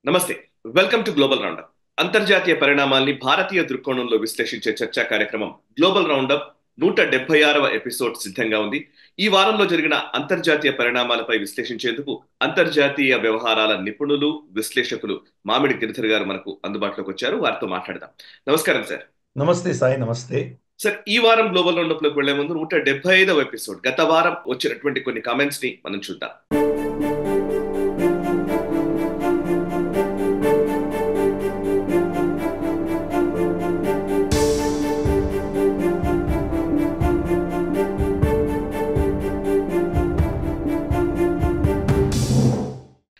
నమస్తే. Welcome to global roundup. అంతర్జాతీయ పరిణామాల్ని భారతీయ దృక్కోణంలో విశ్లేషించే చర్చా కార్యక్రమం గ్లోబల్ రౌండప్ 176వ ఎపిసోడ్ సిద్ధంగా ఉంది. ఈ వారంలో జరిగిన అంతర్జాతీయ పరిణామాలపై విశ్లేషించేందుకు అంతర్జాతీయ వ్యవహారాల నిపుణులు, విశ్లేషకులు మామిడి గిరిధర్ గారు మనకు అందుబాటులోకి వచ్చారు. వారితో మాట్లాడదాం. నమస్కారం సార్. నమస్తే సాయి. నమస్తే సార్. ఈ వారం గ్లోబల్ రౌండప్ లోకి వెళ్లే ముందు 175వ ఎపిసోడ్ గత వారం వచ్చినటువంటి కొన్ని కామెంట్స్ ని మనం చూద్దాం.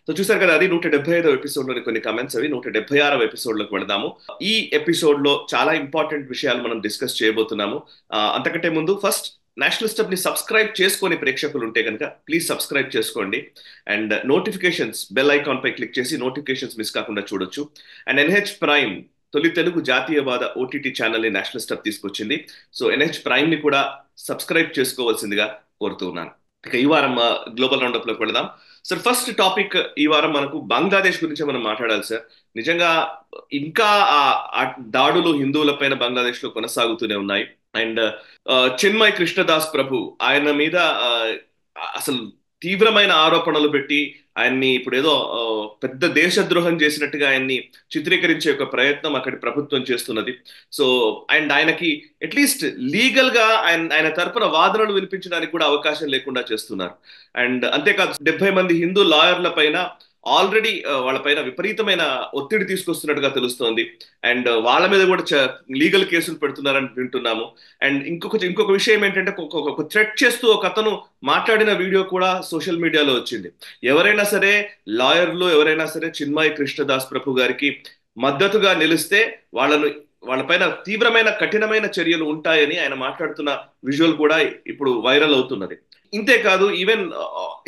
సో చూసారు కదా, అది 175వ ఎపిసోడ్ లోని కొన్ని కమెంట్స్. అవి 176వ ఎపిసోడ్ లోకి వెళదాము. ఈ ఎపిసోడ్ లో చాలా ఇంపార్టెంట్ విషయాలు మనం డిస్కస్ చేయబోతున్నాము. అంతకంటే ముందు ఫస్ట్ నేషనల్ స్టబ్ ని సబ్స్క్రైబ్ చేసుకొని ప్రేక్షకులు ఉంటే కనుక ప్లీజ్ సబ్స్క్రైబ్ చేసుకోండి. అండ్ నోటిఫికేషన్స్ బెల్ ఐకాన్ పై క్లిక్ చేసి నోటిఫికేషన్స్ మిస్ కాకుండా చూడొచ్చు. అండ్ ఎన్హెచ్ ప్రైమ్ తొలి తెలుగు జాతీయవాద ఓటీటీ ఛానల్ ని నేషనల్ స్టబ్ తీసుకొచ్చింది. సో ఎన్హెచ్ ప్రైమ్ ని కూడా సబ్స్క్రైబ్ చేసుకోవాల్సిందిగా కోరుతూ ఉన్నాను. ఇక ఈ వారం గ్లోబల్ రౌండప్ లోకి వెళదాం. సార్, ఫస్ట్ టాపిక్ ఈ వారం మనకు బంగ్లాదేశ్ గురించి మనం మాట్లాడాలి సార్. నిజంగా ఇంకా ఆ దాడులు హిందువుల పైన బంగ్లాదేశ్ లో కొనసాగుతూనే ఉన్నాయి. అండ్ చిన్మయ్ కృష్ణదాస్ ప్రభు ఆయన మీద అసలు తీవ్రమైన ఆరోపణలు పెట్టి ఆయన్ని ఇప్పుడు ఏదో పెద్ద దేశద్రోహం చేసినట్టుగా ఆయన్ని చిత్రీకరించే ఒక ప్రయత్నం అక్కడి ప్రభుత్వం చేస్తున్నది. సో అండ్ ఆయనకి అట్లీస్ట్ లీగల్ గా ఆయన తరపున వాదనలు వినిపించడానికి కూడా అవకాశం లేకుండా చేస్తున్నారు. అండ్ అంతేకాదు 70 మంది హిందూ లాయర్ల పైన ఆల్రెడీ వాళ్ళపైన విపరీతమైన ఒత్తిడి తీసుకొస్తున్నట్టుగా తెలుస్తోంది. అండ్ వాళ్ళ మీద కూడా లీగల్ కేసులు పెడుతున్నారని వింటున్నాము. అండ్ ఇంకొక విషయం ఏంటంటే, ఒక థ్రెట్ చేస్తూ ఒక అతను మాట్లాడిన వీడియో కూడా సోషల్ మీడియాలో వచ్చింది. ఎవరైనా సరే లాయర్లు, ఎవరైనా సరే చిన్మయ్ కృష్ణదాస్ ప్రభు గారికి మద్దతుగా నిలిస్తే వాళ్ళపైన తీవ్రమైన కఠినమైన చర్యలు ఉంటాయని ఆయన మాట్లాడుతున్న విజువల్ కూడా ఇప్పుడు వైరల్ అవుతున్నది. ఇంతేకాదు, ఈవెన్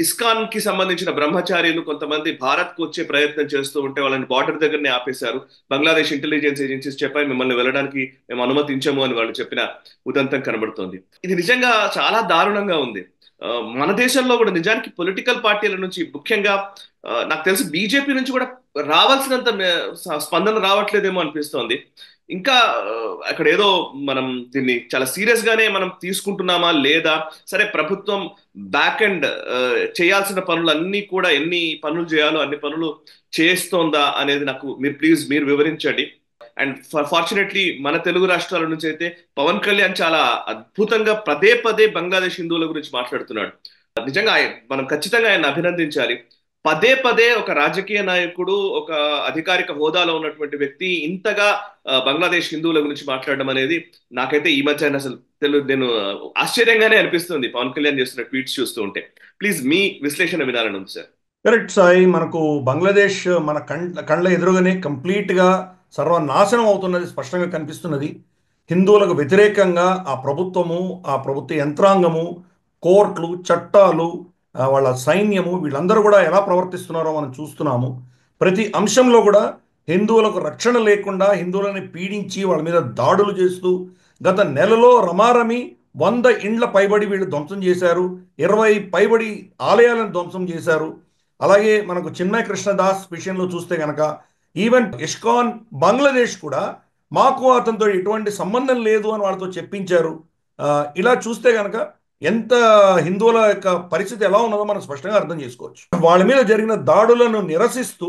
ఇస్కాన్ కి సంబంధించిన బ్రహ్మచారిలు కొంతమంది భారత్ కు వచ్చే ప్రయత్నం చేస్తూ ఉంటే వాళ్ళని బార్డర్ దగ్గరనే ఆపేశారు. బంగ్లాదేశ్ ఇంటెలిజెన్స్ ఏజెన్సీస్ చెప్పాయి, మిమ్మల్ని వెళ్ళడానికి మేము అనుమతించము అని వాళ్ళు చెప్పిన ఉదంతం కనబడుతోంది. ఇది నిజంగా చాలా దారుణంగా ఉంది. మన దేశంలో కూడా నిజానికి పొలిటికల్ పార్టీల నుంచి, ముఖ్యంగా నాకు తెలిసి బీజేపీ నుంచి కూడా రావాల్సినంత స్పందన రావట్లేదేమో అనిపిస్తోంది. ఇంకా అక్కడ ఏదో మనం దీన్ని చాలా సీరియస్ గానే మనం తీసుకుంటున్నామా లేదా, సరే ప్రభుత్వం బ్యాక్ ఎండ్ చేయాల్సిన పనులన్నీ కూడా ఎన్ని పనులు చేయాలో అన్ని పనులు చేస్తోందా అనేది నాకు మీరు వివరించండి. అండ్ ఫార్చునేట్లీ మన తెలుగు రాష్ట్రాల నుంచి అయితే పవన్ కళ్యాణ్ చాలా అద్భుతంగా పదే పదే బంగ్లాదేశ్ హిందువుల గురించి మాట్లాడుతున్నాడు. నిజంగా మనం ఖచ్చితంగా ఆయన అభినందించాలి. పదే పదే ఒక రాజకీయ నాయకుడు, ఒక అధికారిక హోదాలో ఉన్నటువంటి వ్యక్తి ఇంతగా బంగ్లాదేశ్ హిందువుల గురించి మాట్లాడడం అనేది నాకైతే ఈ మధ్య అసలు నేను ఆశ్చర్యంగానే అనిపిస్తుంది పవన్ కళ్యాణ్ చేస్తున్న ట్వీట్స్ చూస్తూ ఉంటే. ప్లీజ్ మీ విశ్లేషణ వినాలని ఉంది సార్. కరెక్ట్ సాయి. మనకు బంగ్లాదేశ్ మన కళ్ళ ఎదురుగానే కంప్లీట్గా సర్వనాశనం అవుతున్నది స్పష్టంగా కనిపిస్తున్నది. హిందువులకు వ్యతిరేకంగా ఆ ప్రభుత్వము, ఆ ప్రభుత్వ యంత్రాంగము, కోర్టులు, చట్టాలు, వాళ్ళ సైన్యము వీళ్ళందరూ కూడా ఎలా ప్రవర్తిస్తున్నారో మనం చూస్తున్నాము. ప్రతి అంశంలో కూడా హిందువులకు రక్షణ లేకుండా హిందువులని పీడించి వాళ్ళ మీద దాడులు చేస్తూ గత నెలలో రమారమి 100 ఇండ్ల పైబడి వీళ్ళు ధ్వంసం చేశారు. 20 పైబడి ఆలయాలను ధ్వంసం చేశారు. అలాగే మనకు చిన్మయ్ కృష్ణదాస్ విషయంలో చూస్తే కనుక ఈవెన్ ఇస్కాన్ బంగ్లాదేశ్ కూడా మాకు అతనితో ఎటువంటి సంబంధం లేదు అని వాళ్ళతో చెప్పించారు. ఇలా చూస్తే కనుక ఎంత హిందువుల యొక్క పరిస్థితి ఎలా ఉన్నదో మనం స్పష్టంగా అర్థం చేసుకోవచ్చు. వాళ్ళ మీద జరిగిన దాడులను నిరసిస్తూ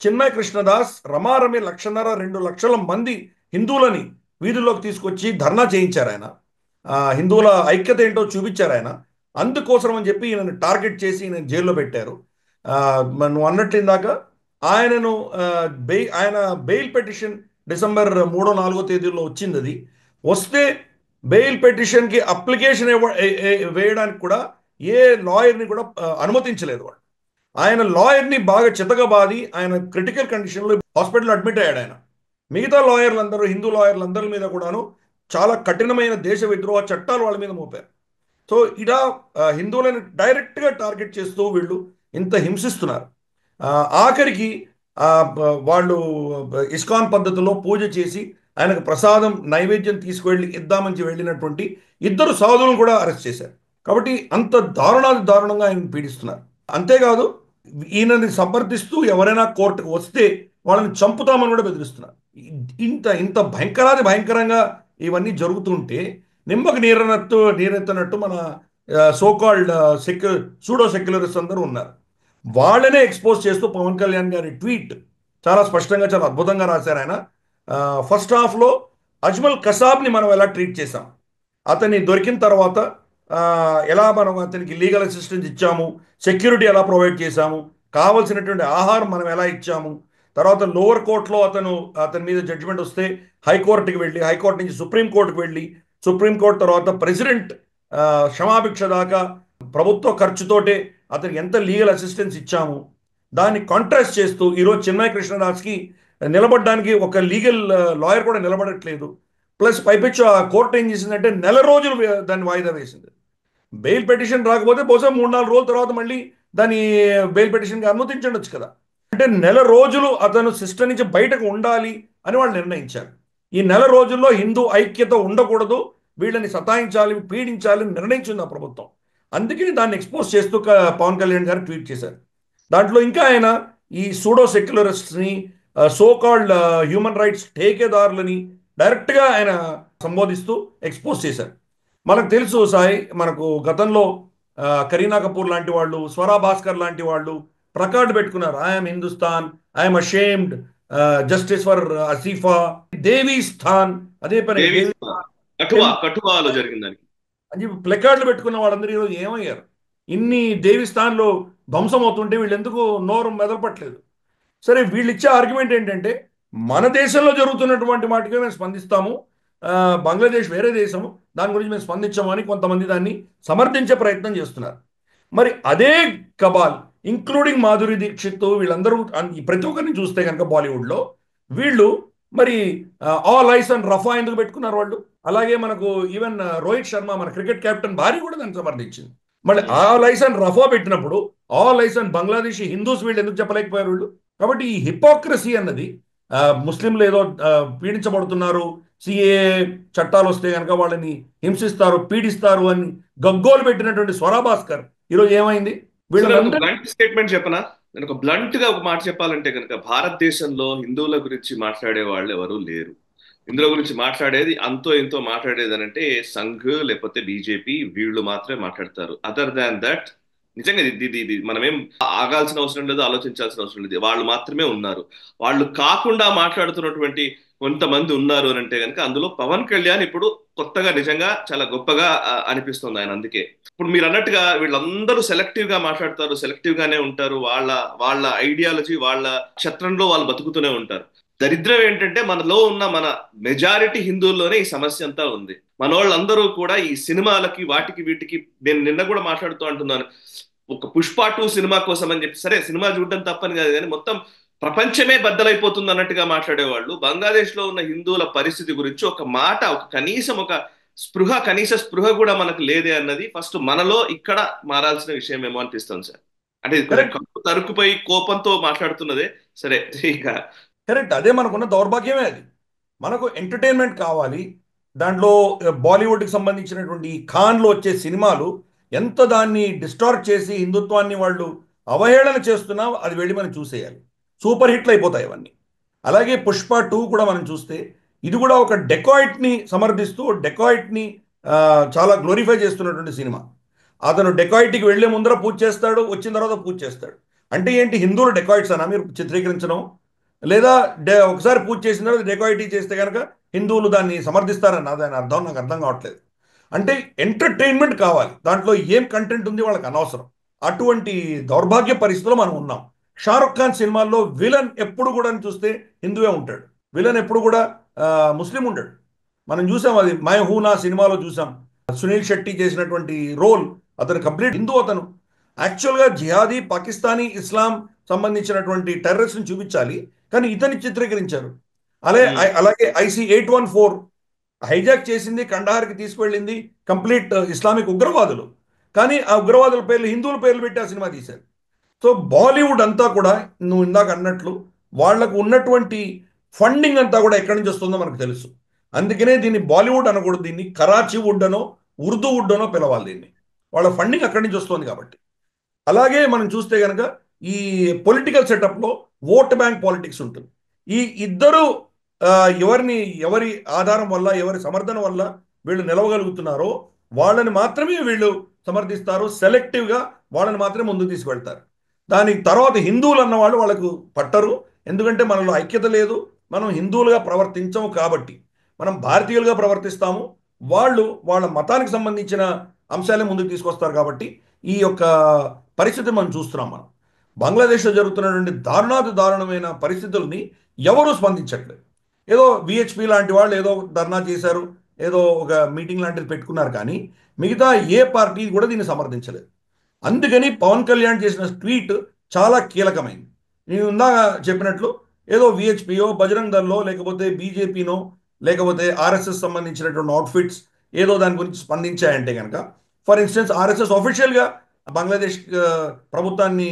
చిన్మయ్ కృష్ణదాస్ రమారమి 1.5-2 లక్షల మంది హిందువులని వీధుల్లోకి తీసుకొచ్చి ధర్నా చేయించారు. ఆయన హిందువుల ఐక్యత ఏంటో చూపించారు. ఆయన అందుకోసం అని చెప్పి ఈయనను టార్గెట్ చేసి ఈయన జైల్లో పెట్టారు. నువ్వు అన్నట్లు ఇందాక ఆయన బెయిల్ పిటిషన్ డిసెంబర్ 3-4 తేదీలో వచ్చింది. అది వస్తే బెయిల్ పిటిషన్కి అప్లికేషన్ వేయడానికి కూడా ఏ లాయర్ని కూడా అనుమతించలేదు వాళ్ళు. ఆయన లాయర్ని బాగా చితకబాది ఆయన క్రిటికల్ కండిషన్లో హాస్పిటల్లో అడ్మిట్ అయ్యాడు. ఆయన మిగతా లాయర్లందరూ, హిందూ లాయర్లందరి మీద కూడాను చాలా కఠినమైన దేశ విద్రోహ చట్టాలు వాళ్ళ మీద మోపారు. సో ఇలా హిందువులను డైరెక్ట్గా టార్గెట్ చేస్తూ వీళ్ళు ఇంత హింసిస్తున్నారు. ఆఖరికి వాళ్ళు ఇస్కాన్ పద్ధతిలో పూజ చేసి ఆయనకు ప్రసాదం నైవేద్యం తీసుకువెళ్ళి ఇద్దామని వెళ్ళినటువంటి 2 సాధువులను కూడా అరెస్ట్ చేశారు. కాబట్టి అంత దారుణంగా ఆయన పీడిస్తున్నారు. అంతేకాదు, ఈయనని సమర్థిస్తూ ఎవరైనా కోర్టుకు వస్తే వాళ్ళని చంపుతామని కూడా బెదిరిస్తున్నారు. ఇంత ఇంత భయంకరంగా ఇవన్నీ జరుగుతుంటే నిమ్మకు నీరెత్తనట్టు మన సోకాల్డ్ సూడో సెక్యులరిస్ట్ అందరూ ఉన్నారు. వాళ్ళనే ఎక్స్పోజ్ చేస్తూ పవన్ కళ్యాణ్ గారి ట్వీట్ చాలా స్పష్టంగా చాలా అద్భుతంగా రాశారు ఆయన. ఫస్ట్ హాఫ్లో అజ్మల్ కసాబ్ని మనం ఎలా ట్రీట్ చేశాం, అతన్ని దొరికిన తర్వాత ఎలా మనం అతనికి లీగల్ అసిస్టెన్స్ ఇచ్చాము, సెక్యూరిటీ ఎలా ప్రొవైడ్ చేశాము, కావలసినటువంటి ఆహారం మనం ఎలా ఇచ్చాము, తర్వాత లోవర్ కోర్టులో అతని మీద జడ్జిమెంట్ వస్తే హైకోర్టుకి వెళ్ళి, హైకోర్టు నుంచి సుప్రీంకోర్టుకు వెళ్ళి, సుప్రీంకోర్టు తర్వాత ప్రెసిడెంట్ క్షమాభిక్ష దాకా ప్రభుత్వ ఖర్చుతోటే అతనికి ఎంత లీగల్ అసిస్టెన్స్ ఇచ్చాము, దాన్ని కాంట్రాస్ట్ చేస్తూ ఈరోజు చిన్మయ కృష్ణదాస్కి నిలబడడానికి ఒక లీగల్ లాయర్ కూడా నిలబడట్లేదు. ప్లస్ పైపెచ్చు ఆ కోర్టు ఏం చేసిందంటే నెల రోజులు దాన్ని వాయిదా వేసింది. బెయిల్ పిటిషన్ రాకపోతే బహుశా 3-4 రోజుల తర్వాత మళ్ళీ దాని బెయిల్ పిటిషన్కి అనుమతించండొచ్చు కదా. అంటే నెల రోజులు అతను సిస్టమ్ నుంచి బయటకు ఉండాలి అని వాళ్ళు నిర్ణయించారు. ఈ నెల రోజుల్లో హిందూ ఐక్యత ఉండకూడదు, వీళ్ళని సతాయించాలి, పీడించాలి నిర్ణయించింది ఆ ప్రభుత్వం. అందుకని దాన్ని ఎక్స్పోజ్ చేస్తూ పవన్ కళ్యాణ్ గారు ట్వీట్ చేశారు. దాంట్లో ఇంకా ఆయన ఈ సూడో సెక్యులరిస్ట్ని, సోకాల్డ్ హ్యూమన్ రైట్స్ టేకేదారులని డైరెక్ట్గా ఆయన సంబోధిస్తూ ఎక్స్పోజ్ చేశారు. మనకు తెలుసు సాయి, మనకు గతంలో కరీనా కపూర్ లాంటి వాళ్ళు, స్వరా భాస్కర్ లాంటి వాళ్ళు ప్లకార్డ్ పెట్టుకున్నారు, I'm Hindustan, I'm ashamed, justice for Asifa, Devisthan, అదే పని కఠువాలో జరిగిందని అని చెప్పి ప్లకార్డులు పెట్టుకున్న వాళ్ళందరూ ఈరోజు ఏమయ్యారు? ఇన్ని దేవస్థాన్లో ధ్వంసం అవుతుంటే వీళ్ళు ఎందుకు నోరు మెదలపట్లేదు? సరే, వీళ్ళు ఇచ్చే ఆర్గ్యుమెంట్ ఏంటంటే మన దేశంలో జరుగుతున్నటువంటి వాటికి మేము స్పందిస్తాము, బంగ్లాదేశ్ వేరే దేశం, దాని గురించి మేము స్పందించాము అని కొంతమంది దాన్ని సమర్థించే ప్రయత్నం చేస్తున్నారు. మరి అదే కబాల్ ఇంక్లూడింగ్ మాధురి దీక్షిత్ వీళ్ళందరూ ప్రతి ఒక్కరిని చూస్తే కనుక బాలీవుడ్లో వీళ్ళు మరి ఆల్ ఐస్ అండ్ రఫా ఎందుకు పెట్టుకున్నారు వాళ్ళు? అలాగే మనకు ఈవెన్ రోహిత్ శర్మ మన క్రికెట్ కెప్టెన్ భార్య కూడా దాన్ని సమర్థించింది. మళ్ళీ ఆల్ ఐస్ అండ్ రఫా పెట్టినప్పుడు all ice and Bangladeshi Hindus వీళ్ళు ఎందుకు చెప్పలేకపోయారు వీళ్ళు? కాబట్టి ఈ హిపోక్రసీ అన్నది, ముస్లింలు ఏదో పీడించబడుతున్నారు, సిఏ చట్టాలు వస్తే కనుక వాళ్ళని హింసిస్తారు, పీడిస్తారు అని గగ్గోలు పెట్టినటువంటి స్వరా భాస్కర్ ఈరోజు ఏమైంది? బ్లంట్ స్టేట్మెంట్ చెప్పనా? నేను ఒక బ్లంట్ గా ఒక మాట చెప్పాలంటే కనుక భారతదేశంలో హిందువుల గురించి మాట్లాడే వాళ్ళు ఎవరు లేరు. హిందువుల గురించి మాట్లాడేది అంతో ఎంతో మాట్లాడేది అని అంటే సంఘ్ లేకపోతే బీజేపీ, వీళ్ళు మాత్రమే మాట్లాడతారు. అదర్ దాన్ దట్ నిజంగా ఇది మనమేం ఆగాల్సిన అవసరం లేదు, ఆలోచించాల్సిన అవసరం లేదు. వాళ్ళు మాత్రమే ఉన్నారు. వాళ్ళు కాకుండా మాట్లాడుతున్నటువంటి కొంతమంది ఉన్నారు అని అంటే కనుక అందులో పవన్ కళ్యాణ్ ఇప్పుడు కొత్తగా నిజంగా చాలా గొప్పగా అనిపిస్తుంది ఆయన. అందుకే ఇప్పుడు మీరు అన్నట్టుగా వీళ్ళందరూ సెలెక్టివ్ గా మాట్లాడతారు, సెలెక్టివ్ గానే ఉంటారు, వాళ్ళ వాళ్ళ ఐడియాలజీ, వాళ్ళ క్షత్రంలో వాళ్ళు బతుకుతూనే ఉంటారు. దరిద్రం ఏంటంటే మనలో ఉన్న మన మెజారిటీ హిందువుల్లోనే ఈ సమస్య అంతా ఉంది. మన వాళ్ళందరూ కూడా ఈ సినిమాలకి వాటికి వీటికి, నేను నిన్న కూడా మాట్లాడుతూ అంటున్నాను, ఒక పుష్ప 2 సినిమా కోసం అని చెప్పి, సరే సినిమా చూడడం తప్పని కాదు కానీ మొత్తం ప్రపంచమే బద్దలైపోతుంది అన్నట్టుగా మాట్లాడేవాళ్ళు బంగ్లాదేశ్ లో ఉన్న హిందువుల పరిస్థితి గురించి ఒక మాట, ఒక కనీసం ఒక కనీస స్పృహ కూడా మనకు లేదే అన్నది ఫస్ట్ మనలో ఇక్కడ మారాల్సిన విషయం ఏమో అనిపిస్తుంది సార్. అంటే తరుకుపోయి కోపంతో మాట్లాడుతున్నదే సరే ఇక కరెక్ట్. అదే మనకున్న దౌర్భాగ్యమే అది. మనకు ఎంటర్టైన్మెంట్ కావాలి. దాంట్లో బాలీవుడ్కి సంబంధించినటువంటి ఖాన్లో వచ్చే సినిమాలు ఎంత దాన్ని డిస్టార్ట్ చేసి హిందుత్వాన్ని వాళ్ళు అవహేళన చేస్తున్నా అది వెళ్ళి మనం చూసేయాలి. సూపర్ హిట్లు అయిపోతాయి అవన్నీ. అలాగే పుష్ప 2 కూడా మనం చూస్తే ఇది కూడా ఒక డెకాయిట్ని సమర్థిస్తూ డెకాయిట్ని చాలా గ్లోరిఫై చేస్తున్నటువంటి సినిమా. అతను డెకాయిట్కి వెళ్లే ముందర పూజ చేస్తాడు, వచ్చిన తర్వాత పూజ చేస్తాడు. అంటే ఏంటి, హిందువులు డెకాయిట్స్ అనా మీరు చిత్రీకరించడం? లేదా ఒకసారి పూజ చేసిన తర్వాత డెకాయిటీ చేస్తే కనుక హిందువులు దాన్ని సమర్థిస్తారన్న దాని అర్థం నాకు అర్థం కావట్లేదు. అంటే ఎంటర్టైన్మెంట్ కావాలి, దాంట్లో ఏం కంటెంట్ ఉంది వాళ్ళకి అనవసరం. అటువంటి దౌర్భాగ్య పరిస్థితిలో మనం ఉన్నాం. షారుఖ్ ఖాన్ సినిమాల్లో విలన్ ఎప్పుడు కూడా చూస్తే హిందువే ఉంటాడు, విలన్ ఎప్పుడు కూడా ముస్లిం ఉండడు. మనం చూసాం, అది మై హూనా సినిమాలో చూసాం. సునీల్ శెట్టి చేసినటువంటి రోల్, అతను కంప్లీట్ హిందూ. అతను యాక్చువల్గా జిహాదీ పాకిస్తానీ ఇస్లాం సంబంధించినటువంటి టెర్రరిస్ట్ని చూపించాలి, కానీ ఇతన్ని చిత్రీకరించారు. అలాగే IC-814 హైజాక్ చేసింది, కండహార్కి తీసుకువెళ్ళింది కంప్లీట్ ఇస్లామిక్ ఉగ్రవాదులు, కానీ ఆ ఉగ్రవాదుల పేర్లు హిందువుల పేర్లు పెట్టి ఆ సినిమా తీశారు. సో బాలీవుడ్ అంతా కూడా నువ్వు ఇందాక అన్నట్లు వాళ్లకు ఉన్నటువంటి ఫండింగ్ అంతా కూడా ఎక్కడి నుంచి వస్తుందో మనకు తెలుసు. అందుకనే దీన్ని బాలీవుడ్ అనకూడదు, దీన్ని కరాచీ వుడ్ అనో ఉర్దూ వుడ్ అనో పిలవాలి దీన్ని. వాళ్ళ ఫండింగ్ అక్కడి నుంచి వస్తుంది కాబట్టి. అలాగే మనం చూస్తే కనుక ఈ పొలిటికల్ సెటప్లో ఓట్ బ్యాంక్ పాలిటిక్స్ ఉంటుంది. ఈ ఇద్దరు ఆ, ఎవరిని ఎవరి ఆధారం వల్ల ఎవరి సమర్థన వల్ల వీళ్ళు నిలవగలుగుతున్నారో వాళ్ళని మాత్రమే వీళ్ళు సమర్థిస్తారు. సెలెక్టివ్గా వాళ్ళని మాత్రమే ముందుకు తీసుకువెళ్తారు. దానికి తర్వాత హిందువులు అన్న వాళ్ళు వాళ్ళకు పట్టరు. ఎందుకంటే మనలో ఐక్యత లేదు, మనం హిందువులుగా ప్రవర్తించము కాబట్టి. మనం భారతీయులుగా ప్రవర్తిస్తాము, వాళ్ళు వాళ్ళ మతానికి సంబంధించిన అంశాలే ముందుకు తీసుకొస్తారు. కాబట్టి ఈ యొక్క పరిస్థితి మనం చూస్తున్నాం. మనం బంగ్లాదేశ్లో జరుగుతున్నటువంటి దారుణాతి దారుణమైన పరిస్థితుల్ని ఎవరూ స్పందించట్లేదు. ఏదో విహెచ్పి లాంటి వాళ్ళు ఏదో ధర్నా చేశారు, ఏదో ఒక మీటింగ్ లాంటిది పెట్టుకున్నారు, కానీ మిగతా ఏ పార్టీ కూడా దీన్ని సమర్థించలేదు. అందుకని పవన్ కళ్యాణ్ చేసిన ట్వీట్ చాలా కీలకమైంది. నేను ఇందాక చెప్పినట్లు ఏదో విహెచ్పియో బజరంగ్ దళ్ళో లేకపోతే బీజేపీనో లేకపోతే ఆర్ఎస్ఎస్ సంబంధించినటువంటి అవుట్ఫిట్స్ ఏదో దాని గురించి స్పందించాయంటే కనుక, ఫర్ ఇన్స్టెన్స్ ఆర్ఎస్ఎస్ ఆఫీషియల్గా బంగ్లాదేశ్ ప్రభుత్వాన్ని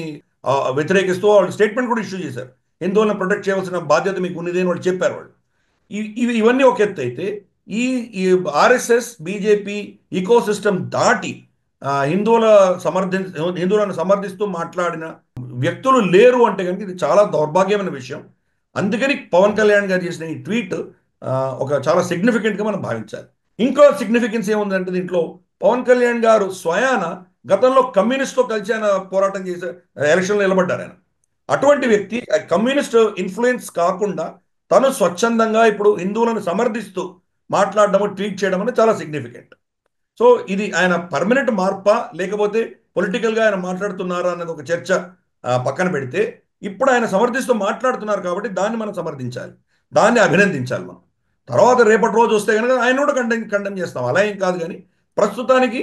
వ్యతిరేకిస్తూ వాళ్ళు స్టేట్మెంట్ కూడా ఇష్యూ చేశారు. హిందువులను ప్రొటెక్ట్ చేయవలసిన బాధ్యత మీకు ఉన్నది అని వాళ్ళు చెప్పారు. వాళ్ళు ఇవన్నీ ఒక ఎత్తు అయితే, ఈ ఈ ఆర్ఎస్ఎస్ బీజేపీ ఈకో సిస్టమ్ దాటి హిందువుల హిందువులను సమర్థిస్తూ మాట్లాడిన వ్యక్తులు లేరు అంటే కనుక ఇది చాలా దౌర్భాగ్యమైన విషయం. అందుకని పవన్ కళ్యాణ్ గారు చేసిన ఈ ట్వీట్ ఒక చాలా సిగ్నిఫికెంట్గా మనం భావించాలి. ఇంకో సిగ్నిఫికెన్స్ ఏముందంటే దీంట్లో పవన్ కళ్యాణ్ గారు స్వయాన గతంలో కమ్యూనిస్ట్తో కలిసి ఆయన పోరాటం చేసే ఎలక్షన్లో నిలబడ్డారు. ఆయన అటువంటి వ్యక్తి కమ్యూనిస్ట్ ఇన్ఫ్లుయెన్స్ కాకుండా తను స్వచ్ఛందంగా ఇప్పుడు హిందువులను సమర్థిస్తూ మాట్లాడడం, ట్వీట్ చేయడం అనేది చాలా సిగ్నిఫికెంట్. సో ఇది ఆయన పర్మనెంట్ మార్పా లేకపోతే పొలిటికల్గా ఆయన మాట్లాడుతున్నారా అన్నది ఒక చర్చ పక్కన పెడితే, ఇప్పుడు ఆయన సమర్థిస్తూ మాట్లాడుతున్నారు కాబట్టి దాన్ని మనం సమర్థించాలి, దాన్ని అభినందించాలి మనం. తర్వాత రేపటి రోజు వస్తే కనుక ఆయన కూడా కండెమ్ చేస్తాం, అలా ఏం కాదు. కానీ ప్రస్తుతానికి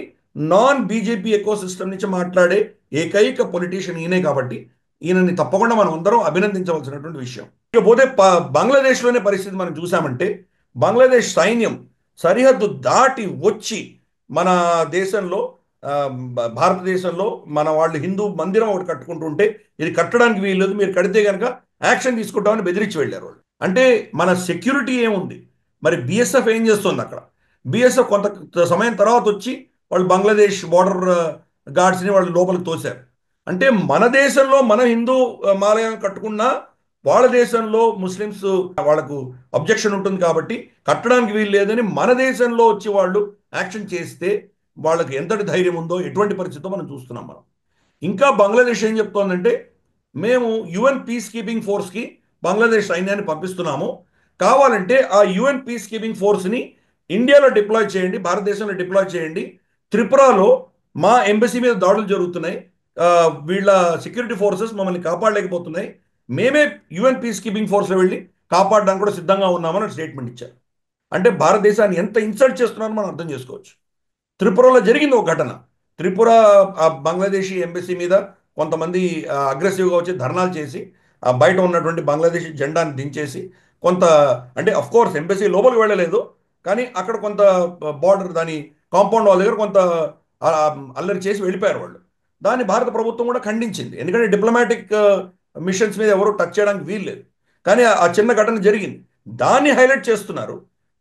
నాన్ బీజేపీ ఎకో సిస్టమ్ నుంచి మాట్లాడే ఏకైక పొలిటీషియన్ ఈయనే కాబట్టి ఈయనని తప్పకుండా మనం అందరం అభినందించవలసినటువంటి విషయం. ఇకపోతే బంగ్లాదేశ్లోనే పరిస్థితి మనం చూసామంటే, బంగ్లాదేశ్ సైన్యం సరిహద్దు దాటి వచ్చి మన దేశంలో భారతదేశంలో మన వాళ్ళు హిందూ మందిరం ఒకటి కట్టుకుంటుంటే ఇది కట్టడానికి వీల్లేదు, మీరు కడితే కనుక యాక్షన్ తీసుకుంటామని బెదిరించి వెళ్ళారు వాళ్ళు. అంటే మన సెక్యూరిటీ ఏముంది, మరి బిఎస్ఎఫ్ ఏం చేస్తుంది అక్కడ? బిఎస్ఎఫ్ కొంత సమయం తర్వాత వచ్చి వాళ్ళు బంగ్లాదేశ్ బార్డర్ గార్డ్స్ని వాళ్ళు లోపలికి తోశారు. అంటే మన దేశంలో మన హిందూ ఆలయం కట్టుకున్నా వాళ్ళ దేశంలో ముస్లిమ్స్ వాళ్ళకు అబ్జెక్షన్ ఉంటుంది కాబట్టి కట్టడానికి వీలు లేదని మన దేశంలో వచ్చి వాళ్ళు యాక్షన్ చేస్తే వాళ్ళకి ఎంతటి ధైర్యం ఉందో, ఎటువంటి పరిస్థితితో మనం చూస్తున్నాం. మనం ఇంకా బంగ్లాదేశ్ ఏం చెప్తోందంటే, మేము యుఎన్ పీస్ కీపింగ్ ఫోర్స్కి బంగ్లాదేశ్ సైన్యాన్ని పంపిస్తున్నాము, కావాలంటే ఆ యుఎన్ పీస్ కీపింగ్ ఫోర్స్ని ఇండియాలో డిప్లాయ్ చేయండి, భారతదేశంలో డిప్లాయ్ చేయండి. త్రిపురలో మా ఎంబసీ మీద దాడులు జరుగుతున్నాయి, వీళ్ళ సెక్యూరిటీ ఫోర్సెస్ మమ్మల్ని కాపాడలేకపోతున్నాయి, మేమే యుఎన్ పీస్ కీపింగ్ ఫోర్స్లో వెళ్ళి కాపాడడానికి కూడా సిద్ధంగా ఉన్నామని స్టేట్మెంట్ ఇచ్చారు. అంటే భారతదేశాన్ని ఎంత ఇన్సల్ట్ చేస్తున్నారో మనం అర్థం చేసుకోవచ్చు. త్రిపురలో జరిగింది ఒక ఘటన. త్రిపుర బంగ్లాదేశీ ఎంబసీ మీద కొంతమంది అగ్రెసివ్గా వచ్చి ధర్నాలు చేసి బయట ఉన్నటువంటి బంగ్లాదేశీ జెండాని దించేసి కొంత, అంటే అఫ్ కోర్స్ ఎంబసీ లోపలికి వెళ్ళలేదు, కానీ అక్కడ కొంత బార్డర్ దాని కాంపౌండ్ వాళ్ళ దగ్గర కొంత అల్లరి చేసి వెళ్ళిపోయారు వాళ్ళు. దాన్ని భారత ప్రభుత్వం కూడా ఖండించింది, ఎందుకంటే డిప్లొమాటిక్ మిషన్స్ మీద ఎవరు టచ్ చేయడానికి వీల్లేదు. కానీ ఆ చిన్న ఘటన జరిగింది, దాన్ని హైలైట్ చేస్తున్నారు.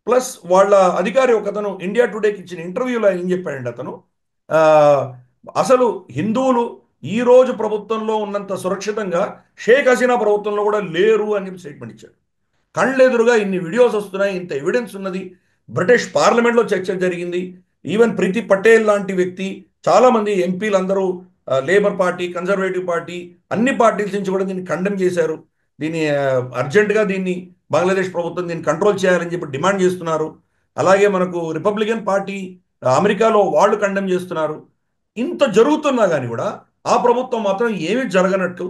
ప్లస్ వాళ్ళ అధికారి ఒకతను ఇండియా టుడేకి ఇచ్చిన ఇంటర్వ్యూలో ఏం చెప్పాడంటే, అతను అసలు హిందువులు ఈ రోజు ప్రభుత్వంలో ఉన్నంత సురక్షితంగా షేక్ హసీనా ప్రభుత్వంలో కూడా లేరు అని చెప్పి స్టేట్మెంట్ ఇచ్చాడు. కళ్ళెదురుగా ఇన్ని వీడియోస్ వస్తున్నాయి, ఇంత ఎవిడెన్స్ ఉన్నది, బ్రిటిష్ పార్లమెంట్లో చర్చ జరిగింది. ఈవెన్ ప్రీతి పటేల్ లాంటి వ్యక్తి, చాలామంది ఎంపీలు అందరూ లేబర్ పార్టీ, కన్జర్వేటివ్ పార్టీ, అన్ని పార్టీల నుంచి కూడా దీన్ని కండెమ్ చేశారు. దీన్ని అర్జెంటుగా దీన్ని బంగ్లాదేశ్ ప్రభుత్వం దీన్ని కంట్రోల్ చేయాలని చెప్పి డిమాండ్ చేస్తున్నారు. అలాగే మనకు రిపబ్లికన్ పార్టీ అమెరికాలో వాళ్ళు కండెమ్ చేస్తున్నారు. ఇంత జరుగుతున్నా కానీ కూడా ఆ ప్రభుత్వం మాత్రం ఏమీ జరగనట్టు,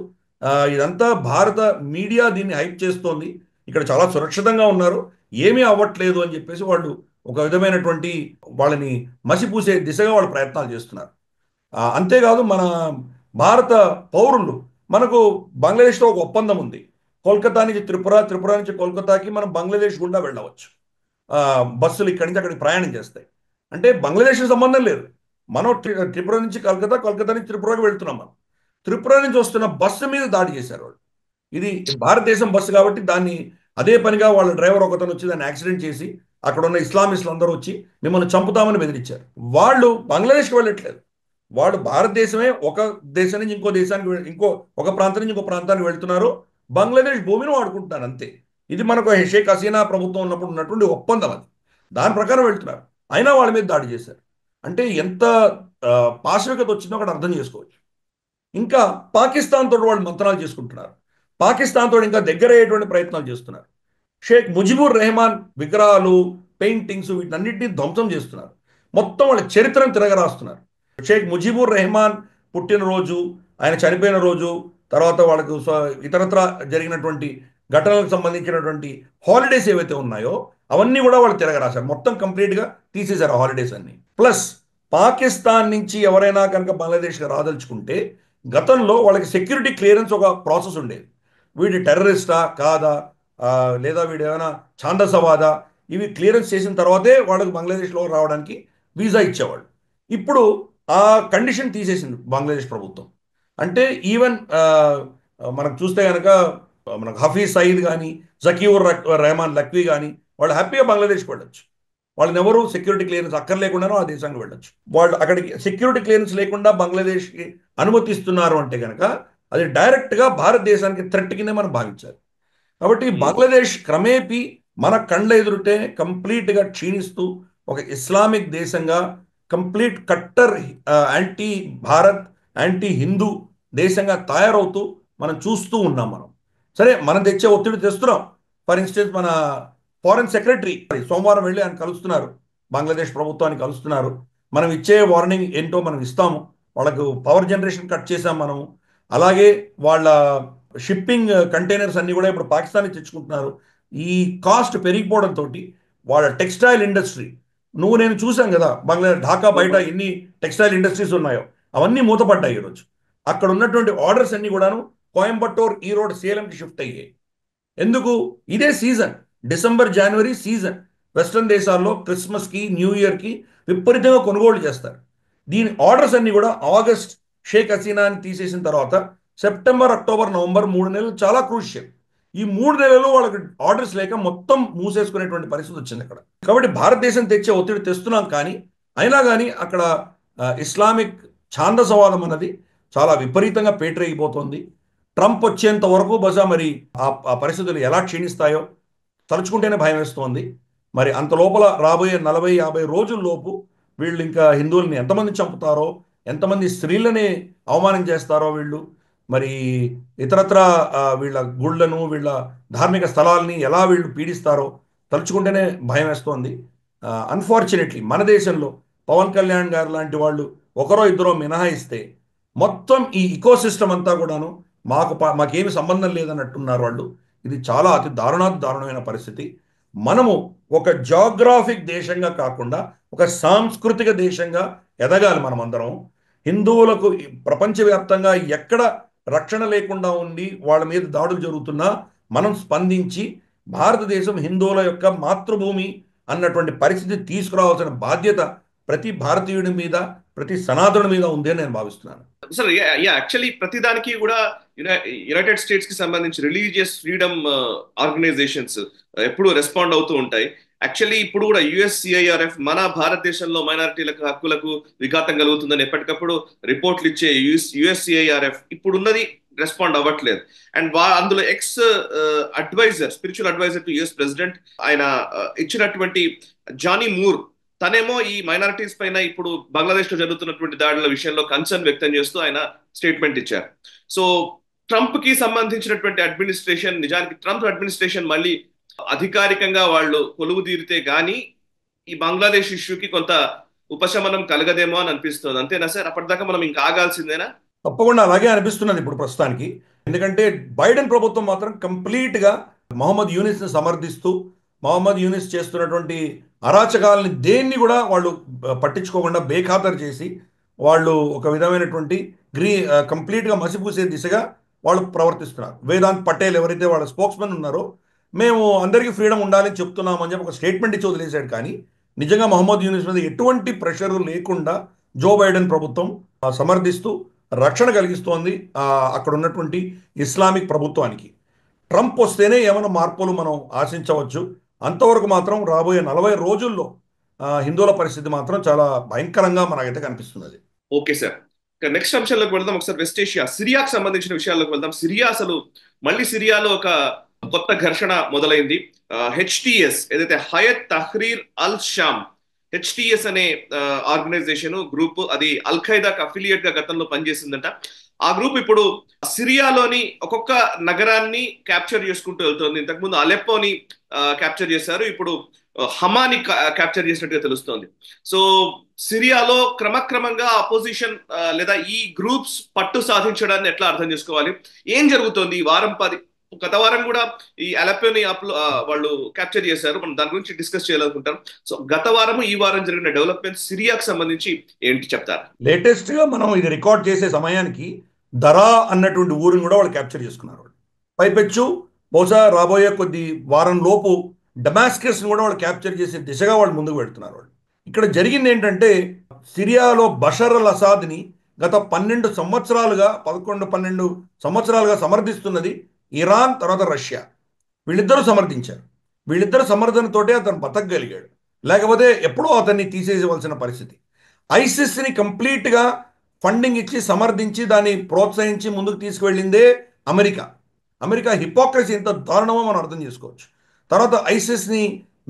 ఇదంతా భారత మీడియా దీన్ని హైప్ చేస్తోంది, ఇక్కడ చాలా సురక్షితంగా ఉన్నారు, ఏమీ అవ్వట్లేదు అని చెప్పేసి వాళ్ళు ఒక విధమైనటువంటి వాళ్ళని మసిపూసే దిశగా వాళ్ళు ప్రయత్నాలు చేస్తున్నారు. అంతేకాదు మన భారత పౌరులు, మనకు బంగ్లాదేశ్తో ఒక ఒప్పందం ఉంది, కోల్కతా నుంచి త్రిపుర, త్రిపుర నుంచి కోల్కతాకి మనం బంగ్లాదేశ్ గుండా వెళ్ళవచ్చు, బస్సులు ఇక్కడి నుంచి అక్కడికి ప్రయాణం చేస్తాయి. అంటే బంగ్లాదేశ్కి సంబంధం లేదు, మనం త్రిపుర నుంచి కలకత్తా, కలకత్తా నుంచి త్రిపురకి వెళ్తున్నాం. మనం త్రిపుర నుంచి వస్తున్న బస్సు మీద దాడి చేశారు వాళ్ళు. ఇది భారతదేశం బస్సు కాబట్టి దాన్ని అదే పనిగా వాళ్ళ డ్రైవర్ ఒకతను వచ్చి దాన్ని యాక్సిడెంట్ చేసి అక్కడ ఉన్న ఇస్లామిస్టులు అందరూ వచ్చి మిమ్మల్ని చంపుతామని బెదిరించారు. వాళ్ళు బంగ్లాదేశ్కి వెళ్ళట్లేదు, వాళ్ళు భారతదేశమే ఒక దేశం నుంచి ఇంకో దేశానికి ఒక ప్రాంతం నుంచి ఇంకో ప్రాంతానికి వెళ్తున్నారు. బంగ్లాదేశ్ భూమిని వాడుకుంటున్నారు అంతే. ఇది మనకు షేక్ హసీనా ప్రభుత్వం ఉన్నప్పుడు ఉన్నటువంటి ఒప్పందం అది. దాని ప్రకారం వెళ్తున్నారు. అయినా వాళ్ళ మీద దాడి చేశారు. అంటే ఎంత ఆ, పాశవికత వచ్చిందో అక్కడ అర్థం చేసుకోవచ్చు. ఇంకా పాకిస్తాన్ తోటి వాళ్ళు మంత్రాలు చేసుకుంటున్నారు. పాకిస్తాన్ తోటి ఇంకా దగ్గర అయ్యేటువంటి ప్రయత్నాలు చేస్తున్నారు. షేక్ ముజిబుర్ రెహమాన్ విగ్రహాలు, పెయింటింగ్స్ వీటన్నిటిని ధ్వంసం చేస్తున్నారు. మొత్తం వాళ్ళ చరిత్రను తిరగరాస్తున్నారు. షేక్ ముజిబుర్ రెహమాన్ పుట్టినరోజు, ఆయన చనిపోయిన రోజు, తర్వాత వాళ్ళకు ఇతరత్ర జరిగినటువంటి ఘటనలకు సంబంధించినటువంటి హాలిడేస్ ఏవైతే ఉన్నాయో అవన్నీ కూడా వాళ్ళు తిరగరాశారు. మొత్తం కంప్లీట్గా తీసేశారు ఆ హాలిడేస్ అన్ని. ప్లస్ పాకిస్తాన్ నుంచి ఎవరైనా కనుక బంగ్లాదేశ్కి రాదలుచుకుంటే గతంలో వాళ్ళకి సెక్యూరిటీ క్లియరెన్స్ ఒక ప్రాసెస్ ఉండేది. వీడి టెర్రరిస్టా కాదా, లేదా వీడు ఏమైనా ఛాందసవాదా, ఇవి క్లియరెన్స్ చేసిన తర్వాతే వాళ్ళకి బంగ్లాదేశ్లో రావడానికి వీసా ఇచ్చేవాళ్ళు. ఇప్పుడు ఆ కండిషన్ తీసేసింది బంగ్లాదేశ్ ప్రభుత్వం. అంటే ఈవెన్ మనకు చూస్తే కనుక మనకు హఫీజ్ సయీద్ కానీ, జకీవుర్ రెహమాన్ లక్వీ కానీ వాళ్ళు హ్యాపీగా బంగ్లాదేశ్కి వెళ్ళొచ్చు. వాళ్ళని ఎవరు సెక్యూరిటీ క్లియరెన్స్ అక్కర్లేకుండానో ఆ దేశానికి వెళ్ళొచ్చు. వాళ్ళు అక్కడికి సెక్యూరిటీ క్లియరెన్స్ లేకుండా బంగ్లాదేశ్కి అనుమతిస్తున్నారు అంటే కనుక అది డైరెక్ట్గా భారతదేశానికి థ్రెట్ కిందే మనం భావించాలి. కాబట్టి బంగ్లాదేశ్ క్రమేపీ మన కళ్ళ ఎదురుటే కంప్లీట్గా క్షీణిస్తూ ఒక ఇస్లామిక్ దేశంగా, complete cutter anti Bharat, anti Hindu దేశంగా తయారవుతూ మనం చూస్తూ ఉన్నాం. సరే, మనం తెచ్చే ఒత్తిడి తెస్తున్నాం. ఫర్ ఇన్స్టెన్స్ మన ఫారెన్ సెక్రటరీ సోమవారం వెళ్ళి ఆయన కలుస్తున్నారు, బంగ్లాదేశ్ ప్రభుత్వాన్ని కలుస్తున్నారు. మనం ఇచ్చే వార్నింగ్ ఏంటో మనం ఇస్తాము. వాళ్ళకు పవర్ జనరేషన్ కట్ చేసాం మనము. అలాగే వాళ్ళ షిప్పింగ్ కంటైనర్స్ అన్ని కూడా ఇప్పుడు పాకిస్తాన్కి తెచ్చుకుంటున్నారు. ఈ కాస్ట్ పెరిగిపోవడంతో వాళ్ళ టెక్స్టైల్ ఇండస్ట్రీ, నేను చూశాను కదా బంగ్లాదేశ్ ఢాకా బయట ఎన్ని టెక్స్టైల్ ఇండస్ట్రీస్ ఉన్నాయో అవన్నీ మూతపడ్డాయి ఈరోజు. అక్కడ ఉన్నటువంటి ఆర్డర్స్ అన్ని కూడాను కోయంబత్తూర్, ఈరోడ్, సేలంకి షిఫ్ట్ అయ్యాయి. ఎందుకు? ఇదే సీజన్, డిసెంబర్ జనవరి సీజన్. వెస్ట్రన్ దేశాల్లో క్రిస్మస్కి, న్యూ ఇయర్కి విపరీతంగా కొనుగోలు చేస్తారు. దీని ఆర్డర్స్ అన్ని కూడా ఆగస్ట్ షేక్ హసీనాని తీసేసిన తర్వాత సెప్టెంబర్, అక్టోబర్, నవంబర్ 3 నెలలు చాలా క్రూషియల్. ఈ 3 నెలలు వాళ్ళకి ఆర్డర్స్ లేక మొత్తం మూసేసుకునేటువంటి పరిస్థితి వచ్చింది అక్కడ. కాబట్టి భారతదేశం తెచ్చే ఒత్తిడి తెస్తున్నాం, కానీ అయినా కానీ అక్కడ ఇస్లామిక్ ఛాందసవాదం అన్నది చాలా విపరీతంగా పేటరేగిపోతుంది. ట్రంప్ వచ్చేంత వరకు బహుశా మరి ఆ పరిస్థితులు ఎలా క్షీణిస్తాయో తలుచుకుంటేనే భయం వేస్తోంది. మరి అంత లోపల రాబోయే 40-50 రోజుల్లోపు వీళ్ళు ఇంకా హిందువుల్ని ఎంతమంది చంపుతారో, ఎంతమంది స్త్రీలని అవమానం చేస్తారో వీళ్ళు, మరి ఇతరత్ర వీళ్ళ గుళ్ళను, వీళ్ళ ధార్మిక స్థలాల్ని ఎలా వీళ్ళు పీడిస్తారో తలుచుకుంటేనే భయం వేస్తోంది. అన్ఫార్చునేట్లీ మన దేశంలో పవన్ కళ్యాణ్ గారు లాంటి వాళ్ళు ఒకరో ఇద్దరో మినహాయిస్తే మొత్తం ఈ ఇకోసిస్టమ్ అంతా కూడాను మాకేమి సంబంధం లేదన్నట్టున్నారు వాళ్ళు. ఇది చాలా అతి దారుణమైన పరిస్థితి. మనము ఒక జాగ్రాఫిక్ దేశంగా కాకుండా ఒక సాంస్కృతిక దేశంగా ఎదగాలి. మనమందరం హిందువులకు ప్రపంచవ్యాప్తంగా ఎక్కడ రక్షణ లేకుండా ఉండి వాళ్ళ మీద దాడులు జరుగుతున్నా మనం స్పందించి భారతదేశం హిందువుల యొక్క మాతృభూమి అన్నటువంటి పరిస్థితి తీసుకురావాల్సిన బాధ్యత ప్రతి భారతీయుడి మీద, ప్రతి సనాతనుడి మీద ఉంది అని నేను భావిస్తున్నాను. సార్, యాక్చువల్లీ ప్రతిదానికి కూడా యునైటెడ్ స్టేట్స్ కి సంబంధించి రిలీజియస్ ఫ్రీడమ్ ఆర్గనైజేషన్స్ ఎప్పుడు రెస్పాండ్ అవుతూ ఉంటాయి. యాక్చువల్లీ ఇప్పుడు కూడా యుఎస్సిఐఆర్ఎఫ్ మన భారతదేశంలో మైనారిటీలకు హక్కులకు విఘాతం కలుగుతుందని ఎప్పటికప్పుడు రిపోర్ట్లు ఇచ్చే యుఎస్సిఐఆర్ఎఫ్ ఇప్పుడున్నది రెస్పాండ్ అవ్వట్లేదు. అండ్ అందులో adviser, spiritual adviser to US president, ఆయన ఇచ్చినటువంటి జానీ మూర్, తనేమో ఈ మైనారిటీస్ పైన ఇప్పుడు బంగ్లాదేశ్ లో జరుగుతున్నటువంటి దాడుల విషయంలో కన్సర్న్ వ్యక్తం చేస్తూ ఆయన స్టేట్మెంట్ ఇచ్చారు. సో ట్రంప్ కి సంబంధించినటువంటి అడ్మినిస్ట్రేషన్, నిజానికి ట్రంప్ అడ్మినిస్ట్రేషన్ మళ్ళీ అధికారికంగా వాళ్ళు కొలువు తీరితే గానీ ఈ బంగ్లాదేశ్ ఇష్యూకి కొంత ఉపశమనం కలగదేమో అని అనిపిస్తుంది. అంతేనా సార్? అప్పటిదాకా మనం ఇంకా ఆగాల్సిందేనా? తప్పకుండా అలాగే అనిపిస్తున్నది ఇప్పుడు ప్రస్తుతానికి. ఎందుకంటే బైడెన్ ప్రభుత్వం మాత్రం కంప్లీట్గా మహమ్మద్ యూనిస్ని సమర్థిస్తూ, మహమ్మద్ యూనిస్ చేస్తున్నటువంటి అరాచకాలని దేన్ని కూడా వాళ్ళు పట్టించుకోకుండా బేఖాతరు చేసి వాళ్ళు ఒక విధమైనటువంటి కంప్లీట్గా మసిపూసే దిశగా వాళ్ళు ప్రవర్తిస్తున్నారు. వేదాంత్ పటేల్ ఎవరైతే వాళ్ళ స్పోక్స్మెన్ ఉన్నారో, మేము అందరికీ ఫ్రీడమ్ ఉండాలని చెప్తున్నామని చెప్పి ఒక స్టేట్మెంట్ ఇచ్చి వదిలేశాడు. కానీ నిజంగా మహమ్మద్ యూనిస్ మీద ఎటువంటి ప్రెషర్ లేకుండా జో బైడెన్ ప్రభుత్వం సమర్థిస్తూ రక్షణ కలిగిస్తోంది అక్కడ ఉన్నటువంటి ఇస్లామిక్ ప్రభుత్వానికి. ట్రంప్ వస్తేనే ఏమైనా మార్పులు మనం ఆశించవచ్చు. అంతవరకు మాత్రం రాబోయే 40 రోజుల్లో హిందువుల పరిస్థితి మాత్రం చాలా భయంకరంగా మనకైతే కనిపిస్తున్నది. Okay sir. నెక్స్ట్ అంశంలోకి వెళ్దాం. ఒకసారి వెస్ట్ ఏషియా సిరియాకు సంబంధించిన విషయాల్లోకి వెళ్దాం. సిరియా అసలు మళ్ళీ సిరియాలో ఒక కొత్త ఘర్షణ మొదలైంది. హెచ్టిఎస్ ఏదైతే Hayat Tahrir al Sham, HTS అనే ఆర్గనైజేషన్ గ్రూప్, అది అల్ ఖైదాకి అఫిలియేట్ గా గతంలో పనిచేసిందంట. ఆ గ్రూప్ ఇప్పుడు సిరియాలోని ఒక్కొక్క నగరాన్ని క్యాప్చర్ చేసుకుంటూ వెళ్తోంది. ఇంతకుముందు అలెప్పోని క్యాప్చర్ చేశారు, ఇప్పుడు హమాని క్యాప్చర్ చేసినట్టుగా తెలుస్తోంది. సో సిరియాలో క్రమక్రమంగా అపోజిషన్ లేదా ఈ గ్రూప్స్ పట్టు సాధించడాన్ని ఎట్లా అర్థం చేసుకోవాలి? ఏం జరుగుతోంది ఈ వారం? గత వారం కూడా ఈ అలెప్పోని వాళ్ళు క్యాప్చర్ చేశారు. మనం దాని గురించి డిస్కస్ చేయాలనుకుంటాం. సో గత వారం ఈ వారం జరిగిన డెవలప్మెంట్స్ సిరియాకు సంబంధించి ఏంటి చెప్తారు? లేటెస్ట్ గా మనం ఇది రికార్డ్ చేసే సమయానికి దరా అన్నటువంటి ఊరిని కూడా వాళ్ళు క్యాప్చర్ చేసుకున్నారు. పైపెచ్చు బహుశా రాబోయే కొద్ది వారం లోపు డమాస్కస్ కూడా వాళ్ళు క్యాప్చర్ చేసే దిశగా వాళ్ళు ముందుకు పెడుతున్నారు. వాళ్ళు ఇక్కడ జరిగింది ఏంటంటే, సిరియాలో బషర్ అల్ అసాద్ని గత 12 సంవత్సరాలుగా 11-12 సంవత్సరాలుగా సమర్థిస్తున్నది ఇరాన్, తర్వాత రష్యా. వీళ్ళిద్దరూ సమర్థించారు. వీళ్ళిద్దరు సమర్థనతోటే అతను బతకగలిగాడు, లేకపోతే ఎప్పుడో అతన్ని తీసేయవలసిన పరిస్థితి. ఐసిస్ని కంప్లీట్గా ఫండింగ్ ఇచ్చి సమర్థించి దాన్ని ప్రోత్సహించి ముందుకు తీసుకువెళ్ళిందే అమెరికా. అమెరికా హిపోక్రసీ ఎంత దారుణమో మనం అర్థం చేసుకోవచ్చు. తర్వాత ఐసిస్ని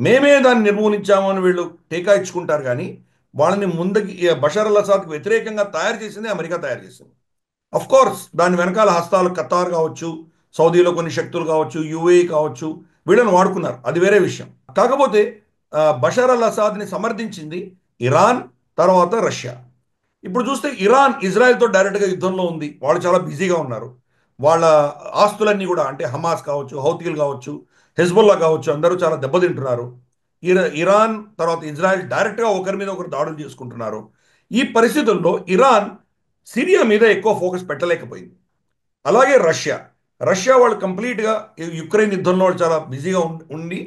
మేమే దాన్ని నిర్మూలించాము అని వీళ్ళు టీకా ఇచ్చుకుంటారు, కానీ వాళ్ళని ముందుకి బషర్ అల్ అసాద్కి వ్యతిరేకంగా తయారు చేసింది అమెరికా తయారు చేసింది. అఫ్ కోర్స్ దాని వెనకాల హస్తాలు ఖతార్ కావచ్చు, సౌదీలో కొన్ని శక్తులు కావచ్చు, యుఏఈ కావచ్చు, వీళ్ళని వాడుకున్నారు, అది వేరే విషయం. కాకపోతే బషర్ అల్ అసాద్ని సమర్థించింది ఇరాన్, తర్వాత రష్యా. ఇప్పుడు చూస్తే ఇరాన్ ఇజ్రాయెల్తో డైరెక్ట్గా యుద్ధంలో ఉంది. వాళ్ళు చాలా బిజీగా ఉన్నారు. వాళ్ళ ఆస్తులన్నీ కూడా, అంటే హమాస్ కావచ్చు, హౌతీలు కావచ్చు, హెజ్బుల్లా కావచ్చు, అందరూ చాలా దెబ్బతింటున్నారు. ఇరాన్ తర్వాత ఇజ్రాయెల్ డైరెక్ట్గా ఒకరి మీద ఒకరు దాడులు చేసుకుంటున్నారు. ఈ పరిస్థితుల్లో ఇరాన్ సిరియా మీద ఎక్కువ ఫోకస్ పెట్టలేకపోయింది. అలాగే రష్యా రష్యా వాళ్ళు కంప్లీట్గా యుక్రెయిన్ యుద్ధంలో వాళ్ళు చాలా బిజీగా ఉండి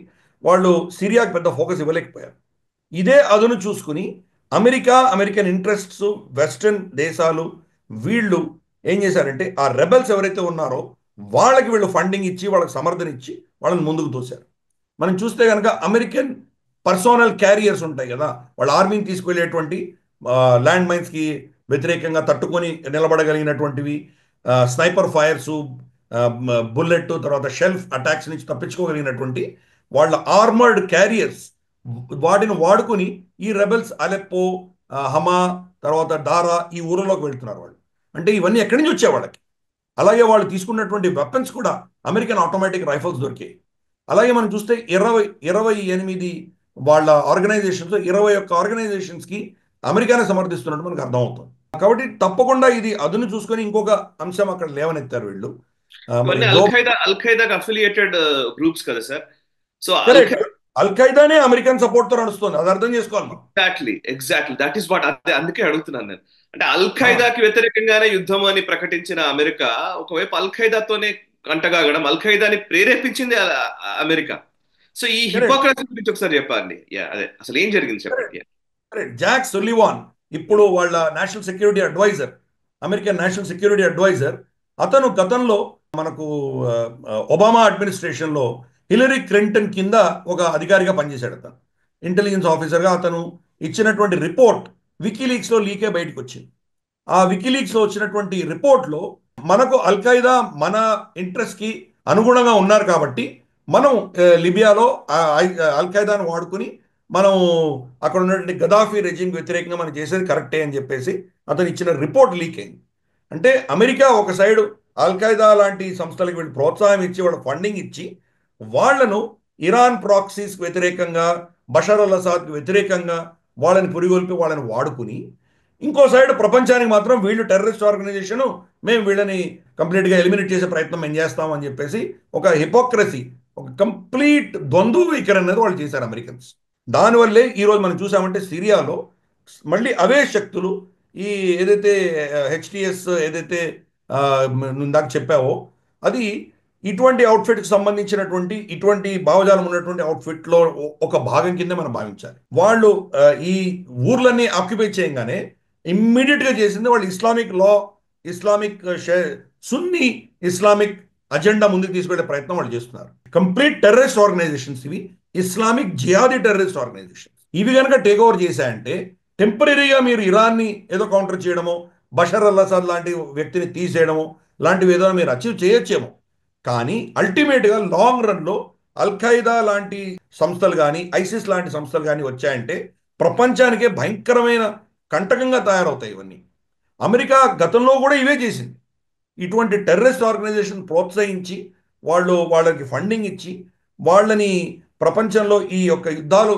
వాళ్ళు సిరియాకి పెద్ద ఫోకస్ ఇవ్వలేకపోయారు. ఇదే అదును చూసుకుని అమెరికన్ ఇంట్రెస్ట్స్, వెస్టర్న్ దేశాలు వీళ్ళు ఏం చేశారంటే, ఆ రెబెల్స్ ఎవరైతే ఉన్నారో వాళ్ళకి వీళ్ళు ఫండింగ్ ఇచ్చి, వాళ్ళకి సమర్థన ఇచ్చి వాళ్ళని ముందుకు తోశారు. మనం చూస్తే కనుక అమెరికన్ పర్సోనల్ క్యారియర్స్ ఉంటాయి కదా, వాళ్ళ ఆర్మీని తీసుకువెళ్ళేటువంటి ల్యాండ్ మైన్స్కి వ్యతిరేకంగా తట్టుకొని నిలబడగలిగినటువంటివి, స్నైపర్ ఫైర్సు, బుల్లెట్ తర్వాత షెల్ఫ్ అటాక్స్ నుంచి తప్పించుకోగలిగినటువంటి వాళ్ళ ఆర్మర్డ్ క్యారియర్స్, వాటిని వాడుకుని ఈ రెబెల్స్ అలెప్పో, హమా, తర్వాత దారా ఈ ఊరిలోకి వెళ్తున్నారు వాళ్ళు. అంటే ఇవన్నీ ఎక్కడి నుంచి వచ్చాయి వాళ్ళకి. అలాగే వాళ్ళు తీసుకున్నటువంటి వెపన్స్ కూడా అమెరికన్ ఆటోమేటిక్ రైఫల్స్ దొరికాయి. అలాగే మనం చూస్తే 28 వాళ్ళ ఆర్గనైజేషన్స్, 21 ఆర్గనైజేషన్స్కి అమెరికానే సమర్థిస్తున్నట్టు మనకు అర్థమవుతుంది. కాబట్టి తప్పకుండా ఇది అదును చూసుకొని ఇంకొక అంశం అక్కడ లేవనెత్తారు వీళ్ళు. ఇవన్నీ అల్ ఖైదాకి అఫిలియేటెడ్ గ్రూప్స్ కదా సార్. సో అల్ ఖైదానే అమెరికన్ సపోర్ట్ తో నడుస్తుంది, అది అర్థం చేసుకోవాలి. ఎగ్జాక్ట్లీ దట్ ఈస్ వాట్, అదే అందుకే అడుగుతున్నాను నేను. అంటే అల్ ఖైదాకి వ్యతిరేకంగానే యుద్ధం అని ప్రకటించిన అమెరికా ఒకవైపు అల్ ఖైదాతోనే అంటగాగడం, అల్ ఖైదాని ప్రేరేపించింది అమెరికా. సో ఈ హిపోక్రసీ గురించి ఒకసారి చెప్పండి. అదే అసలు ఏం జరిగింది చెప్పండి. జాక్ సులివాన్ ఇప్పుడు వాళ్ళ national security adviser, American national security adviser. అతను గతంలో మనకు ఒబామా అడ్మినిస్ట్రేషన్లో హిలరీ క్లింటన్ కింద ఒక అధికారిగా పనిచేశాడు. అతను ఇంటెలిజెన్స్ ఆఫీసర్గా అతను ఇచ్చినటువంటి రిపోర్ట్ వికీలీక్స్లో లీకే బయటకు వచ్చింది. ఆ వికీలీక్స్లో వచ్చినటువంటి రిపోర్ట్లో మనకు అల్ ఖైదా మన ఇంట్రెస్ట్కి అనుగుణంగా ఉన్నారు కాబట్టి మనం లిబియాలో అల్ ఖైదాను వాడుకుని మనం అక్కడ ఉన్నటువంటి గదాఫీ రెజిమ్కి వ్యతిరేకంగా మనం చేసేది కరెక్టే అని చెప్పేసి అతను ఇచ్చిన రిపోర్ట్ లీక్ అయింది. అంటే అమెరికా ఒక సైడు అల్ ఖైదా లాంటి సంస్థలకు వీళ్ళు ప్రోత్సాహం ఇచ్చి, వాళ్ళ ఫండింగ్ ఇచ్చి, వాళ్లను ఇరాన్ ప్రాక్సీస్కి వ్యతిరేకంగా, బషర్ అల్ అసాద్కి వ్యతిరేకంగా వాళ్ళని పురిగొల్పి వాళ్ళని వాడుకుని, ఇంకో సైడ్ ప్రపంచానికి మాత్రం వీళ్ళు టెర్రరిస్ట్ ఆర్గనైజేషను, మేము వీళ్ళని కంప్లీట్గా ఎలిమినేట్ చేసే ప్రయత్నం మేము చేస్తామని చెప్పేసి ఒక హిపోక్రసీ, ఒక కంప్లీట్ ద్వంద్వీకరణ అనేది వాళ్ళు చేశారు అమెరికన్స్. దానివల్లే ఈరోజు మనం చూసామంటే సిరియాలో మళ్ళీ అవే శక్తులు ఈ ఏదైతే హెచ్టిఎస్ ఏదైతే ఇందాక చెప్పావో అది ఇటువంటి అవుట్ఫిట్కి సంబంధించినటువంటి ఇటువంటి భావజాలం ఉన్నటువంటి అవుట్ఫిట్లో ఒక భాగం కింద మనం భావించాలి. వాళ్ళు ఈ ఊర్లన్నీ ఆక్యుపై చేయగానే ఇమ్మీడియట్గా చేసింది వాళ్ళు ఇస్లామిక్ లా, ఇస్లామిక్ సున్నీ ఇస్లామిక్ అజెండా ముందుకు తీసుకెళ్లే ప్రయత్నం వాళ్ళు చేస్తున్నారు. కంప్లీట్ టెర్రరిస్ట్ ఆర్గనైజేషన్స్ ఇవి, ఇస్లామిక్ జిహాదీ టెర్రరిస్ట్ ఆర్గనైజేషన్స్. ఇవి కనుక టేక్ ఓవర్ చేశాయంటే టెంపరీగా మీరు ఇరాన్ని ఏదో కౌంటర్ చేయడమో, బషర్ అల్ అసద్ లాంటి వ్యక్తిని తీసేయడమో లాంటివి ఏదో మీరు అచీవ్ చేయొచ్చేమో. కానీ అల్టిమేట్గా లాంగ్ రన్లో అల్ ఖైదా లాంటి సంస్థలు కానీ, ఐసిస్ లాంటి సంస్థలు కానీ వచ్చాయంటే ప్రపంచానికే భయంకరమైన కంటకంగా తయారవుతాయి ఇవన్నీ. అమెరికా గతంలో కూడా ఇవే చేసింది. ఇటువంటి టెర్రరిస్ట్ ఆర్గనైజేషన్ ప్రోత్సహించి వాళ్ళకి ఫండింగ్ ఇచ్చి వాళ్ళని ప్రపంచంలో ఈ యొక్క యుద్ధాలు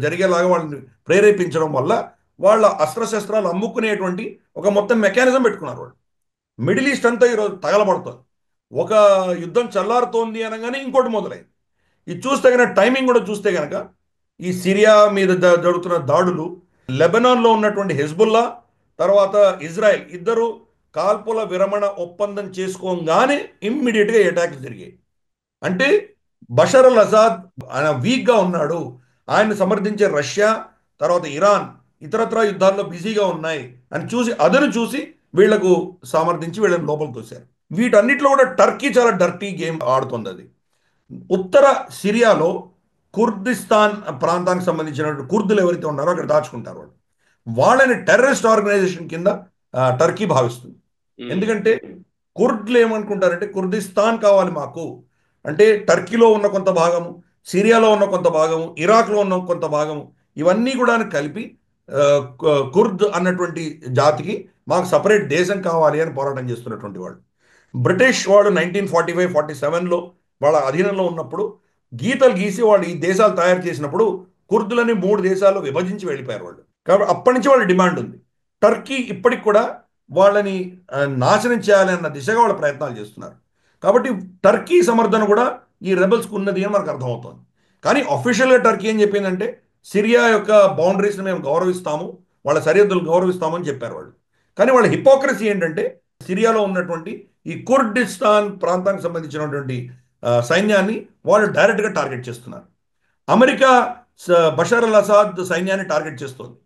జరిగేలాగా వాళ్ళని ప్రేరేపించడం వల్ల వాళ్ళ అస్త్రశస్త్రాలు అమ్ముకునేటువంటి ఒక మొత్తం మెకానిజం పెట్టుకున్నారు వాళ్ళు. మిడిల్ ఈస్ట్ అంతా ఈరోజు తగలబడుతుంది. ఒక యుద్ధం చల్లారుతోంది అనగానే ఇంకోటి మొదలైంది. ఇది చూస్తే కనుక టైమింగ్ కూడా చూస్తే కనుక ఈ సిరియా మీద జరుగుతున్న దాడులు, లెబనాన్లో ఉన్నటువంటి హెజ్బుల్లా, తర్వాత ఇజ్రాయెల్ ఇద్దరు కాల్పుల విరమణ ఒప్పందం చేసుకోగానే ఇమ్మీడియట్గా అటాక్స్ జరిగాయి. అంటే బషర్ అల్ అసాద్ ఆయన వీక్గా ఉన్నాడు, ఆయన సమర్థించే రష్యా, తర్వాత ఇరాన్ ఇతరత్ర యుద్ధాల్లో బిజీగా ఉన్నాయి అని చూసి అదను చూసి వీళ్లకు సమర్థించి వీళ్ళని లోపలికి తోశారు. వీటన్నిటిలో కూడా టర్కీ చాలా డర్టీ గేమ్ ఆడుతుంది. అది ఉత్తర సిరియాలో కుర్దిస్తాన్ ప్రాంతానికి సంబంధించినటువంటి కుర్దులు ఎవరైతే ఉన్నారో అక్కడ దాచుకుంటారు వాళ్ళు. వాళ్ళని టెర్రరిస్ట్ ఆర్గనైజేషన్ కింద టర్కీ భావిస్తుంది. ఎందుకంటే కుర్దులు ఏమనుకుంటారంటే కుర్దిస్తాన్ కావాలి మాకు అంటే టర్కీలో ఉన్న కొంత భాగము, సిరియాలో ఉన్న కొంత భాగము, ఇరాక్లో ఉన్న కొంత భాగము, ఇవన్నీ కూడా కలిపి కుర్ద్ అన్నటువంటి జాతికి మాకు సపరేట్ దేశం కావాలి అని పోరాటం చేస్తున్నటువంటి వాళ్ళు. బ్రిటిష్ వాడు 1945-47లో వాళ్ళ అధీనంలో ఉన్నప్పుడు గీతలు గీసి వాళ్ళు ఈ దేశాలు తయారు చేసినప్పుడు కుర్దులని 3 దేశాల్లో విభజించి వెళ్ళిపోయారు వాళ్ళు. కాబట్టి అప్పటి నుంచి వాళ్ళ డిమాండ్ ఉంది. టర్కీ ఇప్పటికి కూడా వాళ్ళని నాశనం చేయాలి అన్న దిశగా వాళ్ళ ప్రయత్నాలు చేస్తున్నారు. కాబట్టి టర్కీ సమర్థన కూడా ఈ రెబల్స్కు ఉన్నది అని మనకు అర్థమవుతుంది. కానీ అఫీషియల్గా టర్కీ ఏం చెప్పిందంటే సిరియా యొక్క బౌండరీస్ని మేము గౌరవిస్తాము, వాళ్ళ సరిహద్దులు గౌరవిస్తామని చెప్పారు వాళ్ళు. కానీ వాళ్ళ హిపోక్రసీ ఏంటంటే సిరియాలో ఉన్నటువంటి ఈ కుర్డిస్తాన్ ప్రాంతానికి సంబంధించినటువంటి సైన్యాన్ని వాళ్ళు డైరెక్ట్గా టార్గెట్ చేస్తున్నారు. అమెరికా బషర్ అల్ అసాద్ సైన్యాన్ని టార్గెట్ చేస్తుంది.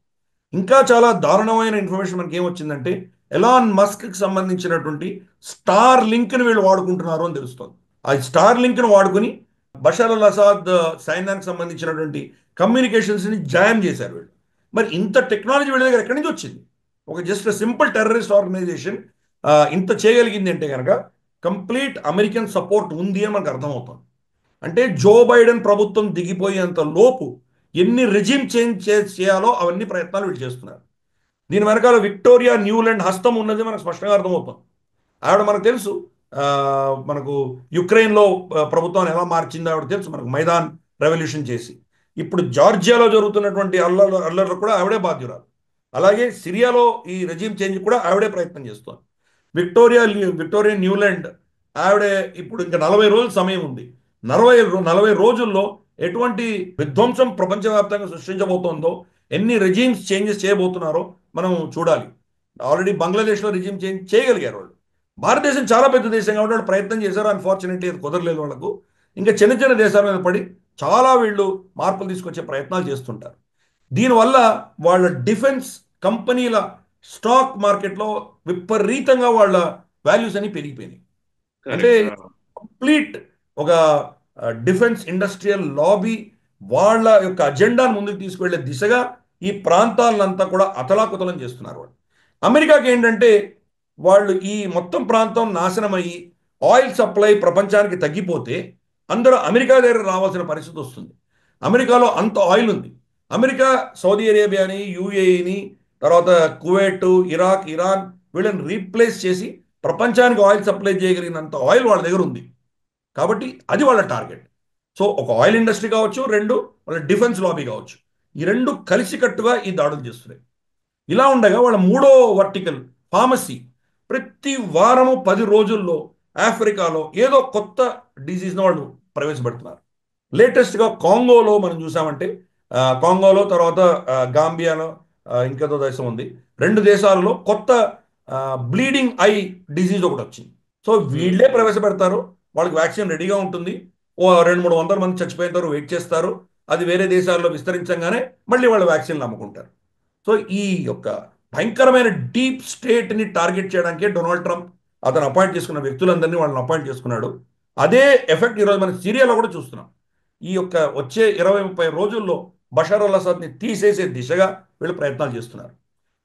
ఇంకా చాలా దారుణమైన ఇన్ఫర్మేషన్ మనకి ఏమొచ్చిందంటే ఎలాన్ మస్క్కి సంబంధించినటువంటి స్టార్ లింక్ని వీళ్ళు వాడుకుంటున్నారు అని తెలుస్తుంది. ఆ స్టార్ లింక్ను వాడుకుని బషర్ అల్ అసాద్ సైన్యానికి సంబంధించినటువంటి కమ్యూనికేషన్స్ని జామ్ చేశారు వీళ్ళు. మరి ఇంత టెక్నాలజీ వీళ్ళ దగ్గర ఎక్కడి నుంచి వచ్చింది? ఒక జస్ట్ సింపుల్ టెర్రరిస్ట్ ఆర్గనైజేషన్ ఇంత చేయగలిగింది అంటే కనుక కంప్లీట్ అమెరికన్ సపోర్ట్ ఉంది అని మనకు అర్థమవుతుంది. అంటే జో బైడెన్ ప్రభుత్వం దిగిపోయేంత లోపు ఎన్ని రెజిమ్ చేంజ్ చేయాలో అవన్నీ ప్రయత్నాలు వీళ్ళు చేస్తున్నారు. దీని వెనకాల విక్టోరియా న్యూలాండ్ హస్తం ఉన్నది మనకు స్పష్టంగా అర్థమవుతుంది. ఆవిడ మనకు తెలుసు, మనకు యుక్రెయిన్లో ప్రభుత్వాన్ని ఎలా మార్చిందో ఆవిడ తెలుసు మనకు, మైదాన్ రెవల్యూషన్ చేసి. ఇప్పుడు జార్జియాలో జరుగుతున్నటువంటి అల్లర్లు కూడా ఆవిడే బాధ్యురాలు. అలాగే సిరియాలో ఈ రెజిమ్ చేంజ్ కూడా ఆవిడే ప్రయత్నం చేస్తుంది. విక్టోరియా న్యూలాండ్ ఆవిడే ఇప్పుడు ఇంకా 40 రోజుల సమయం ఉంది. 40 రోజుల్లో ఎటువంటి విధ్వంసం ప్రపంచవ్యాప్తంగా సృష్టించబోతోందో, ఎన్ని రెజీమ్స్ చేంజెస్ చేయబోతున్నారో మనం చూడాలి. ఆల్రెడీ బంగ్లాదేశ్లో రెజీమ్ చేంజ్ చేయగలిగారు వాళ్ళు. భారతదేశం చాలా పెద్ద దేశం కాబట్టి వాళ్ళు ప్రయత్నం చేశారు. అన్ఫార్చునేట్లీ అది కుదరలేదు వాళ్ళకు. ఇంకా చిన్న చిన్న దేశాల మీద పడి చాలా వీళ్ళు మార్పులు తీసుకొచ్చే ప్రయత్నాలు చేస్తుంటారు. దీనివల్ల వాళ్ళ డిఫెన్స్ కంపెనీల స్టాక్ మార్కెట్లో విపరీతంగా వాళ్ళ వాల్యూస్ అని పెరిగిపోయినాయి. అంటే కంప్లీట్ ఒక డిఫెన్స్ ఇండస్ట్రియల్ లాబీ వాళ్ళ యొక్క అజెండాను ముందుకు తీసుకువెళ్లే దిశగా ఈ ప్రాంతాలంతా కూడా అతలాకుతలం చేస్తున్నారు వాళ్ళు. అమెరికాకి ఏంటంటే వాళ్ళు ఈ మొత్తం ప్రాంతం నాశనమయ్యి ఆయిల్ సప్లై ప్రపంచానికి తగ్గిపోతే అందరూ అమెరికా దగ్గర రావాల్సిన పరిస్థితి వస్తుంది. అమెరికాలో అంత ఆయిల్ ఉంది. అమెరికా సౌదీ అరేబియాని, యూఏఈని, తర్వాత కువైట్, ఇరాక్, ఇరాన్ వీళ్ళని రీప్లేస్ చేసి ప్రపంచానికి ఆయిల్ సప్లై చేయగలిగినంత ఆయిల్ వాళ్ళ దగ్గర ఉంది. కాబట్టి అది వాళ్ళ టార్గెట్. సో ఒక ఆయిల్ ఇండస్ట్రీ కావచ్చు, 2 వాళ్ళ డిఫెన్స్ లాబీ కావచ్చు, ఈ 2 కలిసికట్టుగా ఈ దాడులు చేస్తున్నాయి. ఇలా ఉండగా వాళ్ళ 3వ వర్టికల్ ఫార్మసీ ప్రతి వారము 10 రోజుల్లో ఆఫ్రికాలో ఏదో కొత్త డిసీజ్ను వాళ్ళు ప్రవేశపెడుతున్నారు. లేటెస్ట్గా కాంగోలో మనం చూసామంటే కాంగోలో, తర్వాత గాంబియాలో, ఇంకేదో దేశం ఉంది, 2 దేశాలలో కొత్త బ్లీడింగ్ ఐ డిసీజ్ ఒకటి వచ్చింది. సో వీళ్ళే ప్రవేశపెడతారు. వాళ్ళకి వ్యాక్సిన్ రెడీగా ఉంటుంది. 200-300 మంది చచ్చిపోయిన వెయిట్ చేస్తారు. అది వేరే దేశాల్లో విస్తరించగానే మళ్ళీ వాళ్ళ వ్యాక్సిన్లు అమ్ముకుంటారు. సో ఈ యొక్క భయంకరమైన డీప్ స్టేట్ని టార్గెట్ చేయడానికే డొనాల్డ్ ట్రంప్ అతను అపాయింట్ చేసుకున్న వ్యక్తులందరినీ వాళ్ళని అపాయింట్ చేసుకున్నాడు. అదే ఎఫెక్ట్ ఈరోజు మనం సిరియాలో కూడా చూస్తున్నాం. ఈ యొక్క వచ్చే 20-30 రోజుల్లో బషార్ అల్ అసాద్ని తీసేసే దిశగా వీళ్ళు ప్రయత్నాలు చేస్తున్నారు.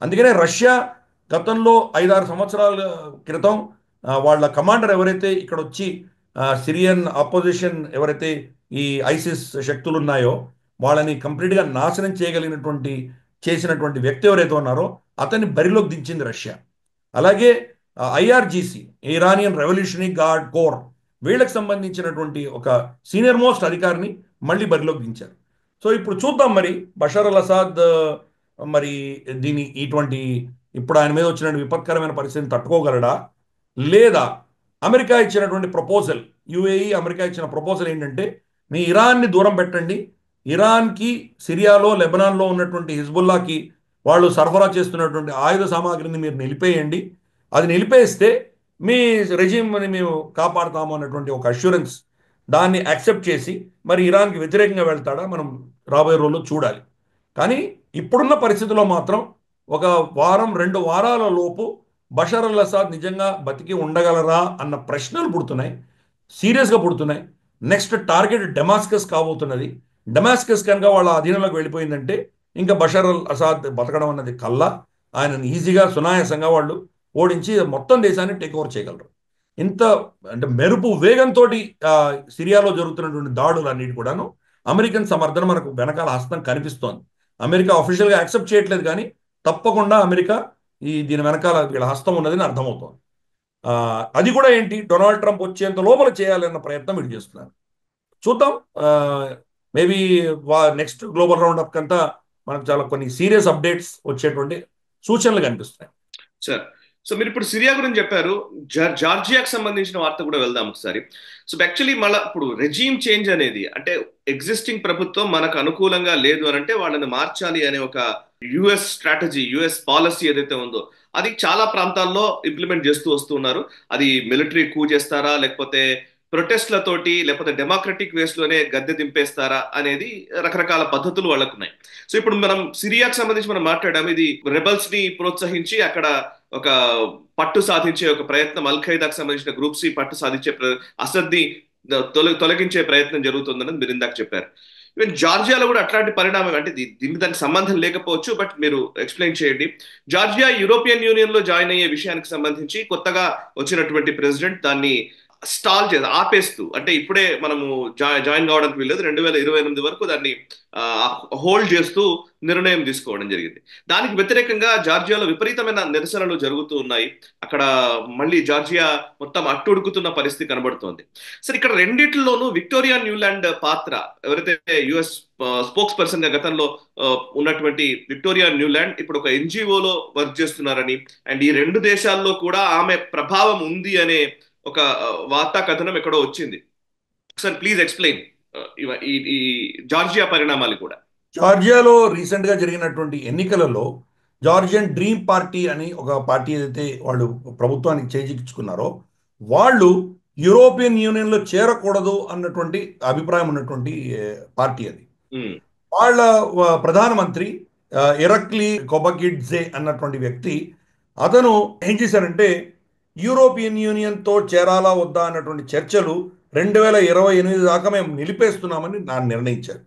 అందుకనే రష్యా గతంలో 5-6 సంవత్సరాల క్రితం వాళ్ళ కమాండర్ ఎవరైతే ఇక్కడ వచ్చి సిరియన్ ఆపోజిషన్ ఎవరైతే ఈ ఐసిస్ శక్తులు ఉన్నాయో వాళ్ళని కంప్లీట్గా నాశనం చేసినటువంటి వ్యక్తి ఎవరైతే ఉన్నారో అతన్ని బరిలోకి దించింది రష్యా. అలాగే IRGC, Iranian revolutionary guard corps, వీళ్ళకి సంబంధించినటువంటి ఒక సీనియర్ మోస్ట్ అధికారిని మళ్ళీ బరిలోకి దించారు. సో ఇప్పుడు చూద్దాం మరి బషార్ అల్ అసాద్ మరి ఇటువంటి ఇప్పుడు ఆయన మీద వచ్చినటువంటి విపత్కరమైన పరిస్థితిని తట్టుకోగలడా, లేదా అమెరికా ఇచ్చినటువంటి ప్రపోజల్, యుఏఈ అమెరికా ఇచ్చిన ప్రపోజల్ ఏంటంటే మీ ఇరాన్ని దూరం పెట్టండి, ఇరాన్కి సిరియాలో లెబనాన్లో ఉన్నటువంటి హిజ్బుల్లాకి వాళ్ళు సరఫరా చేస్తున్నటువంటి ఆయుధ సామాగ్రిని మీరు నిలిపేయండి, అది నిలిపేస్తే మీ రెజిమ్ని మేము కాపాడుతాము అన్నటువంటి ఒక అష్యూరెన్స్, దాన్ని యాక్సెప్ట్ చేసి మరి ఇరాన్కి వ్యతిరేకంగా వెళ్తాడా మనం రాబోయే రోజుల్లో చూడాలి. కానీ ఇప్పుడున్న పరిస్థితుల్లో మాత్రం ఒక వారం 2 వారాల లోపు బషార్ అల్ అసాద్ నిజంగా బతికి ఉండగలరా అన్న ప్రశ్నలు పుడుతున్నాయి, సీరియస్గా పుడుతున్నాయి. నెక్స్ట్ టార్గెట్ డెమాస్కస్ కాబోతున్నది. డెమాస్కస్ కనుక వాళ్ళ అధీనంలోకి వెళ్ళిపోయిందంటే ఇంకా బషార్ అల్ అసాద్ బతకడం అన్నది కల్లా. ఆయనను ఈజీగా సునాయాసంగా వాళ్ళు ఓడించి మొత్తం దేశాన్ని టేక్ ఓవర్ చేయగలరు. ఇంత అంటే మెరుపు వేగంతో సిరియాలో జరుగుతున్నటువంటి దాడులు అన్నిటి కూడాను అమెరికన్ సమర్థన మనకు వెనకాల హస్తం కనిపిస్తోంది. అమెరికా అఫీషియల్గా యాక్సెప్ట్ చేయట్లేదు, కానీ తప్పకుండా అమెరికా దీని వెనకాల వీళ్ళ హస్తం ఉన్నదని అర్థమవుతోంది. అది కూడా ఏంటి, డొనాల్డ్ ట్రంప్ వచ్చేంత లోపల చేయాలన్న ప్రయత్నం వీళ్ళు చేస్తున్నారు. చూద్దాం. Maybe next global round up కంతా మనకు చాలా కొన్ని సీరియస్ అప్డేట్స్ వచ్చేటువంటి సూచనలు కనిపిస్తున్నాయి. సార్, సో మీరు ఇప్పుడు సిరియా గురించి చెప్పారు, జార్జియాకి సంబంధించిన వార్త కూడా వెళ్దాం ఒకసారి. సో యాక్చువల్లీ మళ్ళీ ఇప్పుడు రెజీమ్ చేంజ్ అనేది అంటే ఎగ్జిస్టింగ్ ప్రభుత్వం మనకు అనుకూలంగా లేదు అని అంటే వాళ్ళని మార్చాలి అనే ఒక యుఎస్ స్ట్రాటజీ, యుఎస్ పాలసీ ఏదైతే ఉందో అది చాలా ప్రాంతాల్లో ఇంప్లిమెంట్ చేస్తూ వస్తున్నారు. అది మిలిటరీ కూ చేస్తారా, లేకపోతే ప్రొటెస్ట్లతోటి, లేకపోతే డెమోక్రటిక్ వేస్ లోనే గద్దె దింపేస్తారా అనేది రకరకాల పద్ధతులు వాళ్ళకున్నాయి. సో ఇప్పుడు మనం సిరియాకి సంబంధించి మనం మాట్లాడాము. ఇది రెబల్స్ ని ప్రోత్సహించి అక్కడ ఒక పట్టు సాధించే ఒక ప్రయత్నం, అల్ ఖైదాకు సంబంధించిన గ్రూప్ సి పట్టు సాధించే అసద్ని తొలగించే ప్రయత్నం జరుగుతుందని మీరు ఇందాక చెప్పారు. ఈవెన్ జార్జియాలో కూడా అట్లాంటి పరిణామం, అంటే దీనికి దానికి సంబంధం లేకపోవచ్చు, బట్ మీరు ఎక్స్ప్లెయిన్ చేయండి. జార్జియా యూరోపియన్ యూనియన్ లో జాయిన్ అయ్యే విషయానికి సంబంధించి కొత్తగా వచ్చినటువంటి ప్రెసిడెంట్ దాన్ని స్టాల్ చేసి ఆపేస్తూ, అంటే ఇప్పుడే మనము జాయిన్ కావడానికి వీల్లేదు, 2028 వరకు దాన్ని హోల్డ్ చేస్తూ నిర్ణయం తీసుకోవడం జరిగింది. దానికి వ్యతిరేకంగా జార్జియాలో విపరీతమైన నిరసనలు జరుగుతూ ఉన్నాయి. అక్కడ మళ్ళీ జార్జియా మొత్తం అట్టుడుకుతున్న పరిస్థితి కనబడుతోంది. సరే, ఇక్కడ రెండిట్లోనూ విక్టోరియా న్యూలాండ్ పాత్ర, ఎవరైతే యుఎస్ స్పోక్స్ పర్సన్ గా గతంలో ఉన్నటువంటి విక్టోరియా న్యూలాండ్ ఇప్పుడు ఒక ఎన్జిఓలో వర్క్ చేస్తున్నారని, అండ్ ఈ 2 దేశాల్లో కూడా ఆమె ప్రభావం ఉంది అనే ఒక వార్తా కథనం ఎక్కడో వచ్చింది. సార్ ప్లీజ్ ఎక్స్ప్లెయిన్ ఈ జార్జియా పరిణామాలు కూడా. జార్జియాలో రీసెంట్గా జరిగినటువంటి ఎన్నికలలో జార్జియన్ డ్రీమ్ పార్టీ అని ఒక పార్టీ ఏదైతే వాళ్ళు ప్రభుత్వానికి చేజిక్కించుకున్నారో వాళ్ళు యూరోపియన్ యూనియన్లో చేరకూడదు అన్నటువంటి అభిప్రాయం ఉన్నటువంటి పార్టీ అది. వాళ్ళ ప్రధానమంత్రి ఇరక్లీ కొబకిడ్జే అన్నటువంటి వ్యక్తి, అతను ఏం చేశారంటే యూరోపియన్ యూనియన్తో చేరాలా వద్దా అన్నటువంటి చర్చలు 2028 దాకా మేము నిలిపేస్తున్నామని నిర్ణయించారు.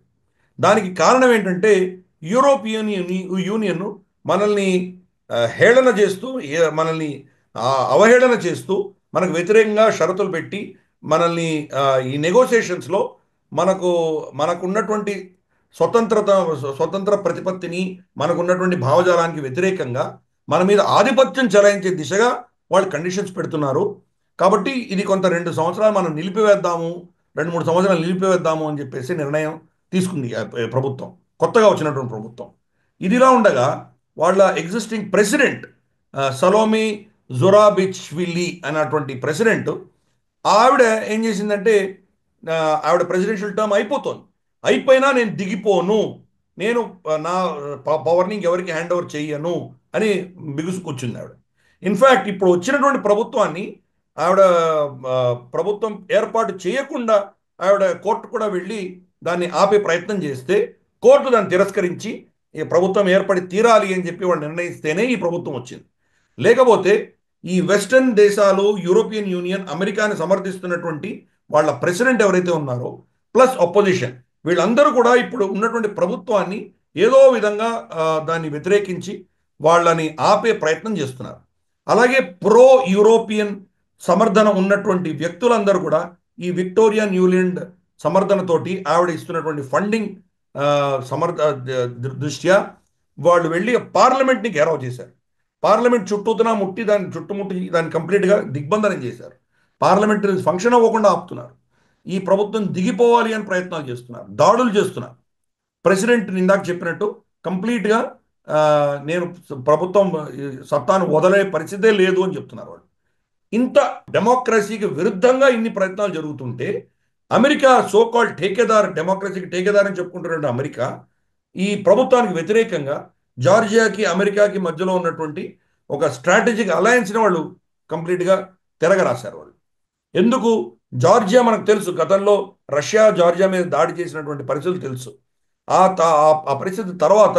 దానికి కారణం ఏంటంటే యూరోపియన్ యూనియన్ మనల్ని హేళన చేస్తూ, మనల్ని అవహేళన చేస్తూ, మనకు వ్యతిరేకంగా షరతులు పెట్టి మనల్ని ఈ నెగోసియేషన్స్లో మనకున్నటువంటి స్వతంత్ర ప్రతిపత్తిని, మనకున్నటువంటి భావజాలానికి వ్యతిరేకంగా మన మీద ఆధిపత్యం చెలాయించే దిశగా వాళ్ళు కండిషన్స్ పెడుతున్నారు. కాబట్టి ఇది కొంత 2 సంవత్సరాలు మనం నిలిపివేద్దాము, 2-3 సంవత్సరాలు నిలిపివేద్దాము అని చెప్పేసి నిర్ణయం తీసుకుంది ప్రభుత్వం, కొత్తగా వచ్చినటువంటి ప్రభుత్వం. ఇదిలా ఉండగా వాళ్ళ ఎగ్జిస్టింగ్ ప్రెసిడెంట్ సలోమి జురాబిచ్విల్లీ అన్నటువంటి ప్రెసిడెంట్, ఆవిడ ఏం చేసిందంటే ఆవిడ ప్రెసిడెన్షియల్ టర్మ్ అయిపోయినా నేను దిగిపోను, నేను నా పవర్ని ఎవరికి హ్యాండ్ ఓవర్ చెయ్యను అని బిగుసుకొచ్చింది ఆవిడ. ఇన్ఫ్యాక్ట్ ఇప్పుడు వచ్చినటువంటి ప్రభుత్వాన్ని ఆవిడ ప్రభుత్వం ఏర్పాటు చేయకుండా ఆవిడ కోర్టు కూడా వెళ్ళి దాన్ని ఆపే ప్రయత్నం చేస్తే కోర్టు దాన్ని తిరస్కరించి ఈ ప్రభుత్వం ఏర్పడి తీరాలి అని చెప్పి వాళ్ళు నిర్ణయిస్తేనే ఈ ప్రభుత్వం వచ్చింది. లేకపోతే ఈ వెస్టర్న్ దేశాలు, యూరోపియన్ యూనియన్, అమెరికాని సమర్థిస్తున్నటువంటి వాళ్ళ ప్రెసిడెంట్ ఎవరైతే ఉన్నారో ప్లస్ అపోజిషన్, వీళ్ళందరూ కూడా ఇప్పుడు ఉన్నటువంటి ప్రభుత్వాన్ని ఏదో విధంగా దాన్ని వ్యతిరేకించి వాళ్ళని ఆపే ప్రయత్నం చేస్తున్నారు. అలాగే ప్రో యూరోపియన్ సమర్థన ఉన్నటువంటి వ్యక్తులందరూ కూడా ఈ విక్టోరియా న్యూలాండ్ సమర్థనతోటి ఆవిడ ఇస్తున్నటువంటి ఫండింగ్ సమర్థ దృష్ట్యా వాళ్ళు వెళ్ళి పార్లమెంట్ని గెరవ్ చేశారు. పార్లమెంట్ చుట్టూతున ముట్టి దాన్ని చుట్టుముట్టి దాన్ని కంప్లీట్గా దిగ్బంధనం చేశారు. పార్లమెంట్ ఫంక్షన్ అవ్వకుండా ఆపుతున్నారు. ఈ ప్రభుత్వం దిగిపోవాలి అని ప్రయత్నాలు చేస్తున్నారు, దాడులు చేస్తున్నారు. ప్రెసిడెంట్ ఇందాక చెప్పినట్టు కంప్లీట్గా నేను ప్రభుత్వం సత్తాను వదిలే పరిస్థితే లేదు అని చెప్తున్నారు వాళ్ళు. ఇంత డెమోక్రసీకి విరుద్ధంగా ఇన్ని ప్రయత్నాలు జరుగుతుంటే అమెరికా సోకాల్డ్ టేకేదార్, డెమోక్రసీకి టేకేదార్ అని చెప్పుకుంటున్న అమెరికా ఈ ప్రభుత్వానికి వ్యతిరేకంగా జార్జియాకి అమెరికాకి మధ్యలో ఉన్నటువంటి ఒక స్ట్రాటజిక్ అలయన్స్ని వాళ్ళు కంప్లీట్గా తిరగరాశారు వాళ్ళు. ఎందుకు? జార్జియా మనకు తెలుసు, గతంలో రష్యా జార్జియా మీద దాడి చేసినటువంటి పరిస్థితులు తెలుసు. ఆ పరిస్థితి తర్వాత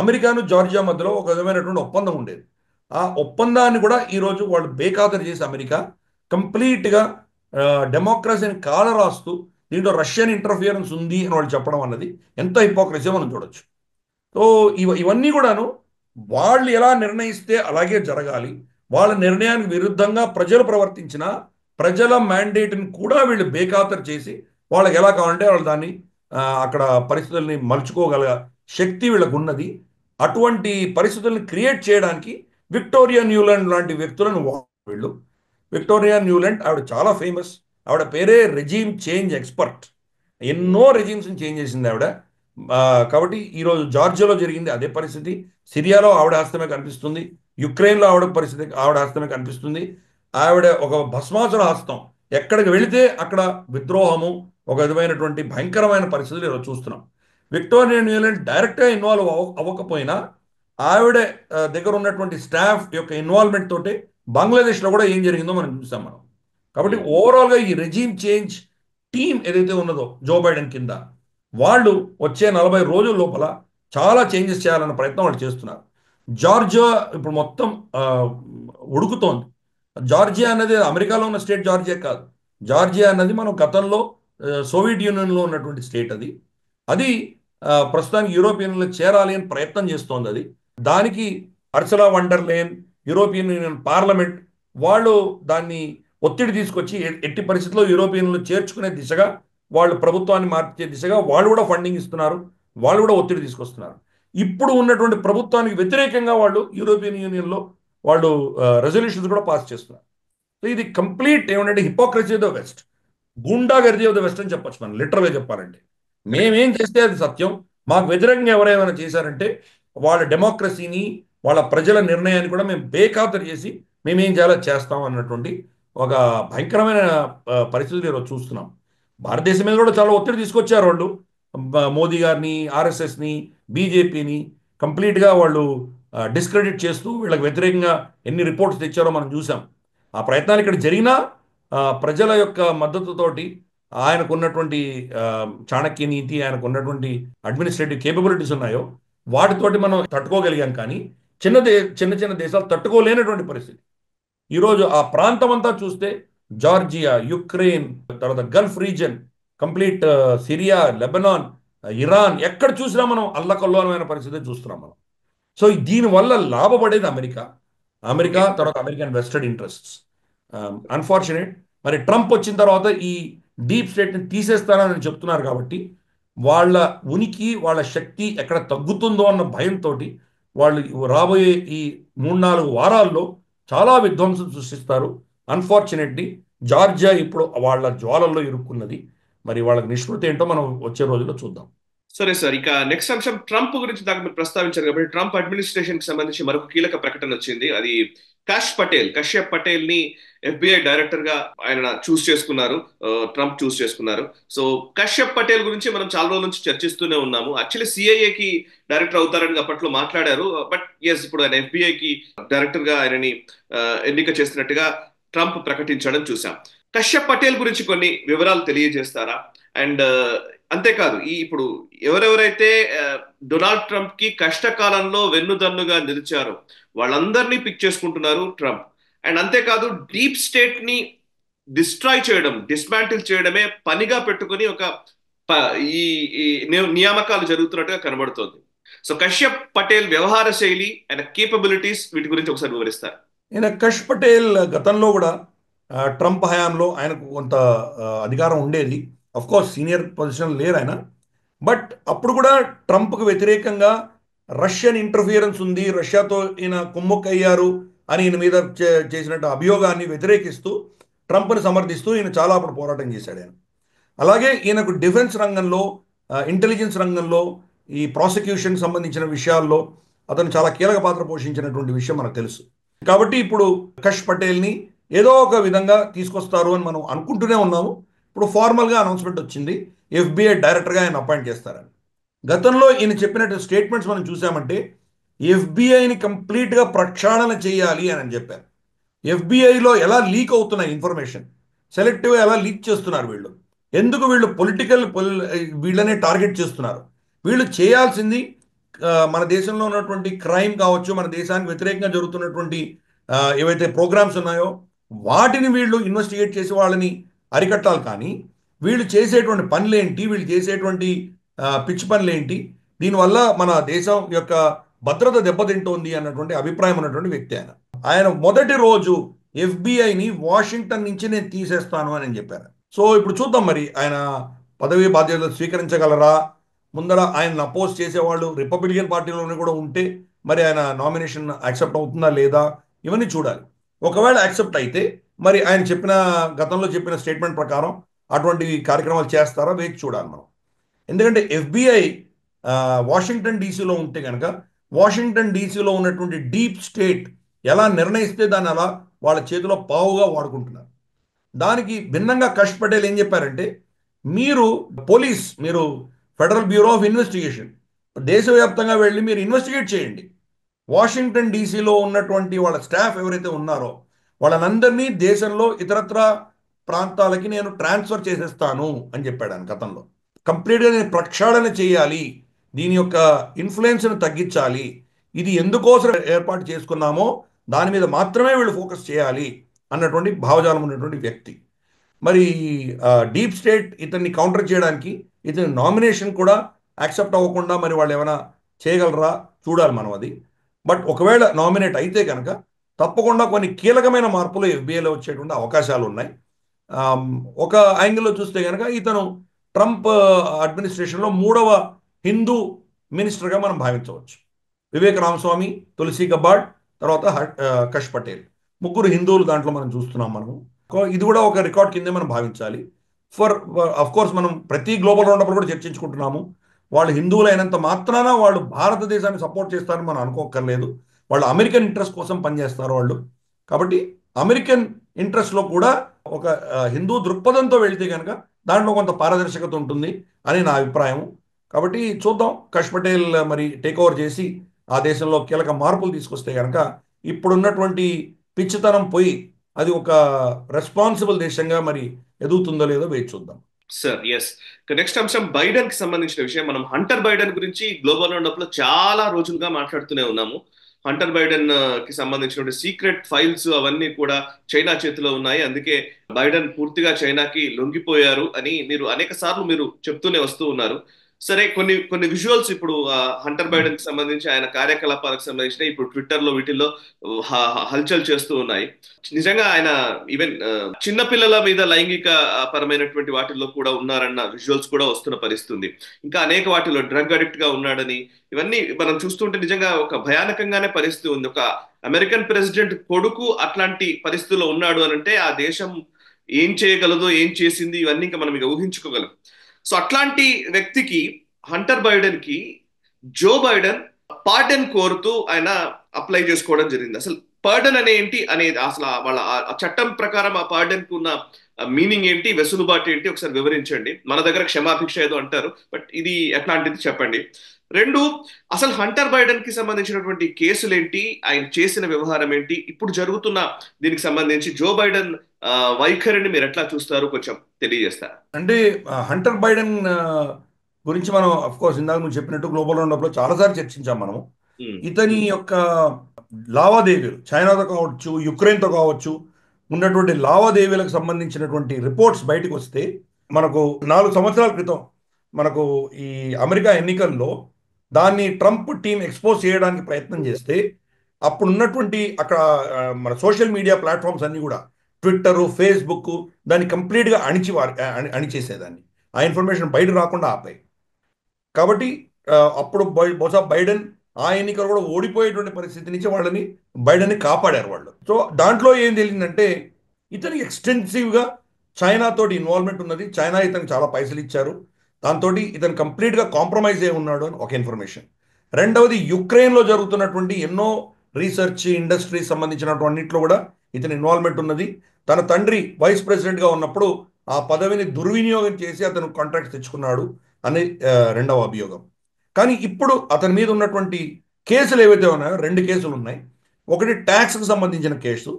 అమెరికాను జార్జియా మధ్యలో ఒక విధమైనటువంటి ఒప్పందం ఉండేది. ఆ ఒప్పందాన్ని కూడా ఈరోజు వాళ్ళు బేఖాతరు చేసి అమెరికా కంప్లీట్గా డెమోక్రసీని కాలరాస్తూ దీంట్లో రష్యన్ ఇంటర్ఫియరెన్స్ ఉంది అని వాళ్ళు చెప్పడం అన్నది ఎంత హిపోక్రసీ మనం చూడొచ్చు. సో ఇవన్నీ కూడాను వాళ్ళు ఎలా నిర్ణయిస్తే అలాగే జరగాలి. వాళ్ళ నిర్ణయానికి విరుద్ధంగా ప్రజలు ప్రవర్తించిన ప్రజల మ్యాండేట్ని కూడా వీళ్ళు బేఖాతరు చేసి వాళ్ళకి ఎలా కావాలంటే వాళ్ళు దాన్ని అక్కడ పరిస్థితుల్ని మలుచుకోగల శక్తి వీళ్ళకు ఉన్నది. అటువంటి పరిస్థితుల్ని క్రియేట్ చేయడానికి విక్టోరియా న్యూలాండ్ లాంటి వ్యక్తులను వీళ్ళు. విక్టోరియా న్యూలాండ్ ఆవిడ చాలా ఫేమస్. ఆవిడ పేరే రెజీమ్ చేంజ్ ఎక్స్పర్ట్. ఎన్నో రెజీమ్స్ని చేంజ్ చేసింది ఆవిడ. కాబట్టి ఈరోజు జార్జియాలో జరిగింది అదే పరిస్థితి. సిరియాలో ఆవిడ హస్తమే కనిపిస్తుంది. యుక్రెయిన్లో ఆవిడ హస్తమే కనిపిస్తుంది. ఆవిడ ఒక భస్మాసుర హస్తం. ఎక్కడికి వెళితే అక్కడ విద్రోహము, ఒక విధమైనటువంటి భయంకరమైన పరిస్థితులు ఈరోజు చూస్తున్నాం. విక్టోరియా న్యూలాండ్ డైరెక్ట్గా ఇన్వాల్వ్ అవ్వకపోయినా ఆవిడ దగ్గర ఉన్నటువంటి స్టాఫ్ యొక్క ఇన్వాల్వ్మెంట్ తోటి బంగ్లాదేశ్లో కూడా ఏం జరిగిందో మనం చూసాం మనం. కాబట్టి ఓవరాల్గా ఈ రెజీమ్ చేంజ్ టీం ఏదైతే ఉన్నదో జో బైడెన్ కింద, వాళ్ళు వచ్చే 40 రోజుల లోపల చాలా చేంజెస్ చేయాలన్న ప్రయత్నం వాళ్ళు చేస్తున్నారు. జార్జియా ఇప్పుడు మొత్తం ఉడుకుతోంది. జార్జియా అనేది అమెరికాలో ఉన్న స్టేట్ జార్జియా కాదు. జార్జియా అన్నది మనం గతంలో సోవియట్ యూనియన్లో ఉన్నటువంటి స్టేట్. అది ప్రస్తుతానికి యూరోపియన్ యూనియన్లో చేరాలి అని ప్రయత్నం చేస్తోంది. దానికి Ursula von der Leyen, European Union Parliament వాళ్ళు దాన్ని ఒత్తిడి తీసుకొచ్చి ఎట్టి పరిస్థితుల్లో యూరోపియన్ యూనియన్లో చేర్చుకునే దిశగా, వాళ్ళు ప్రభుత్వాన్ని మార్చే దిశగా వాళ్ళు కూడా ఫండింగ్ ఇస్తున్నారు, వాళ్ళు కూడా ఒత్తిడి తీసుకొస్తున్నారు. ఇప్పుడు ఉన్నటువంటి ప్రభుత్వానికి వ్యతిరేకంగా వాళ్ళు యూరోపియన్ యూనియన్లో వాళ్ళు రెజల్యూషన్స్ కూడా పాస్ చేస్తున్నారు. సో ఇది కంప్లీట్ ఏమంటే హిపోక్రసీ ఆఫ్ ద వెస్ట్, గూండాగర్దీ ఆఫ్ ద వెస్ట్ అని చెప్పొచ్చు మనం లిటరల్గా చెప్పాలంటే. మేమేం చేస్తే అది సత్యం, మాకు వ్యతిరేకంగా ఎవరైనా చేశారంటే వాళ్ళ డెమోక్రసీని, వాళ్ళ ప్రజల నిర్ణయాన్ని కూడా మేము బేఖాతరు చేసి మేమేం చేయాలో చేస్తాం అన్నటువంటి ఒక భయంకరమైన పరిస్థితులు ఈరోజు చూస్తున్నాం. భారతదేశం మీద కూడా చాలా ఒత్తిడి తీసుకొచ్చారు వాళ్ళు. మోదీ గారిని, ఆర్ఎస్ఎస్ని, బీజేపీని కంప్లీట్గా వాళ్ళు డిస్క్రెడిట్ చేస్తూ వీళ్ళకి వ్యతిరేకంగా ఎన్ని రిపోర్ట్స్ తెచ్చారో మనం చూసాం. ఆ ప్రయత్నాలు ఇక్కడ జరిగినా ప్రజల యొక్క మద్దతుతోటి, ఆయనకు ఉన్నటువంటి చాణక్య నీతి, ఆయనకు ఉన్నటువంటి అడ్మినిస్ట్రేటివ్ కేపబిలిటీస్ ఉన్నాయో వాటితోటి మనం తట్టుకోగలిగాం. కానీ చిన్న దేశాలు తట్టుకోలేనటువంటి పరిస్థితి. ఈరోజు ఆ ప్రాంతం అంతా చూస్తే జార్జియా, యుక్రెయిన్, తర్వాత Gulf reason, complete Syria, Lebanon, Iran, ఎక్కడ చూసినా మనం అల్లకల్లోలమైన పరిస్థితి చూస్తున్నాం మనం. సో దీనివల్ల లాభపడేది అమెరికా తర్వాత అమెరికన్ వెస్టెడ్ ఇంట్రెస్ట్స్. అన్ఫార్చునేట్. మరి ట్రంప్ వచ్చిన తర్వాత ఈ డీప్ స్టేట్ని తీసేస్తారని చెప్తున్నారు. కాబట్టి వాళ్ళ ఉనికి, వాళ్ళ శక్తి ఎక్కడ తగ్గుతుందో అన్న భయంతో వాళ్ళు రాబోయే ఈ 3-4 వారాల్లో చాలా విధ్వంసం సృష్టిస్తారు. అన్ఫార్చునేట్లీ జార్జియా ఇప్పుడు వాళ్ళ జ్వాలల్లో ఇరుక్కున్నది. మరి వాళ్ళకి నిష్పత్తి ఏంటో మనం వచ్చే రోజుల్లో చూద్దాం. సరే సార్, ఇక నెక్స్ట్ అంశం ట్రంప్ గురించి దాకా మీరు ప్రస్తావించారు కాబట్టి ట్రంప్ అడ్మినిస్ట్రేషన్ కి సంబంధించి మరొక కీలక ప్రకటన వచ్చింది. అది కశ్యప్ పటేల్ ని FBI డైరెక్టర్ గా ఆయన ట్రంప్ చూస్ చేసుకున్నారు. సో కశ్యప్ పటేల్ గురించి మనం చాలా రోజుల నుంచి చర్చిస్తూనే ఉన్నాము. యాక్చువల్లీ సిఐఏకి డైరెక్టర్ అవుతారని అప్పట్లో మాట్లాడారు. బట్ ఎస్, ఇప్పుడు ఆయన FBIకి డైరెక్టర్ గా ఆయనని ఎన్నిక చేస్తున్నట్టుగా ట్రంప్ ప్రకటించడం చూసాం. కశ్యప్ పటేల్ గురించి కొన్ని వివరాలు తెలియజేస్తారా? అండ్ అంతేకాదు, ఇప్పుడు ఎవరెవరైతే డొనాల్డ్ ట్రంప్ కి కష్టకాలంలో వెన్నుదన్నుగా నిలిచారో వాళ్ళందరినీ పిక్ చేసుకుంటున్నారు ట్రంప్. అండ్ అంతేకాదు, డీప్ స్టేట్ ని డిస్ట్రాయ్ చేయడం, డిస్మాంటిల్ చేయడమే పనిగా పెట్టుకుని ఒక ఈ ఈ నియామకాలు జరుగుతున్నట్టుగా కనబడుతోంది. సో కశ్యప్ పటేల్ వ్యవహార శైలి అండ్ కేపబిలిటీస్ వీటి గురించి ఒకసారి వివరిస్తారు. ఈయన కష్ పటేల్ గతంలో కూడా ట్రంప్ హయాంలో ఆయనకు కొంత అధికారం ఉండేది. అఫ్ కోర్స్ సీనియర్ పొజిషన్ లేరు ఆయన. బట్ అప్పుడు కూడా ట్రంప్కు వ్యతిరేకంగా రష్యన్ ఇంటర్ఫియరెన్స్ ఉంది, రష్యాతో ఈయన కుమ్ముక్కయ్యారు అని ఈయన మీద చేసినట్టు అభియోగాన్ని వ్యతిరేకిస్తూ ట్రంప్ని సమర్థిస్తూ ఈయన చాలా అప్పుడు పోరాటం చేశాడు ఆయన. అలాగే ఈయనకు డిఫెన్స్ రంగంలో, ఇంటెలిజెన్స్ రంగంలో, ఈ ప్రాసిక్యూషన్ సంబంధించిన విషయాల్లో అతను చాలా కీలక పాత్ర పోషించినటువంటి విషయం మనకు తెలుసు. కాబట్టి ఇప్పుడు కష్ పటేల్ని ఏదో ఒక విధంగా తీసుకొస్తారు అని మనం అనుకుంటూనే ఉన్నాము. ఇప్పుడు ఫార్మల్గా అనౌన్స్మెంట్ వచ్చింది, ఎఫ్బిఐ డైరెక్టర్గా ఆయన అపాయింట్ చేస్తారని. గతంలో ఈయన చెప్పినట్టు స్టేట్మెంట్స్ మనం చూసామంటే ఎఫ్బిఐని కంప్లీట్గా ప్రక్షాళన చేయాలి అని చెప్పారు. ఎఫ్బిఐలో ఎలా లీక్ అవుతున్నాయి ఇన్ఫర్మేషన్, సెలెక్టివ్గా ఎలా లీక్ చేస్తున్నారు వీళ్ళు, ఎందుకు వీళ్ళు వీళ్ళనే టార్గెట్ చేస్తున్నారు, వీళ్ళు చేయాల్సింది మన దేశంలో ఉన్నటువంటి క్రైమ్ కావచ్చు, మన దేశానికి వ్యతిరేకంగా జరుగుతున్నటువంటి ఏవైతే ప్రోగ్రామ్స్ ఉన్నాయో వాటిని వీళ్ళు ఇన్వెస్టిగేట్ చేసి వాళ్ళని అరికట్టాలి. కానీ వీళ్ళు చేసేటువంటి పనులేంటి, వీళ్ళు చేసేటువంటి పిచ్చి పనులేంటి, దీనివల్ల మన దేశం యొక్క భద్రత దెబ్బతింటోంది అన్నటువంటి అభిప్రాయం ఉన్నటువంటి వ్యక్తి ఆయన. ఆయన మొదటి రోజు ఎఫ్బిఐని వాషింగ్టన్ నుంచి నేను తీసేస్తాను అని చెప్పారు. సో ఇప్పుడు చూద్దాం మరి ఆయన పదవీ బాధ్యతలు స్వీకరించగలరా, ముందర ఆయన అపోజ్ చేసేవాళ్ళు రిపబ్లికన్ పార్టీలోనే కూడా ఉంటే మరి ఆయన నామినేషన్ యాక్సెప్ట్ అవుతుందా లేదా, ఇవన్నీ చూడాలి. ఒకవేళ యాక్సెప్ట్ అయితే మరి ఆయన గతంలో చెప్పిన స్టేట్మెంట్ ప్రకారం అటువంటి కార్యక్రమాలు చేస్తారా వేచి చూడాలి మనం. ఎందుకంటే ఎఫ్బిఐ వాషింగ్టన్ డీసీలో ఉంటే కనుక వాషింగ్టన్ డీసీలో ఉన్నటువంటి డీప్ స్టేట్ ఎలా నిర్ణయిస్తే దాన్ని అలా వాళ్ళ చేతిలో పావుగా వాడుకుంటున్నారు. దానికి భిన్నంగా కష్ పటేల్ ఏం చెప్పారంటే, మీరు ఫెడరల్ బ్యూరో ఆఫ్ ఇన్వెస్టిగేషన్ దేశవ్యాప్తంగా వెళ్ళి మీరు ఇన్వెస్టిగేట్ చేయండి. వాషింగ్టన్ డీసీలో ఉన్నటువంటి వాళ్ళ స్టాఫ్ ఎవరైతే ఉన్నారో వాళ్ళనందరినీ దేశంలో ఇతరత్ర ప్రాంతాలకి నేను ట్రాన్స్ఫర్ చేసేస్తాను అని చెప్పాడు ఆయన గతంలో. కంప్లీట్గా నేను ప్రక్షాళన చేయాలి, దీని యొక్క ఇన్ఫ్లుయెన్స్ను తగ్గించాలి, ఇది ఎందుకోసం ఏర్పాటు చేసుకున్నామో దాని మీద మాత్రమే వీళ్ళు ఫోకస్ చేయాలి అన్నటువంటి భావజాలం ఉన్నటువంటి వ్యక్తి. మరి డీప్ స్టేట్ ఇతన్ని కౌంటర్ చేయడానికి ఇతని నామినేషన్ కూడా యాక్సెప్ట్ అవ్వకుండా మరి వాళ్ళు ఏమైనా చేయగలరా చూడాలి మనం అది. బట్ ఒకవేళ నామినేట్ అయితే కనుక తప్పకుండా కొన్ని కీలకమైన మార్పులు ఎఫ్బిఐలో వచ్చేటువంటి అవకాశాలు ఉన్నాయి. ఒక యాంగిల్లో చూస్తే కనుక ఇతను ట్రంప్ అడ్మినిస్ట్రేషన్లో 3వ హిందూ మినిస్టర్గా మనం భావించవచ్చు. వివేక్ రామస్వామి, తులసి గబార్డ్, తర్వాత కష్ పటేల్, ముగ్గురు హిందువులు దాంట్లో మనం చూస్తున్నాం మనము. ఇది కూడా ఒక రికార్డ్ కిందే మనం భావించాలి. అఫ్ కోర్స్ మనం ప్రతి గ్లోబల్ రౌండప్లో కూడా చర్చించుకుంటున్నాము, వాళ్ళు హిందువులు అయినంత మాత్రాన వాళ్ళు భారతదేశాన్ని సపోర్ట్ చేస్తారని మనం అనుకోకర్లేదు. వాళ్ళు అమెరికన్ ఇంట్రెస్ట్ కోసం పనిచేస్తారు వాళ్ళు. కాబట్టి అమెరికన్ ఇంట్రెస్ట్లో కూడా ఒక హిందూ దృక్పథంతో వెళితే కనుక దాంట్లో కొంత పారదర్శకత ఉంటుంది అని నా అభిప్రాయం. కాబట్టి చూద్దాం, కష్ పటేల్ మరి టేక్ ఓవర్ చేసి ఆ దేశంలో కీలక మార్పులు తీసుకొస్తే కనుక ఇప్పుడున్నటువంటి పిచ్చితనం పోయి అది ఒక రెస్పాన్సిబుల్ దేశంగా మరి ఎదుగుతుందో లేదో వేచి చూద్దాం. సార్ ఎస్, నెక్స్ట్ అంశం బైడెన్ కి సంబంధించిన విషయం. మనం హంటర్ బైడెన్ గురించి గ్లోబల్ రౌండప్ లో చాలా రోజులుగా మాట్లాడుతూనే ఉన్నాము. హంటర్ బైడెన్ కి సంబంధించిన సీక్రెట్ ఫైల్స్ అవన్నీ కూడా చైనా చేతిలో ఉన్నాయి, అందుకే బైడెన్ పూర్తిగా చైనాకి లొంగిపోయారు అని మీరు అనేక సార్లు మీరు చెప్తూనే వస్తూ ఉన్నారు. సరే, కొన్ని విజువల్స్ ఇప్పుడు హంటర్ బైడెన్ కి సంబంధించి ఆయన కార్యకలాపాలకు సంబంధించిన ఇప్పుడు ట్విట్టర్ లో వీటిల్లో హల్చల్ చేస్తూ ఉన్నాయి. నిజంగా ఆయన ఈవెన్ చిన్నపిల్లల మీద లైంగిక పరమైనటువంటి వాటిల్లో కూడా ఉన్నారన్న విజువల్స్ కూడా వస్తున్న పరిస్థితుంది. ఇంకా అనేక వాటిలో డ్రగ్ అడిక్ట్ గా ఉన్నాడని ఇవన్నీ మనం చూస్తుంటే నిజంగా ఒక భయానకంగానే పరిస్థితి ఉంది. ఒక అమెరికన్ ప్రెసిడెంట్ కొడుకు అట్లాంటి పరిస్థితుల్లో ఉన్నాడు అనంటే ఆ దేశం ఏం చేయగలదో, ఏం చేసింది, ఇవన్నీ ఇంకా మనం ఇక ఊహించుకోగలం. సో అట్లాంటి వ్యక్తికి, హంటర్ బైడెన్ కి జో బైడెన్ పార్డన్ కోరుతూ ఆయన అప్లై చేసుకోవడం జరిగింది. అసలు పార్డన్ అనే ఏంటి అనేది, అసలు వాళ్ళ చట్టం ప్రకారం ఆ పార్డన్ కు ఉన్న మీనింగ్ ఏంటి, వెసులుబాటు ఏంటి ఒకసారి వివరించండి. మన దగ్గర క్షమాభిక్ష ఏదో అంటారు, బట్ ఇది ఎట్లాంటిది చెప్పండి. 2, అసలు హంటర్ బైడెన్ కి సంబంధించినటువంటి కేసులు ఏంటి, ఆయన చేసిన వ్యవహారం ఏంటి, ఇప్పుడు జరుగుతున్న దీనికి సంబంధించి జో బైడెన్ వైఖరిని మీరు ఎట్లా చూస్తారు, కొంచెం తెలియజేస్తారు. అంటే హంటర్ బైడెన్ గురించి మనం అఫ్ కోర్స్ ఇందాక నువ్వు చెప్పినట్టు గ్లోబల్ రౌండప్లో చాలాసార్లు చర్చించాం మనము. ఇతని యొక్క లావాదేవీలు చైనాతో కావచ్చు, యుక్రెయిన్తో కావచ్చు ఉన్నటువంటి లావాదేవీలకు సంబంధించినటువంటి రిపోర్ట్స్ బయటకు వస్తే మనకు 4 సంవత్సరాల క్రితం మనకు ఈ అమెరికా ఎన్నికల్లో దాన్ని ట్రంప్ టీం ఎక్స్పోజ్ చేయడానికి ప్రయత్నం చేస్తే అప్పుడు ఉన్నటువంటి అక్కడ మన సోషల్ మీడియా ప్లాట్ఫామ్స్ అన్నీ కూడా ట్విట్టరు ఫేస్బుక్ దాన్ని కంప్లీట్గా అణిచేసేదాన్ని. ఆ ఇన్ఫర్మేషన్ బయట రాకుండా ఆపాయి. కాబట్టి అప్పుడు బహుశా బైడెన్ ఆ ఎన్నికలు కూడా ఓడిపోయేటువంటి పరిస్థితి నుంచి వాళ్ళని బైడెన్ని కాపాడారు వాళ్ళు. సో దాంట్లో ఏం తెలిసిందంటే ఇతనికి ఎక్స్టెన్సివ్గా చైనా తోటి ఇన్వాల్వ్మెంట్ ఉన్నది. చైనా ఇతనికి చాలా పైసలు ఇచ్చారు. దాంతో ఇతను కంప్లీట్గా కాంప్రమైజ్ అయి ఉన్నాడు అని ఒక ఇన్ఫర్మేషన్. రెండవది యుక్రెయిన్లో జరుగుతున్నటువంటి ఎన్నో రీసెర్చ్ ఇండస్ట్రీస్ సంబంధించినటువంటిలో కూడా ఇతని ఇన్వాల్వ్మెంట్ ఉన్నది. తన తండ్రి వైస్ ప్రెసిడెంట్గా ఉన్నప్పుడు ఆ పదవిని దుర్వినియోగం చేసి అతను కాంట్రాక్ట్స్ తెచ్చుకున్నాడు అని రెండవ అభియోగం. కానీ ఇప్పుడు అతని మీద ఉన్నటువంటి కేసులు ఏవైతే ఉన్నాయో 2 కేసులు ఉన్నాయి. ఒకటి ట్యాక్స్కి సంబంధించిన కేసు.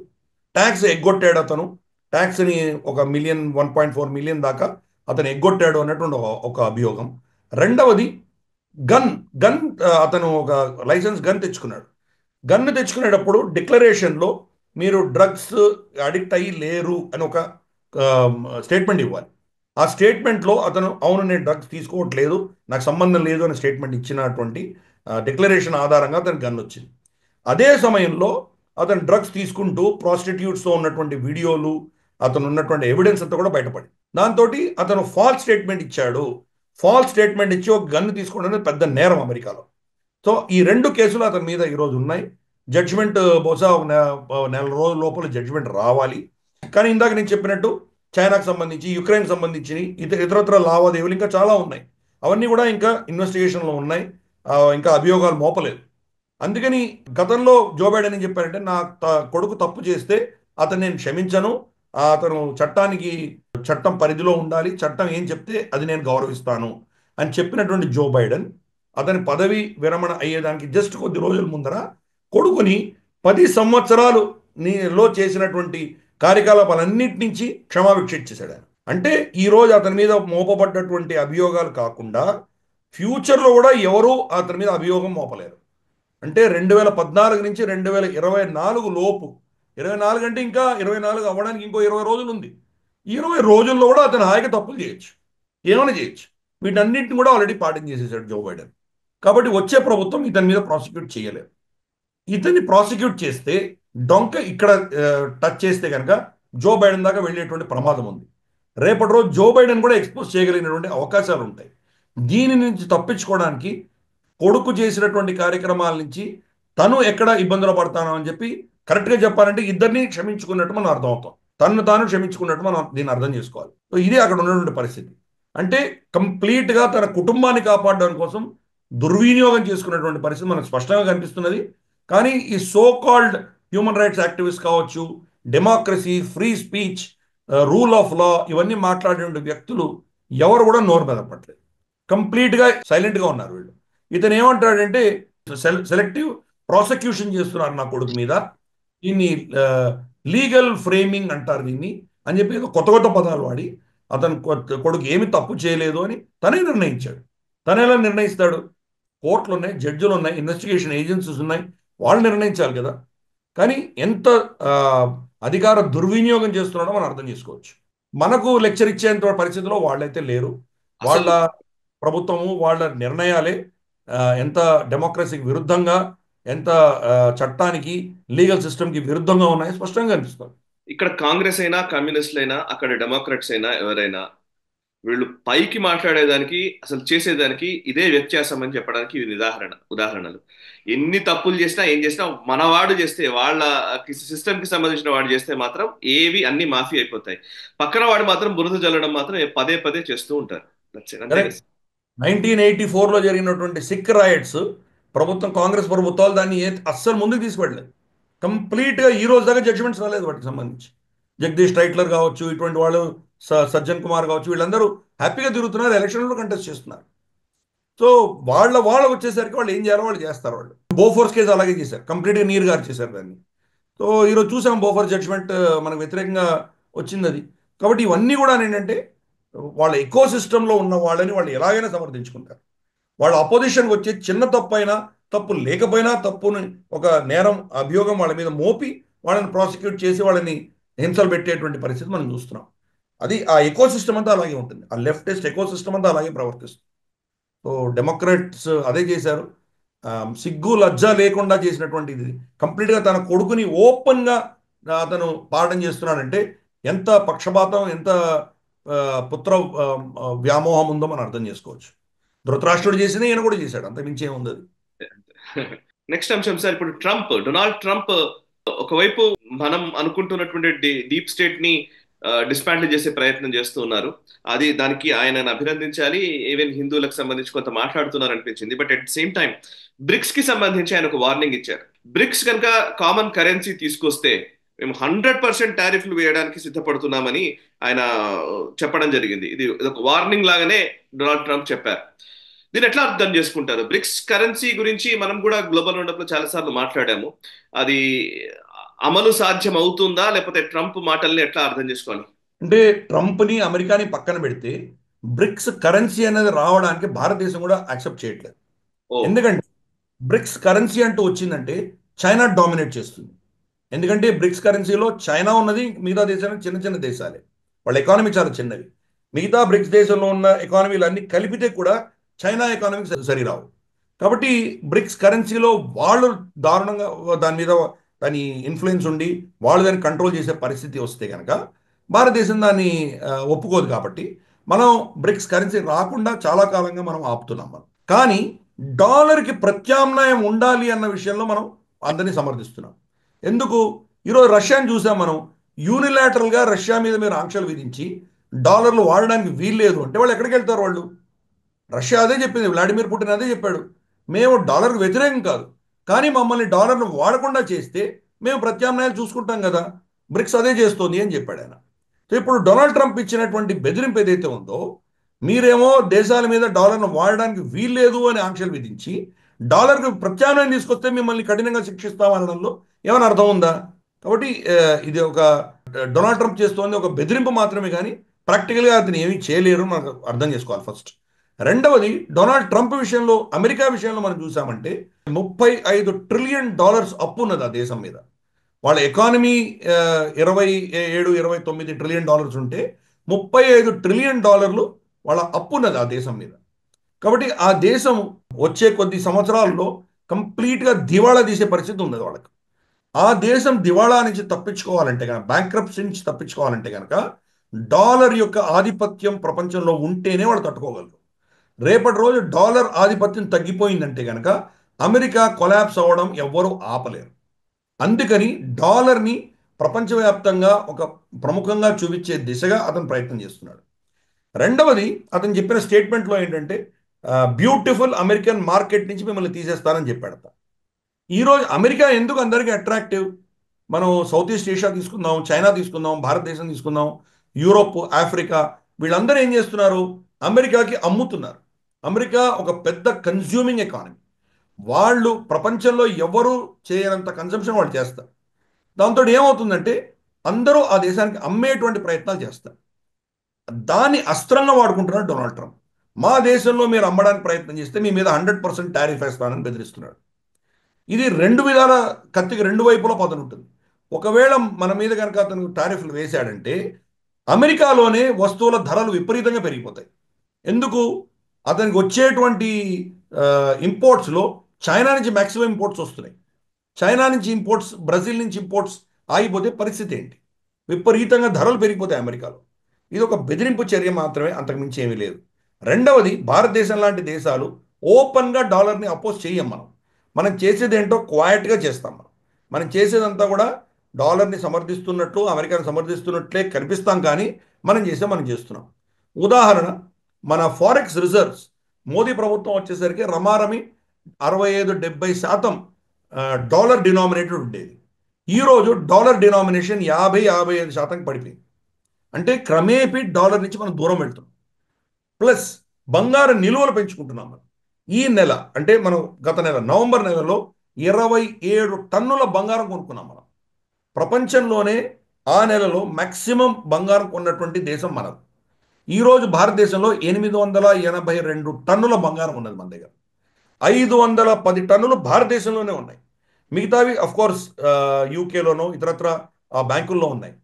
ట్యాక్స్ ఎగ్గొట్టాడు అతను. ట్యాక్స్ని ఒక మిలియన్ 1.4 మిలియన్ దాకా అతను ఎగ్గొట్టాడు అన్నటువంటి ఒక అభియోగం. రెండవది గన్ గన్ అతను ఒక లైసెన్స్ గన్ తెచ్చుకున్నాడు. గన్ను తెచ్చుకునేటప్పుడు డిక్లరేషన్లో మీరు డ్రగ్స్ అడిక్ట్ అయ్యి లేరు అని ఒక స్టేట్మెంట్ ఇవ్వాలి. ఆ స్టేట్మెంట్లో అతను అవును నేను డ్రగ్స్ తీసుకోవట్లేదు, నాకు సంబంధం లేదు అనే స్టేట్మెంట్ ఇచ్చినటువంటి డిక్లరేషన్ ఆధారంగా అతను గన్ వచ్చింది. అదే సమయంలో అతను డ్రగ్స్ తీసుకుంటూ ప్రాస్టిట్యూట్స్తో ఉన్నటువంటి వీడియోలు, అతను ఉన్నటువంటి ఎవిడెన్స్ అంతా కూడా బయటపడి దాంతో అతను ఫాల్స్ స్టేట్మెంట్ ఇచ్చాడు. ఫాల్స్ స్టేట్మెంట్ ఇచ్చి ఒక గన్ను తీసుకోవడం అనేది పెద్ద నేరం అమెరికాలో. సో ఈ 2 కేసులు అతని మీద ఈరోజు ఉన్నాయి. జడ్జిమెంట్ బహుశా నెల రోజుల లోపల జడ్జిమెంట్ రావాలి. కానీ ఇందాక నేను చెప్పినట్టు చైనాకు సంబంధించి యుక్రెయిన్కి సంబంధించి ఇతరత్ర లావాదేవీలు ఇంకా చాలా ఉన్నాయి. అవన్నీ కూడా ఇంకా ఇన్వెస్టిగేషన్లో ఉన్నాయి. ఇంకా అభియోగాలు మోపలేదు. అందుకని గతంలో జో బైడెన్ ఏం చెప్పారంటే నా కొడుకు తప్పు చేస్తే అతను నేను క్షమించను, అతను చట్టం పరిధిలో ఉండాలి, చట్టం ఏం చెప్తే అది నేను గౌరవిస్తాను అని చెప్పినటువంటి జో బైడెన్ అతని పదవి విరమణ అయ్యేదానికి జస్ట్ కొద్ది రోజుల ముందర కొడుకుని 10 సంవత్సరాలు లో చేసినటువంటి కార్యకలాపాలన్నిటి నుంచి క్షమాభిక్ష ఇచ్చేశాడు ఆయన. అంటే ఈరోజు అతని మీద మోపబడ్డటువంటి అభియోగాలు కాకుండా ఫ్యూచర్లో కూడా ఎవరూ అతని మీద అభియోగం మోపలేరు. అంటే 2014 నుంచి 2024 లోపు, 24 అంటే ఇంకా 24 అవ్వడానికి ఇంకో 20 రోజులు ఉంది. ఈ 20 రోజుల్లో కూడా అతను హాయిగా తప్పులు చేయొచ్చు, ఏమైనా చేయొచ్చు. వీటన్నింటిని కూడా ఆల్రెడీ పాటించేసేసాడు జో బైడెన్. కాబట్టి వచ్చే ప్రభుత్వం ఇతని మీద ప్రాసిక్యూట్ చేయలేదు. ఇతన్ని ప్రాసిక్యూట్ చేస్తే డొంక ఇక్కడ టచ్ చేస్తే కనుక జో బైడెన్ దాకా వెళ్ళేటువంటి ప్రమాదం ఉంది. రేపటి రోజు జో బైడెన్ కూడా ఎక్స్పోజ్ చేయగలిగినటువంటి అవకాశాలు ఉంటాయి. దీని నుంచి తప్పించుకోవడానికి కొడుకు చేసినటువంటి కార్యక్రమాల నుంచి తను ఎక్కడ ఇబ్బందులు పడతానో అని చెప్పి కరెక్ట్గా చెప్పాలంటే ఇద్దరిని క్షమించుకున్నట్టు మనం అర్థం అవుతాం. తను తాను క్షమించుకున్నట్టు మనం దీన్ని అర్థం చేసుకోవాలి. సో ఇదే అక్కడ ఉన్నటువంటి పరిస్థితి. అంటే కంప్లీట్గా తన కుటుంబాన్ని కాపాడడం కోసం దుర్వినియోగం చేసుకున్నటువంటి పరిస్థితి మనకు స్పష్టంగా కనిపిస్తున్నది. కానీ ఈ so called human rights activist కావచ్చు, democracy, free speech, rule of law ఇవన్నీ మాట్లాడే వ్యక్తులు ఎవరు కూడా నోరు మెదపట్లేదు. కంప్లీట్గా సైలెంట్గా ఉన్నారు వీళ్ళు. ఇతను ఏమంటాడంటే సెలెక్టివ్ ప్రాసిక్యూషన్ చేస్తున్నారు నా కొడుకు మీద, దీన్ని లీగల్ ఫ్రేమింగ్ అంటారు దీన్ని అని చెప్పి కొత్త కొత్త పదాలు వాడి అతను కొడుకు ఏమి తప్పు చేయలేదు అని తనే నిర్ణయించాడు. తను ఎలా నిర్ణయిస్తాడు? కోర్టులు ఉన్నాయి, జడ్జిలు ఉన్నాయి, ఇన్వెస్టిగేషన్ ఏజెన్సీస్ ఉన్నాయి, వాళ్ళు నిర్ణయించాలి కదా. కానీ ఎంత అధికార దుర్వినియోగం చేస్తున్నాడో మనం అర్థం చేసుకోవచ్చు. మనకు లెక్చర్ ఇచ్చేంత పరిస్థితిలో వాళ్ళైతే లేరు. వాళ్ళ ప్రభుత్వము వాళ్ళ నిర్ణయాలే ఎంత డెమోక్రసీకి విరుద్ధంగా, ఎంత చట్టానికి లీగల్ సిస్టమ్కి విరుద్ధంగా ఉన్నాయో స్పష్టంగా అనిపిస్తుంది. ఇక్కడ కాంగ్రెస్ అయినా కమ్యూనిస్టులు అయినా అక్కడ డెమోక్రాట్స్ అయినా ఎవరైనా వీళ్ళు పైకి మాట్లాడేదానికి అసలు చేసేదానికి ఇదే వ్యత్యాసం అని చెప్పడానికి ఇవి ఉదాహరణలు. ఎన్ని తప్పులు చేసినా ఏం చేసినా మనవాడు చేస్తే, వాళ్ళ సిస్టమ్ కి సంబంధించిన వాడు చేస్తే మాత్రం ఏవి అన్ని మాఫీ అయిపోతాయి. పక్కన వాడు మాత్రం బురద జల్లడం మాత్రం పదే పదే చేస్తూ ఉంటారు. 1984లో జరిగినటువంటి సిక్ రాయట్స్ కాంగ్రెస్ ప్రభుత్వాలు దాన్ని అస్సలు ముందుకు తీసుకెళ్ళలేదు. కంప్లీట్గా ఈ రోజు దాకా జడ్జిమెంట్స్ రాలేదు వాటికి సంబంధించి. జగదీష్ టైట్లర్ కావచ్చు, ఇటువంటి వాళ్ళు సజ్జన్ కుమార్ కావచ్చు, వీళ్ళందరూ హ్యాపీగా తిరుగుతున్నారు, ఎలక్షన్లో కంటెస్ట్ చేస్తున్నారు. సో వాళ్ళు వచ్చేసరికి వాళ్ళు ఏం చేయాలో వాళ్ళు చేస్తారు. వాళ్ళు బోఫోర్స్ కేసు అలాగే చేశారు, కంప్లీట్గా నీరు గారు చేశారు దాన్ని. సో ఈరోజు చూసాం బోఫోర్స్ జడ్జిమెంట్ మనకు వ్యతిరేకంగా వచ్చింది అది. కాబట్టి ఇవన్నీ కూడా ఏంటంటే వాళ్ళ ఎకో సిస్టంలో ఉన్న వాళ్ళని వాళ్ళు ఎలాగైనా సమర్థించుకుంటారు. వాళ్ళ అపోజిషన్కి వచ్చే చిన్న తప్పు అయినా, తప్పు లేకపోయినా, తప్పుని ఒక నేరం అభియోగం వాళ్ళ మీద మోపి వాళ్ళని ప్రాసిక్యూట్ చేసి వాళ్ళని హింసలు పెట్టేటువంటి పరిస్థితి మనం చూస్తున్నాం. అది ఆ ఎకో సిస్టమ్ అంతా అలాగే ఉంటుంది, ఆ లెఫ్టిస్ట్ ఎకో సిస్టమ్ అంతా అలాగే ప్రవర్తిస్తుంది. సో డెమోక్రాట్స్ అదే చేశారు. సిగ్గు లజ్జ లేకుండా చేసినటువంటి ఇది కంప్లీట్గా తన కొడుకుని ఓపెన్గా అతను పాఠం చేస్తున్నాడంటే ఎంత పక్షపాతం, ఎంత ఆ, పుత్ర వ్యామోహం ఉందో మనం అర్థం చేసుకోవచ్చు. ధృతరాష్ట్రుడు చేసిన ఈయన కూడా చేశాడు, అంత మించి ఏముంది అది. నెక్స్ట్ అంశం సార్, ఇప్పుడు డొనాల్డ్ ట్రంప్ ఒకవైపు మనం అనుకుంటున్నటువంటి డీప్ స్టేట్ ని డిస్మాంటిల్ చేసే ప్రయత్నం చేస్తూ ఉన్నారు. దానికి ఆయనను అభినందించాలి. ఈవెన్ హిందువులకు సంబంధించి కొంత మాట్లాడుతున్నారు అనిపించింది. But at the same time BRICS కి సంబంధించి ఆయన ఒక వార్నింగ్ ఇచ్చారు. బ్రిక్స్ కనుక కామన్ కరెన్సీ తీసుకొస్తే మేము 100% టారిఫ్లు వేయడానికి సిద్ధపడుతున్నామని ఆయన చెప్పడం జరిగింది. ఇది ఒక వార్నింగ్ లాగానే డొనాల్డ్ ట్రంప్ చెప్పారు. దీన్ని ఎట్లా అర్థం చేసుకుంటారు? బ్రిక్స్ కరెన్సీ గురించి మనం కూడా గ్లోబల్ రౌండప్ లో చాలా సార్లు మాట్లాడాము. అది అమలు సాధ్యం అవుతుందా, లేకపోతే ట్రంప్ మాటల్ని ఎట్లా అర్థం చేసుకోవాలి? అంటే ట్రంప్ని అమెరికాని పక్కన పెడితే బ్రిక్స్ కరెన్సీ అనేది రావడానికి భారతదేశం కూడా యాక్సెప్ట్ చేయట్లేదు. ఓ. ఎందుకంటే బ్రిక్స్ కరెన్సీ అంటూ వచ్చిందంటే చైనా డామినేట్ చేస్తుంది. ఎందుకంటే బ్రిక్స్ కరెన్సీలో చైనా ఉన్నది, మిగతా దేశాలు చిన్న చిన్న దేశాలే, వాళ్ళ ఎకానమీ చాలా చిన్నవి. మిగతా బ్రిక్స్ దేశంలో ఉన్న ఎకానమీలు అన్ని కలిపితే కూడా చైనా ఎకానమీకి సరిరావు. కాబట్టి బ్రిక్స్ కరెన్సీలో వాళ్ళు దారుణంగా దాని మీద దాని ఇన్ఫ్లుయెన్స్ ఉండి వాళ్ళు దాన్ని కంట్రోల్ చేసే పరిస్థితి వస్తే కనుక భారతదేశం దాన్ని ఒప్పుకోదు. కాబట్టి మనం బ్రిక్స్ కరెన్సీ రాకుండా చాలా కాలంగా మనం ఆపుతున్నాం. మనం కానీ డాలర్కి ప్రత్యామ్నాయం ఉండాలి అన్న విషయంలో మనం అందరినీ సమర్థిస్తున్నాం. ఎందుకు? ఈరోజు రష్యాని చూసాం మనం. యూనిలాటరల్గా రష్యా మీద మీరు ఆంక్షలు విధించి డాలర్లు వాడడానికి వీల్లేదు అంటే వాళ్ళు ఎక్కడికి వెళ్తారు? వాళ్ళు రష్యా అదే చెప్పింది, వ్లాడిమిర్ పుటిన్ అదే చెప్పాడు, మేము డాలర్కు వ్యతిరేకం కాదు, కానీ మమ్మల్ని డాలర్ను వాడకుండా చేస్తే మేము ప్రత్యామ్నాయాలు చూసుకుంటాం కదా. బ్రిక్స్ అదే చేస్తోంది అని చెప్పాడు ఆయన. సో ఇప్పుడు డొనాల్డ్ ట్రంప్ ఇచ్చినటువంటి బెదిరింపు ఏదైతే ఉందో, మీరేమో దేశాల మీద డాలర్ను వాడడానికి వీల్లేదు అని ఆంక్షలు విధించి డాలర్కు ప్రత్యామ్నాయం తీసుకొస్తే మిమ్మల్ని కఠినంగా శిక్షిస్తామనడంలో ఏమైనా అర్థం ఉందా? కాబట్టి ఇది ఒక డొనాల్డ్ ట్రంప్ చేస్తోంది ఒక బెదిరింపు మాత్రమే, కానీ ప్రాక్టికల్గా అతను ఏమీ చేయలేరు మనకు అర్థం చేసుకోవాలి ఫస్ట్. రెండవది, డొనాల్డ్ ట్రంప్ విషయంలో, అమెరికా విషయంలో మనం చూసామంటే $35 ట్రిలియన్ అప్పు ఉన్నది ఆ దేశం మీద. వాళ్ళ ఎకానమీ 27-29 ట్రిలియన్ ఉంటే $35 ట్రిలియన్ వాళ్ళ అప్పు ఉన్నది ఆ దేశం మీద. కాబట్టి ఆ దేశం వచ్చే కొద్ది సంవత్సరాల్లో కంప్లీట్గా దివాళా తీసే పరిస్థితి ఉన్నది వాళ్ళకి. ఆ దేశం దివాళా నుంచి తప్పించుకోవాలంటే కనుక, బ్యాంక్రప్సీ నుంచి తప్పించుకోవాలంటే కనుక డాలర్ యొక్క ఆధిపత్యం ప్రపంచంలో ఉంటేనే వాళ్ళు తట్టుకోగలరు. రేపటి రోజు డాలర్ ఆధిపత్యం తగ్గిపోయిందంటే కనుక అమెరికా కొలాప్స్ అవ్వడం ఎవ్వరూ ఆపలేరు. అందుకని డాలర్ని ప్రపంచవ్యాప్తంగా ఒక ప్రముఖంగా చూపించే దిశగా అతను ప్రయత్నం చేస్తున్నాడు. రెండవది, అతను చెప్పిన స్టేట్మెంట్లో ఏంటంటే బ్యూటిఫుల్ అమెరికన్ మార్కెట్ నుంచి మిమ్మల్ని తీసేస్తానని చెప్పాడు. ఈరోజు అమెరికా ఎందుకు అందరికీ అట్రాక్టివ్? మనం సౌత్ ఈస్ట్ ఏషియా తీసుకుందాం, చైనా తీసుకుందాం, భారతదేశం తీసుకుందాం, యూరోప్, ఆఫ్రికా, వీళ్ళందరూ ఏం చేస్తున్నారు? అమెరికాకి అమ్ముతున్నారు. అమెరికా ఒక పెద్ద కన్జ్యూమింగ్ ఎకానమీ. వాళ్ళు ప్రపంచంలో ఎవరు చేయనంత కన్సంప్షన్ వాళ్ళు చేస్తారు. దాంతో ఏమవుతుందంటే అందరూ ఆ దేశానికి అమ్మేటువంటి ప్రయత్నాలు చేస్తారు. దాన్ని అస్త్రంగా వాడుకుంటున్నాడు డొనాల్డ్ ట్రంప్. మా దేశంలో మీరు అమ్మడానికి ప్రయత్నం చేస్తే మీ మీద 100% టారిఫ్ వేస్తానని బెదిరిస్తున్నాడు. ఇది రెండు విధాల కత్తికి రెండు వైపులా పదును ఉంటుంది. ఒకవేళ మన మీద కనుక అతను టారిఫ్లు వేశాడంటే అమెరికాలోనే వస్తువుల ధరలు విపరీతంగా పెరిగిపోతాయి. ఎందుకు? అతనికి వచ్చేటువంటి ఇంపోర్ట్స్లో చైనా నుంచి మ్యాక్సిమం ఇంపోర్ట్స్ వస్తున్నాయి. చైనా నుంచి ఇంపోర్ట్స్, బ్రెజిల్ నుంచి ఇంపోర్ట్స్ ఆగిపోతే పరిస్థితి ఏంటి? విపరీతంగా ధరలు పెరిగిపోతాయి అమెరికాలో. ఇది ఒక బెదిరింపు చర్య మాత్రమే, అంతకుమించి ఏమీ లేదు. రెండవది, భారతదేశం లాంటి దేశాలు ఓపెన్గా డాలర్ని అపోజ్ చేయం. మనం చేసేది ఏంటో క్వైట్గా చేస్తాం. మనం చేసేదంతా కూడా డాలర్ని సమర్థిస్తున్నట్లు, అమెరికాని సమర్థిస్తున్నట్లే కనిపిస్తాం, కానీ మనం చేస్తున్నాం. ఉదాహరణ, మన ఫారెక్స్ రిజర్వ్స్ మోదీ ప్రభుత్వం వచ్చేసరికి రమారమి 65-70% డాలర్ డినామినేటెడ్ ఉండేది. ఈరోజు డాలర్ డినామినేషన్ 50-55% పడిపోయింది. అంటే క్రమేపీ డాలర్ నుంచి మనం దూరం వెళ్తున్నాం. ప్లస్ బంగారు నిల్వలు పెంచుకుంటున్నాం. మనం ఈ నెల, అంటే మనం గత నెల నవంబర్ నెలలో 27 టన్నుల బంగారం కొనుక్కున్నాం. మనం ప్రపంచంలోనే ఆ నెలలో మ్యాక్సిమం బంగారం కొన్నటువంటి దేశం మనది. ఈరోజు భారతదేశంలో 882 టన్నుల బంగారం ఉన్నది మన దగ్గర. 510 టన్నులు భారతదేశంలోనే ఉన్నాయి. మిగతావి అఫ్కోర్స్ యూకేలోనో ఇతరత్ర బ్యాంకుల్లో ఉన్నాయి.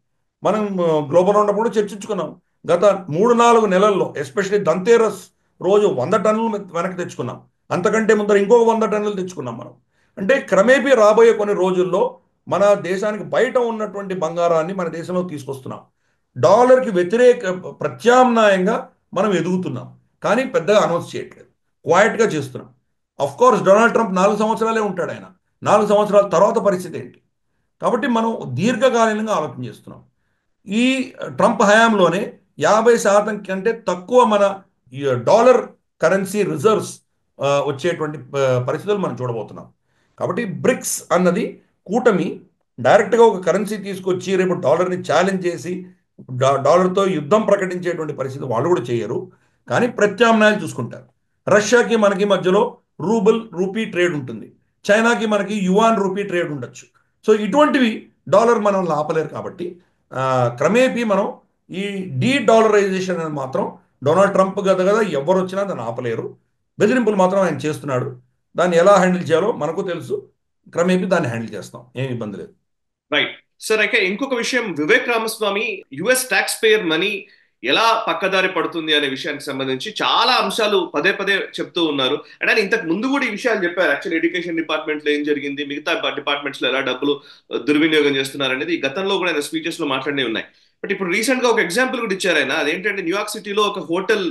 మనం గ్లోబల్ ఉన్నప్పుడు చర్చించుకున్నాం. గత 3-4 నెలల్లో ఎస్పెషల్లీ ధన్తేరస్ రోజు 100 టన్నులు వెనక్కి తెచ్చుకున్నాం. అంతకంటే ముందర ఇంకొక 100 టన్నులు తెచ్చుకున్నాం మనం. అంటే క్రమేపీ రాబోయే కొన్ని రోజుల్లో మన దేశానికి బయట ఉన్నటువంటి బంగారాన్ని మన దేశంలో తీసుకొస్తున్నాం. డాలర్కి వ్యతిరేక ప్రత్యామ్నాయంగా మనం ఎదుగుతున్నాం. కానీ పెద్దగా అనౌన్స్ చేయట్లేదు, క్వైట్గా చేస్తున్నాం. అఫ్ కోర్స్ డొనాల్డ్ ట్రంప్ 4 సంవత్సరాలే ఉంటాడు. ఆయన 4 సంవత్సరాల తర్వాత పరిస్థితి ఏంటి? కాబట్టి మనం దీర్ఘకాలీనంగా ఆలోచన చేస్తున్నాం. ఈ ట్రంప్ హయాంలోనే 50% కంటే తక్కువ మన ఈ డాలర్ కరెన్సీ రిజర్వ్స్ వచ్చేటువంటి పరిస్థితులు మనం చూడబోతున్నాం. కాబట్టి బ్రిక్స్ అన్నది కూటమి డైరెక్ట్గా ఒక కరెన్సీ తీసుకొచ్చి రేపు డాలర్ని ఛాలెంజ్ చేసి డాలర్తో యుద్ధం ప్రకటించేటువంటి పరిస్థితి వాళ్ళు కూడా చేయరు. కానీ ప్రత్యామ్నాయాలు చూసుకుంటారు. రష్యాకి మనకి మధ్యలో రూపీ ట్రేడ్ ఉంటుంది. చైనాకి మనకి యువాన్ రూపీ ట్రేడ్ ఉండొచ్చు. సో ఇటువంటివి డాలర్ మనం ఆపలేరు. కాబట్టి క్రమేపీ మనం ఈ డాలరైజేషన్ అనేది మాత్రం డొనాల్డ్ ట్రంప్ కదా ఎవరు వచ్చినా దాన్ని ఆపలేరు. బెదిరింపులు మాత్రం ఆయన చేస్తున్నాడు. దాన్ని ఎలా హ్యాండిల్ చేయాలో మనకు తెలుసు. క్రమేపీ దాన్ని హ్యాండిల్ చేస్తాం, ఏం ఇబ్బంది లేదు. Right sir. అయితే ఇంకొక విషయం, Vivek Ramaswamy US tax payer money ఎలా పక్కదారి పడుతుంది అనే విషయానికి సంబంధించి చాలా అంశాలు పదే పదే చెప్తూ ఉన్నారు. అండ్ ఆయన ఇంతకు ముందు కూడా ఈ విషయాలు చెప్పారు. యాక్చువల్ ఎడ్యుకేషన్ డిపార్ట్మెంట్ లో ఏం జరిగింది, మిగతా డిపార్ట్మెంట్స్ లో ఎలా డబ్బులు దుర్వినియోగం చేస్తున్నారు అనేది గతంలో కూడా ఆయన స్పీచెస్ లో మాట్లాడినే ఉన్నాయి. బట్ ఇప్పుడు రీసెంట్ గా ఒక ఎగ్జాంపుల్ కూడా ఇచ్చారు ఆయన. అదేంటంటే న్యూయార్క్ సిటీలో ఒక హోటల్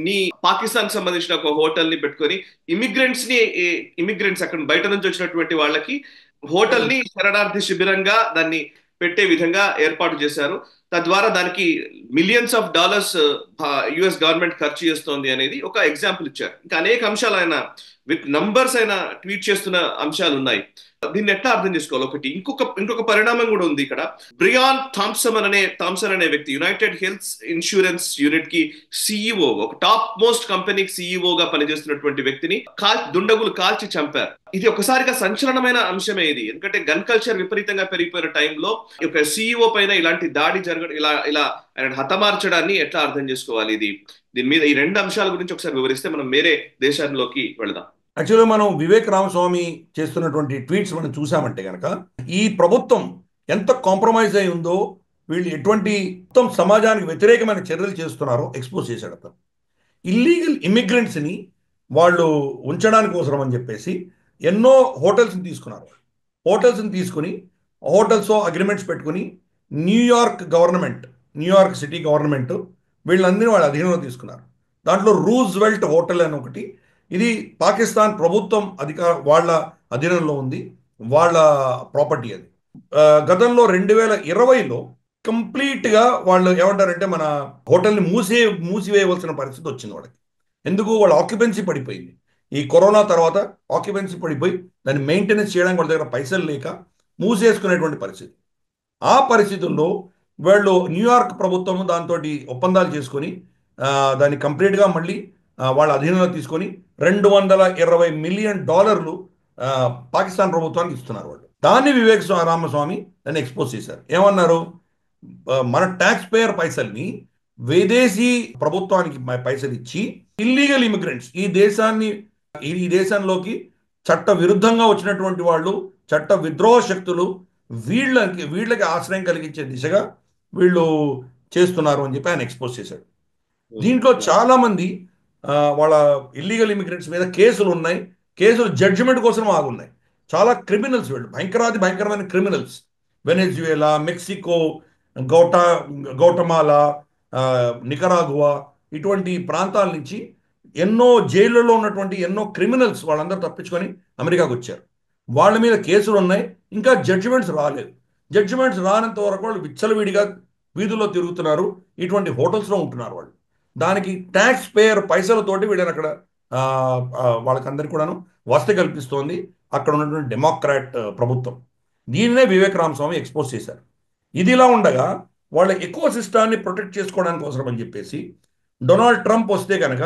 ని, పాకిస్తాన్ సంబంధించిన ఒక హోటల్ ని పెట్టుకొని ఇమిగ్రెంట్స్ అక్కడ బయట నుంచి వచ్చినటువంటి వాళ్ళకి హోటల్ ని శరణార్థి శిబిరంగా దాన్ని పెట్టే విధంగా ఏర్పాటు చేశారు. తద్వారా దానికి millions of dollars US government ఖర్చు చేస్తోంది అనేది ఒక ఎగ్జాంపుల్ ఇచ్చారు. ఇంకా అనేక అంశాలు ఆయన విత్ నంబర్స్ ఆయన ట్వీట్ చేస్తున్న అంశాలు ఉన్నాయి. దీన్ని ఎట్లా అర్థం చేసుకోవాలి? ఒకటి ఇంకొక పరిణామం కూడా ఉంది ఇక్కడ. బ్రియాన్ థామ్సన్ అనే వ్యక్తి యునైటెడ్ హెల్త్ ఇన్సూరెన్స్ యూనిట్ కి సిఇఓ, ఒక టాప్ మోస్ట్ కంపెనీకి సిఇఓగా పనిచేస్తున్నటువంటి వ్యక్తిని దుండగులు కాల్చి చంపారు. ఇది ఒకసారిగా సంచలనమైన అంశమే ఇది. ఎందుకంటే గన్ కల్చర్ విపరీతంగా పెరిగిపోయిన టైంలో ఒక సిఇఓ పైన ఇలాంటి దాడి జరగడం, ఇలా ఆయన హతమార్చడాన్ని ఎట్లా అర్థం చేసుకోవాలి? దీని మీద ఈ రెండు అంశాల గురించి ఒకసారి వివరిస్తే మనం వేరే దేశాల్లోకి వెళదాం. యాక్చువల్గా మనం వివేక్ రామస్వామి చేస్తున్నటువంటి ట్వీట్స్ మనం చూసామంటే కనుక ఈ ప్రభుత్వం ఎంత కాంప్రమైజ్ అయి ఉందో, వీళ్ళు ఎటువంటి మొత్తం సమాజానికి వ్యతిరేకమైన చర్యలు చేస్తున్నారో ఎక్స్పోజ్ చేశాడు అతను. ఇల్లీగల్ ఇమిగ్రెంట్స్ని వాళ్ళు ఉంచడానికి అవసరం అని చెప్పేసి ఎన్నో హోటల్స్ని తీసుకున్నారు. హోటల్స్ని తీసుకుని హోటల్స్తో అగ్రిమెంట్స్ పెట్టుకుని న్యూయార్క్ సిటీ గవర్నమెంట్ వీళ్ళందరినీ వాళ్ళ అధీనంలో తీసుకున్నారు. దాంట్లో రూజ్వెల్ట్ హోటల్ అని ఒకటి, ఇది పాకిస్తాన్ ప్రభుత్వం వాళ్ళ అధీనంలో ఉంది, వాళ్ళ ప్రాపర్టీ అది. గతంలో 2020లో కంప్లీట్గా వాళ్ళు ఏమంటారంటే మన హోటల్ని మూసివేయవలసిన పరిస్థితి వచ్చింది వాళ్ళకి. ఎందుకు? వాళ్ళ ఆక్యుపెన్సీ పడిపోయింది. ఈ కరోనా తర్వాత ఆక్యుపెన్సీ పడిపోయి దాన్ని మెయింటెనెన్స్ చేయడానికి వాళ్ళ దగ్గర పైసలు లేక మూసేసుకునేటువంటి పరిస్థితి. ఆ పరిస్థితుల్లో వాళ్ళు న్యూయార్క్ ప్రభుత్వం దాంతో ఒప్పందాలు చేసుకొని దాన్ని కంప్లీట్గా మళ్ళీ వాళ్ళ అధీనంలో తీసుకొని $220 మిలియన్ పాకిస్తాన్ ప్రభుత్వానికి ఇస్తున్నారు వాళ్ళు. దాన్ని వివేక్ రామస్వామి దాన్ని ఎక్స్పోజ్ చేశారు. ఏమన్నారు? మన ట్యాక్స్ పేయర్ పైసల్ని విదేశీ ప్రభుత్వానికి పైసలు ఇచ్చి ఇల్లీగల్ ఇమిగ్రెంట్స్ ఈ దేశంలోకి చట్ట విరుద్ధంగా వచ్చినటువంటి వాళ్ళు, చట్ట విద్రోహ శక్తులు, వీళ్ళకి ఆశ్రయం కలిగించే దిశగా వీళ్ళు చేస్తున్నారు అని చెప్పి ఆయన ఎక్స్పోజ్ చేశాడు. దీంట్లో చాలా మంది వాళ్ళ ఇల్లీగల్ ఇమిగ్రెంట్స్ మీద కేసులు ఉన్నాయి. కేసులు జడ్జిమెంట్ కోసం ఆగున్నాయి. చాలా క్రిమినల్స్, వీళ్ళు భయంకరమైన క్రిమినల్స్. వెనెజువేలా, మెక్సికో, గౌటమాలా, నికరాగువా ఇటువంటి ప్రాంతాల నుంచి ఎన్నో జైళ్ళలో ఉన్నటువంటి ఎన్నో క్రిమినల్స్ వాళ్ళందరూ తప్పించుకొని అమెరికాకు వచ్చారు. వాళ్ళ మీద కేసులు ఉన్నాయి. ఇంకా జడ్జిమెంట్స్ రాలేదు. జడ్జిమెంట్స్ రానంత వరకు వాళ్ళు విచ్చలవిడిగా వీధుల్లో తిరుగుతున్నారు, ఇటువంటి హోటల్స్లో ఉంటున్నారు వాళ్ళు. దానికి ట్యాక్స్ పేయర్ పైసలతోటి వీళ్ళని అక్కడ వాళ్ళకందరికీ కూడాను వసతి కల్పిస్తోంది అక్కడ ఉన్నటువంటి డెమోక్రాట్ ప్రభుత్వం. దీనినే వివేక్ రామస్వామి ఎక్స్పోజ్ చేశారు. ఇదిలా ఉండగా వాళ్ళ ఎకో సిస్టాన్ని ప్రొటెక్ట్ చేసుకోవడానికి అవసరం అని చెప్పేసి డొనాల్డ్ ట్రంప్ వస్తే కనుక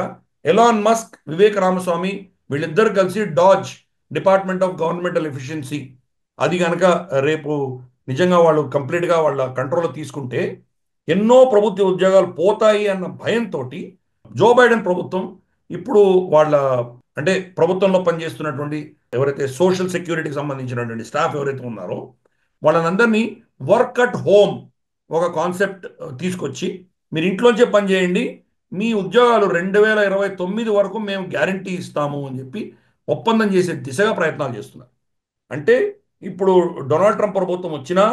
ఎలాన్ మస్క్, వివేక్ రామస్వామి వీళ్ళిద్దరు కలిసి డిపార్ట్మెంట్ ఆఫ్ గవర్నమెంటల్ ఎఫిషియన్సీ అది కనుక రేపు నిజంగా వాళ్ళు కంప్లీట్గా వాళ్ళ కంట్రోల్లో తీసుకుంటే ఎన్నో ప్రభుత్వ ఉద్యోగాలు పోతాయి అన్న భయంతో జో బైడెన్ ప్రభుత్వం ఇప్పుడు వాళ్ళ అంటే ప్రభుత్వంలో పనిచేస్తున్నటువంటి ఎవరైతే సోషల్ సెక్యూరిటీకి సంబంధించినటువంటి స్టాఫ్ ఎవరైతే ఉన్నారో వాళ్ళనందరినీ వర్క్ అట్ హోమ్, ఒక కాన్సెప్ట్ తీసుకొచ్చి మీరు ఇంట్లోంచే పని చేయండి, మీ ఉద్యోగాలు 2029 వరకు మేము గ్యారంటీ ఇస్తాము అని చెప్పి ఒప్పందం చేసే దిశగా ప్రయత్నాలు చేస్తున్నారు. అంటే ఇప్పుడు డొనాల్డ్ ట్రంప్ ప్రభుత్వం వచ్చినా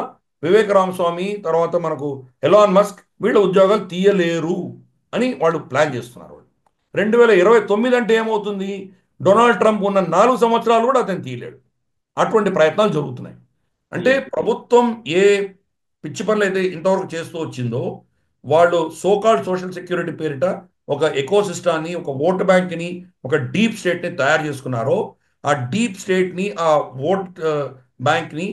వివేక్ రామస్వామి తర్వాత మనకు ఎలాన్ మస్క్ వీళ్ళ ఉద్యోగాలు తీయలేరు అని వాళ్ళు ప్లాన్ చేస్తున్నారు. 2029 అంటే ఏమవుతుంది? డొనాల్డ్ ట్రంప్ ఉన్న 4 సంవత్సరాలు కూడా అతను తీయలేడు. అటువంటి ప్రయత్నాలు జరుగుతున్నాయి. అంటే ప్రభుత్వం ఏ పిచ్చి పనులు అయితే ఇంతవరకు చేస్తూ వచ్చిందో, వాళ్ళు సోకాల్డ్ సోషల్ సెక్యూరిటీ పేరిట ఒక ఎకో సిస్టాన్ని, ఒక ఓట్ బ్యాంక్ని, ఒక డీప్ స్టేట్ని తయారు చేసుకున్నారో, ఆ డీప్ స్టేట్ని, ఆ ఓట్ బ్యాంక్ని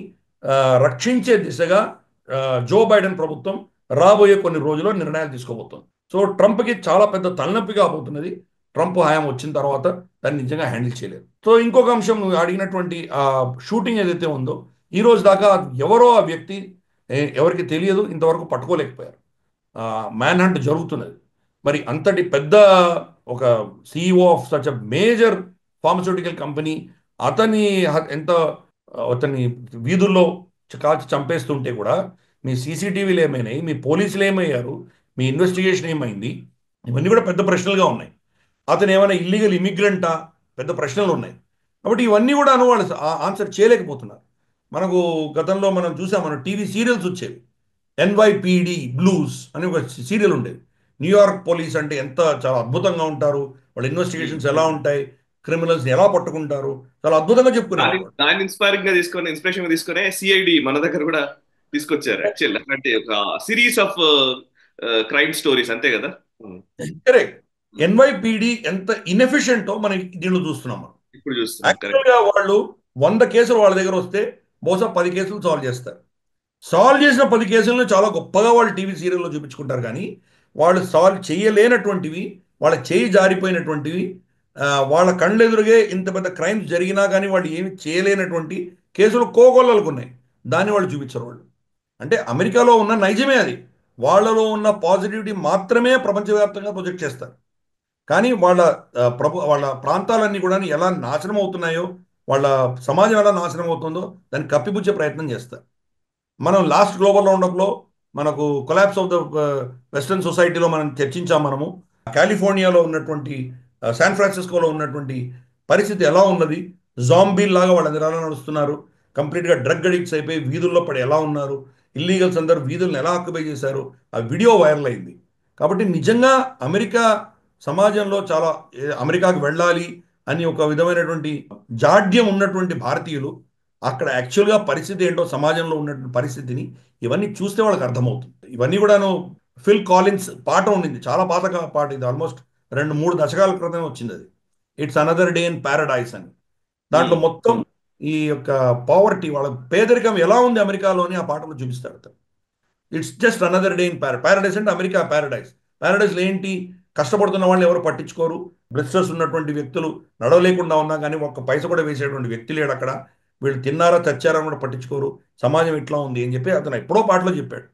రక్షించే దిశగా ఆ, జో బైడెన్ ప్రభుత్వం రాబోయే కొన్ని రోజుల్లో నిర్ణయాలు తీసుకోబోతోంది. సో ట్రంప్కి చాలా పెద్ద తలనొప్పి కాబోతున్నది. ట్రంప్ హయాం వచ్చిన తర్వాత దాన్ని నిజంగా హ్యాండిల్ చేయలేదు. సో ఇంకొక అంశం, నువ్వు అడిగినటువంటి ఆ షూటింగ్ ఏదైతే ఉందో, ఈ రోజు దాకా ఎవరో ఆ వ్యక్తి ఎవరికి తెలియదు, ఇంతవరకు పట్టుకోలేకపోయారు. మ్యాన్ హంట్ జరుగుతున్నది. మరి అంతటి పెద్ద ఒక CEO of such a major pharmaceutical company, అతని ఎంత అతన్ని వీధుల్లో కాల్చి చంపేస్తుంటే కూడా మీ సీసీటీవీలు ఏమైనాయి, మీ పోలీసులు ఏమయ్యారు, మీ ఇన్వెస్టిగేషన్ ఏమైంది, ఇవన్నీ కూడా పెద్ద ప్రశ్నలుగా ఉన్నాయి. అతను ఏమైనా ఇల్లీగల్ ఇమిగ్రెంటా, పెద్ద ప్రశ్నలు ఉన్నాయి. కాబట్టి ఇవన్నీ కూడా వాళ్ళు ఆన్సర్ చేయలేకపోతున్నారు. మనకు గతంలో మనం చూసాం, మన టీవీ సీరియల్స్ వచ్చేవి. ఎన్వైపిడి బ్లూస్ అని ఒక సీరియల్ ఉండేది. న్యూయార్క్ పోలీస్ అంటే ఎంత చాలా అద్భుతంగా ఉంటారు, వాళ్ళ ఇన్వెస్టిగేషన్స్ ఎలా ఉంటాయి, క్రిమినల్స్ని ఎలా పట్టుకుంటారు, చాలా అద్భుతంగా చెప్పుకునేవారు. దాన్ని ఇన్స్పిరేషన్ గా తీసుకునే సిఐడి మన దగ్గర కూడా తీసుకొచ్చారు యాక్చువల్. అంటే ఒక సిరీస్ ఆఫ్ క్రైమ్ స్టోరీస్ అంతే కదా. కరెక్ట్. ఎన్వైపిడి ఎంత ఇన్ఎఫిషియెంటో మనం దీనిలో చూస్తున్నాం. మనం ఇప్పుడు చూస్తున్నాం. కరెక్ట్. యాక్చువల్గా వాళ్ళు 100 కేసులు వాళ్ళ దగ్గర వస్తే బహుశా 10 కేసులు సాల్వ్ చేస్తారు. సాల్వ్ చేసిన 10 కేసులను చాలా గొప్పగా వాళ్ళు టీవీ సీరియల్లో చూపించుకుంటారు. కానీ వాళ్ళు సాల్వ్ చేయలేనటువంటివి, వాళ్ళ చేయి జారిపోయినటువంటివి, వాళ్ళ కళ్ళెదురుగే ఇంత పెద్ద క్రైమ్స్ జరిగినా కానీ వాళ్ళు ఏమి చేయలేనటువంటి కేసులు కోకొల్లలకు ఉన్నాయి. దాన్ని వాళ్ళు చూపించరు. వాళ్ళు అంటే అమెరికాలో ఉన్న నైజమే అది. వాళ్ళలో ఉన్న పాజిటివిటీ మాత్రమే ప్రపంచవ్యాప్తంగా ప్రొజెక్ట్ చేస్తారు. కానీ వాళ్ళ వాళ్ళ ప్రాంతాలన్నీ కూడా ఎలా నాశనం అవుతున్నాయో, వాళ్ళ సమాజం ఎలా నాశనం అవుతుందో దాన్ని కప్పిపుచ్చే ప్రయత్నం చేస్తారు. మనం లాస్ట్ గ్లోబల్ రౌండప్లో మనకు కొలాప్స్ ఆఫ్ ద వెస్టర్న్ సొసైటీలో మనం చర్చించాం. మనము కాలిఫోర్నియాలో ఉన్నటువంటి శాన్ ఫ్రాన్సిస్కోలో ఉన్నటువంటి పరిస్థితి ఎలా ఉన్నది, జాంబీ లాగా వాళ్ళందరూ ఎలా నడుస్తున్నారు, కంప్లీట్గా డ్రగ్ అడిక్ట్స్ అయిపోయి వీధుల్లో పడి ఎలా ఉన్నారు, ఇల్లీగల్స్ అందరూ వీధులను ఎలా ఆక్యుపై చేశారు, ఆ వీడియో వైరల్ అయింది. కాబట్టి నిజంగా అమెరికా సమాజంలో చాలా అమెరికాకు వెళ్ళాలి అని ఒక విధమైనటువంటి జాడ్యం ఉన్నటువంటి భారతీయులు అక్కడ యాక్చువల్గా పరిస్థితి ఏంటో, సమాజంలో ఉన్నటువంటి పరిస్థితిని ఇవన్నీ చూస్తే వాళ్ళకి అర్థమవుతుంది. ఇవన్నీ కూడాను ఫిల్ కాలిన్స్ పాట ఉండింది, చాలా పాత పాట ఇది, ఆల్మోస్ట్ 2-3 దశకాల క్రితం వచ్చింది అది. It's another day in Paradise అని. దాంట్లో మొత్తం ఈ యొక్క పావర్టీ, వాళ్ళ పేదరికం ఎలా ఉంది అమెరికాలోని ఆ పాటలో చూపిస్తాడు అతను. It's just another day in Paradise అంటే అమెరికా ప్యారడైస్. ప్యారడైస్లో ఏంటి, కష్టపడుతున్న వాళ్ళని ఎవరు పట్టించుకోరు, బ్లెస్టర్స్ ఉన్నటువంటి వ్యక్తులు నడవలేకుండా ఉన్నా కానీ ఒక్క పైస కూడా వేసేటువంటి వ్యక్తి లేడు అక్కడ, వీళ్ళు తిన్నారా చచ్చారా కూడా పట్టించుకోరు, సమాజం ఇట్లా ఉంది అని చెప్పి అతను ఎప్పుడో పాటలో చెప్పాడు.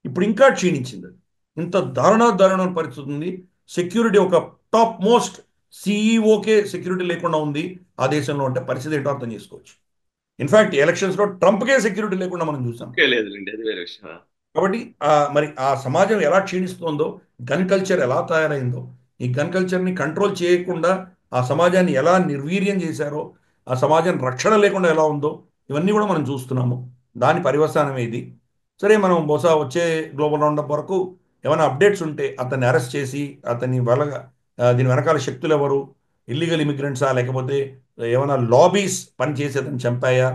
ఇప్పుడు ఇంకా క్షీణించింది అది. ఇంత దారుణ పరిస్థితి ఉంది. సెక్యూరిటీ ఒక టాప్ మోస్ట్ సిఈఓకే సెక్యూరిటీ లేకుండా ఉంది ఆ దేశంలో అంటే పరిస్థితి ఏంటో అర్థం చేసుకోవచ్చు. ఇన్ఫాక్ట్ ఎలక్షన్స్లో ట్రంప్కే సెక్యూరిటీ లేకుండా మనం చూసాం. లేదులేండి, అది వేరే విషయం. కాబట్టి మరి ఆ సమాజం ఎలా క్షీణిస్తుందో, గన్ కల్చర్ ఎలా తయారైందో, ఈ గన్ కల్చర్ని కంట్రోల్ చేయకుండా ఆ సమాజాన్ని ఎలా నిర్వీర్యం చేశారో, ఆ సమాజం రక్షణ లేకుండా ఎలా ఉందో ఇవన్నీ కూడా మనం చూస్తున్నాము. దాని పర్యవసానమే ఇది. సరే, మనం బహుశా వచ్చే గ్లోబల్ రౌండప్ వరకు ఏమైనా అప్డేట్స్ ఉంటే అతన్ని అరెస్ట్ చేసి అతన్ని దీని వెనకాల శక్తులు ఎవరు, ఇల్లీగల్ ఇమిగ్రెంట్సా లేకపోతే ఏమైనా లాబీస్ పని చేసి అతన్ని చంపాయా,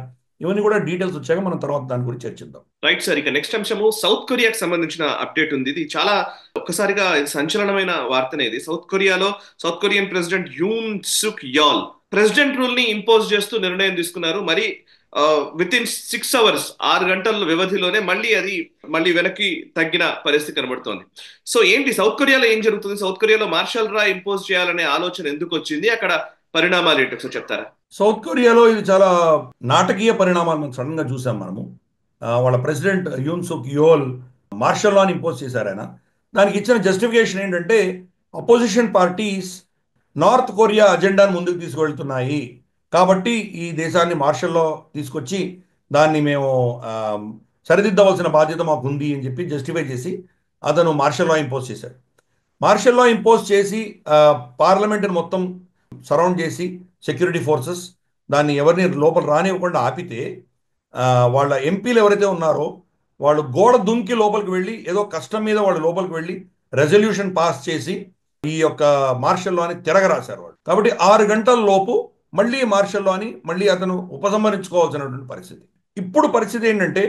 ఇవన్నీ కూడా డీటెయిల్స్ వచ్చాక మనం తర్వాత దాని గురించి చర్చిద్దాం. Right sir. ఇక నెక్స్ట్ అంశము సౌత్ కొరియాకి సంబంధించిన అప్డేట్ ఉంది. ఇది చాలా ఒక్కసారిగా సంచలనమైన వార్తనే. ఇది సౌత్ కొరియన్ ప్రెసిడెంట్ యూన్ సుక్ యాల్ ప్రెసిడెంట్ రూల్ ని ఇంపోజ్ చేస్తూ నిర్ణయం తీసుకున్నారు. మరి విత్ ఇన్ 6 hours 6 గంటల వ్యవధిలోనే మళ్ళీ వెనక్కి తగ్గిన పరిస్థితి కనబడుతోంది. సో ఏంటి సౌత్ కొరియాలో ఏం జరుగుతుంది? సౌత్ కొరియాలో మార్షల్ రా ఇంపోజ్ చేయాలనే ఆలోచన ఎందుకు వచ్చింది? అక్కడ పరిణామాలు ఏంటో ఒకసారి చెప్తారా? సౌత్ కొరియాలో ఇది చాలా నాటకీయ పరిణామాలు మనం సడన్గా చూసాం. మనము వాళ్ళ ప్రెసిడెంట్ యూన్ సుక్ యోల్ మార్షల్ లాని ఇంపోజ్ చేశారు ఆయన. దానికి ఇచ్చిన జస్టిఫికేషన్ ఏంటంటే అపోజిషన్ పార్టీస్ నార్త్ కొరియా అజెండాను ముందుకు తీసుకువెళ్తున్నాయి కాబట్టి ఈ దేశాన్ని మార్షల్లో తీసుకొచ్చి దాన్ని మేము సరిదిద్దవలసిన బాధ్యత మాకు ఉంది అని చెప్పి జస్టిఫై చేసి అతను మార్షల్ లా ఇంపోజ్ చేశాడు. మార్షల్ లా ఇంపోజ్ చేసి పార్లమెంట్ని మొత్తం సరౌండ్ చేసి సెక్యూరిటీ ఫోర్సెస్ దాన్ని ఎవరిని లోపల రానివ్వకుండా ఆపితే వాళ్ళ ఎంపీలు ఎవరైతే ఉన్నారో వాళ్ళు గోడ దుంకి లోపలికి వెళ్ళి ఏదో కష్టం మీద వాళ్ళు లోపలికి వెళ్ళి రెజల్యూషన్ పాస్ చేసి ఈ యొక్క మార్షల్ లాని తిరగరాశారు వాళ్ళు. కాబట్టి 6 గంటల లోపు మళ్ళీ మార్షల్ లాని మళ్ళీ అతను ఉపసంహరించుకోవాల్సినటువంటి పరిస్థితి. ఇప్పుడు పరిస్థితి ఏంటంటే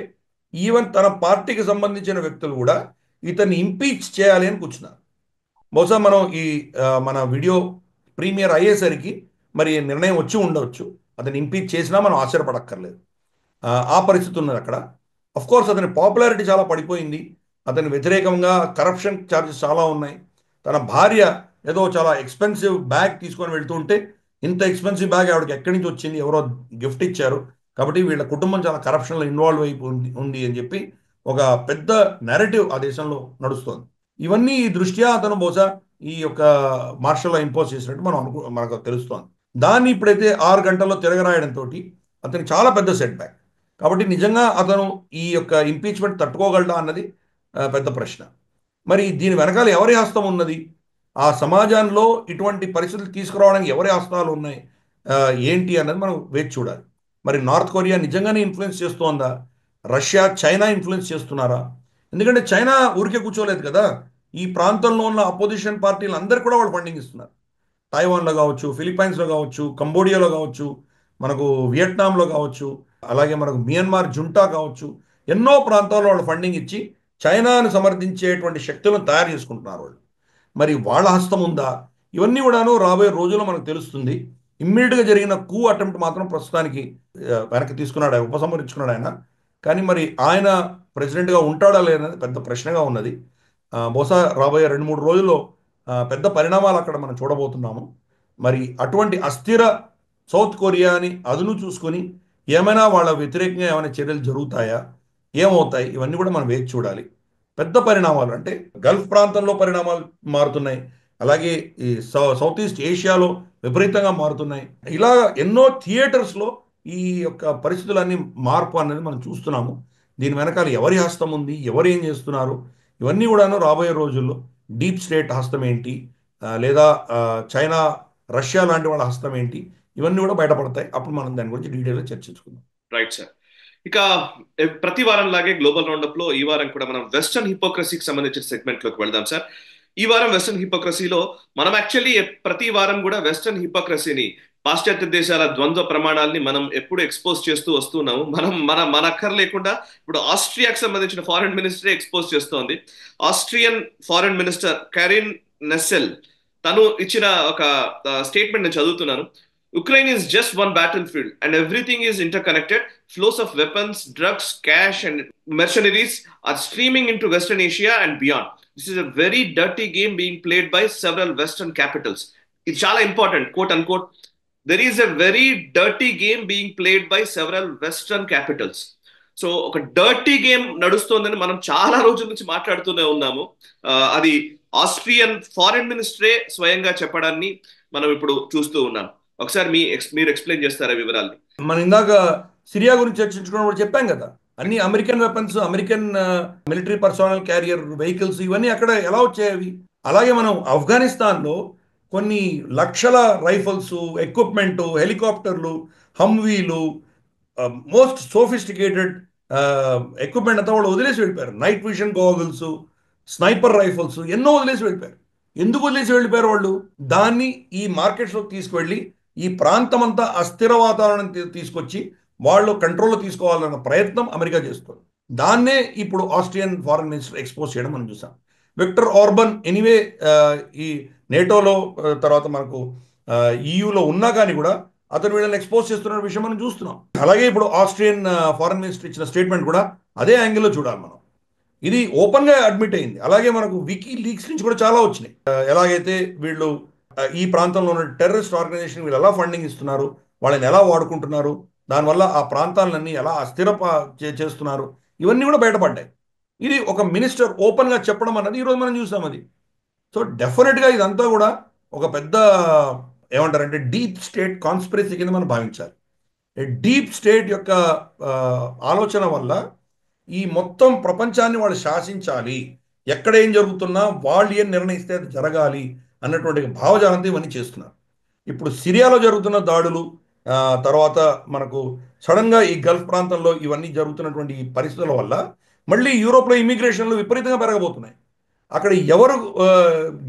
ఈవెన్ తన పార్టీకి సంబంధించిన వ్యక్తులు కూడా ఇతన్ని ఇంపీచ్ చేయాలి అని కూర్చున్నారు. బహుశా మనం మన వీడియో ప్రీమియర్ అయ్యేసరికి మరి నిర్ణయం వచ్చి ఉండవచ్చు. అతను ఇంపీచ్ చేసినా మనం ఆశ్చర్యపడక్కర్లేదు. ఆ పరిస్థితి ఉన్నది అక్కడ. కోర్స్ అతని పాపులారిటీ చాలా పడిపోయింది. అతని వ్యతిరేకంగా కరప్షన్ ఛార్జెస్ చాలా ఉన్నాయి. తన భార్య ఏదో చాలా ఎక్స్పెన్సివ్ బ్యాగ్ తీసుకొని వెళ్తుంటే ఇంత ఎక్స్పెన్సివ్ బ్యాగ్ ఆవిడకి ఎక్కడి నుంచి వచ్చింది, ఎవరో గిఫ్ట్ ఇచ్చారు, కాబట్టి వీళ్ళ కుటుంబం చాలా కరప్షన్లో ఇన్వాల్వ్ అయిపోయి ఉంది అని చెప్పి ఒక పెద్ద నెరేటివ్ ఆ దేశంలో నడుస్తుంది. ఇవన్నీ దృష్ట్యా అతను బహుశా ఈ యొక్క మార్షల్ లా ఇంపోజ్ చేసినట్టు మనకు తెలుస్తోంది. దాన్ని ఇప్పుడైతే 6 గంటల్లో తిరగరాయడంతో అతనికి చాలా పెద్ద సెట్ బ్యాక్. కాబట్టి నిజంగా అతను ఈ యొక్క ఇంపీచ్మెంట్ తట్టుకోగలడా అన్నది పెద్ద ప్రశ్న. మరి దీని వెనకాల ఎవరి హస్తం ఉన్నది? ఆ సమాజంలో ఇటువంటి పరిస్థితులు తీసుకురావడానికి ఎవరి హస్తాలు ఉన్నాయి ఏంటి అన్నది మనం వేచి చూడాలి. మరి నార్త్ కొరియా నిజంగానే ఇన్ఫ్లుయెన్స్ చేస్తోందా? రష్యా, చైనా ఇన్ఫ్లుయెన్స్ చేస్తున్నారా? ఎందుకంటే చైనా ఊరికే కూర్చోలేదు కదా. ఈ ప్రాంతంలో ఉన్న అపోజిషన్ పార్టీలు అందరు కూడా వాళ్ళు ఫండింగ్ ఇస్తున్నారు. తైవాన్లో కావచ్చు, ఫిలిప్పైన్స్లో కావచ్చు, కంబోడియాలో కావచ్చు, మనకు వియట్నాంలో కావచ్చు, అలాగే మనకు మియన్మార్ జుంటా కావచ్చు, ఎన్నో ప్రాంతాల్లో వాళ్ళు ఫండింగ్ ఇచ్చి చైనాను సమర్థించేటువంటి శక్తులను తయారు చేసుకుంటున్నారు వాళ్ళు. మరి వాళ్ళ హస్తం ఉందా? ఇవన్నీ కూడాను రాబోయే రోజుల్లో మనకు తెలుస్తుంది. ఇమ్మీడియట్గా జరిగిన కూ అటెంప్ట్ మాత్రం ప్రస్తుతానికి వెనక్కి తీసుకున్నాడు, ఉపసంహరించుకున్నాడు ఆయన. కానీ మరి ఆయన ప్రెసిడెంట్గా ఉంటాడా లేదనేది పెద్ద ప్రశ్నగా ఉన్నది. బహుశా రాబోయే 2-3 రోజుల్లో పెద్ద పరిణామాలు అక్కడ మనం చూడబోతున్నాము. మరి అటువంటి అస్థిర సౌత్ కొరియాని అదును చూసుకొని ఏమైనా వాళ్ళ వ్యతిరేకంగా ఏమైనా చర్యలు జరుగుతాయా, ఏమవుతాయి, ఇవన్నీ కూడా మనం వేచి చూడాలి. పెద్ద పరిణామాలు అంటే గల్ఫ్ ప్రాంతంలో పరిణామాలు మారుతున్నాయి, అలాగే ఈ సౌత్ ఈస్ట్ ఏషియాలో విపరీతంగా మారుతున్నాయి. ఇలా ఎన్నో థియేటర్స్లో ఈ యొక్క పరిస్థితులన్నీ మార్పు అనేది మనం చూస్తున్నాము. దీని వెనకాల ఎవరి హస్తం ఉంది, ఎవరు ఏం చేస్తున్నారు, ఇవన్నీ కూడాను రాబోయే రోజుల్లో డీప్ స్టేట్ హస్తం ఏంటి, లేదా చైనా, రష్యా లాంటి వాళ్ళ హస్తం ఏంటి, ఇవన్నీ కూడా బయటపడతాయి. అప్పుడు మనం దాని గురించి డీటెయిల్గా చర్చించుకుందాం. Right sir. ఇక ప్రతి వారం లాగే గ్లోబల్ రౌండప్ లో ఈ వారం కూడా మనం వెస్టర్న్ హిపోక్రసీకి సంబంధించిన సెగ్మెంట్ లోకి వెళ్దాం సార్. ఈ వారం వెస్టర్న్ హిపోక్రసీలో మనం యాక్చువల్లీ ప్రతి వారం కూడా వెస్టర్న్ హిపోక్రసీని, పాశ్చాత్య దేశాల ద్వంద్వ ప్రమాణాలని మనం ఎప్పుడు ఎక్స్పోజ్ చేస్తూ వస్తున్నాము. మన అక్కర్ లేకుండా ఇప్పుడు ఆస్ట్రియాకి సంబంధించిన ఫారెన్ మినిస్టరే ఎక్స్పోజ్ చేస్తోంది. ఆస్ట్రియన్ ఫారెన్ మినిస్టర్ కారిన్ నెస్సెల్ తను ఇచ్చిన ఒక స్టేట్మెంట్ నేను చదువుతున్నాను. Ukraine is just one battlefield and everything is interconnected. Flows of weapons, drugs, cash and mercenaries are streaming into Western Asia and beyond. This is a very dirty game being played by several Western capitals. It's chala important, quote unquote. There is a very dirty game being played by several Western capitals. So ఒక dirty game నడుస్తోందని మనం చాలా రోజుల నుంచి మాట్లాడుతూనే ఉన్నాము. అది Austrian foreign మినిస్టరే స్వయంగా చెప్పడాన్ని మనం ఇప్పుడు చూస్తూ ఉన్నాం. ఒకసారి మీరు ఎక్స్ప్లెయిన్ చేస్తారా వివరాల్ని? మనం ఇందాక సిరియా గురించి చర్చించుకున్నప్పుడు చెప్పాం కదా, అన్ని American weapons, American military personal carrier vehicles, ఇవన్నీ అక్కడ ఎలా వచ్చాయి? అలాగే మనం ఆఫ్ఘనిస్తాన్లో కొన్ని లక్షల రైఫల్స్, ఎక్విప్మెంటు, హెలికాప్టర్లు, హమ్వీలు, మోస్ట్ సోఫిస్టికేటెడ్ ఎక్విప్మెంట్ అంతా వాళ్ళు వదిలేసి వెళ్ళిపోయారు. Night vision goggles, sniper rifles ఎన్నో వదిలేసి వెళ్ళిపోయారు. ఎందుకు వదిలేసి వెళ్ళిపోయారు వాళ్ళు? దాన్ని ఈ మార్కెట్స్లోకి తీసుకువెళ్ళి ఈ ప్రాంతం అంతా అస్థిర వాతావరణం తీసుకొచ్చి వాళ్ళు కంట్రోల్లో తీసుకోవాలన్న ప్రయత్నం అమెరికా చేస్తుంది. దాన్నే ఇప్పుడు ఆస్ట్రియన్ ఫారెన్ మినిస్టర్ ఎక్స్పోజ్ చేయడం మనం చూసాం. విక్టర్ ఆర్బన్ ఎనీవే ఈ నేటోలో తర్వాత మనకు ఈయూలో ఉన్నా కానీ కూడా అతను వీళ్ళని ఎక్స్పోజ్ చేస్తున్న విషయం మనం చూస్తున్నాం. అలాగే ఇప్పుడు ఆస్ట్రియన్ ఫారెన్ మినిస్టర్ ఇచ్చిన స్టేట్మెంట్ కూడా అదే యాంగిల్లో చూడాలి మనం. ఇది ఓపెన్గా అడ్మిట్ అయింది. అలాగే మనకు వికీ లీక్స్ నుంచి కూడా చాలా వచ్చినాయి. ఎలాగైతే వీళ్ళు ఈ ప్రాంతంలో ఉన్న టెర్రరిస్ట్ ఆర్గనైజేషన్ వీళ్ళు ఎలా ఫండింగ్ ఇస్తున్నారు, వాళ్ళని ఎలా వాడుకుంటున్నారు, దానివల్ల ఆ ప్రాంతాలన్నీ ఎలా అస్థిర చేస్తున్నారు, ఇవన్నీ కూడా బయటపడ్డాయి. ఇది ఒక మినిస్టర్ ఓపెన్గా చెప్పడం అన్నది ఈరోజు మనం చూసాం అది. సో డెఫినెట్గా ఇదంతా కూడా ఒక పెద్ద ఏమంటారంటే డీప్ స్టేట్ కాన్స్పిరసీ కింద మనం భావించాలి. డీప్ స్టేట్ యొక్క ఆలోచన వల్ల ఈ మొత్తం ప్రపంచాన్ని వాళ్ళు శాసించాలి, ఎక్కడ ఏం జరుగుతున్నా వాళ్ళు ఏం నిర్ణయిస్తే అది జరగాలి అన్నటువంటి భావజాలంతో ఇవన్నీ చేస్తున్నారు. ఇప్పుడు సిరియాలో జరుగుతున్న దాడులు, ఆ, తర్వాత మనకు సడన్గా ఈ గల్ఫ్ ప్రాంతంలో ఇవన్నీ జరుగుతున్నటువంటి ఈ పరిస్థితుల వల్ల మళ్ళీ యూరోప్లో ఇమిగ్రేషన్లు విపరీతంగా పెరగబోతున్నాయి. అక్కడ ఎవరు ఆ,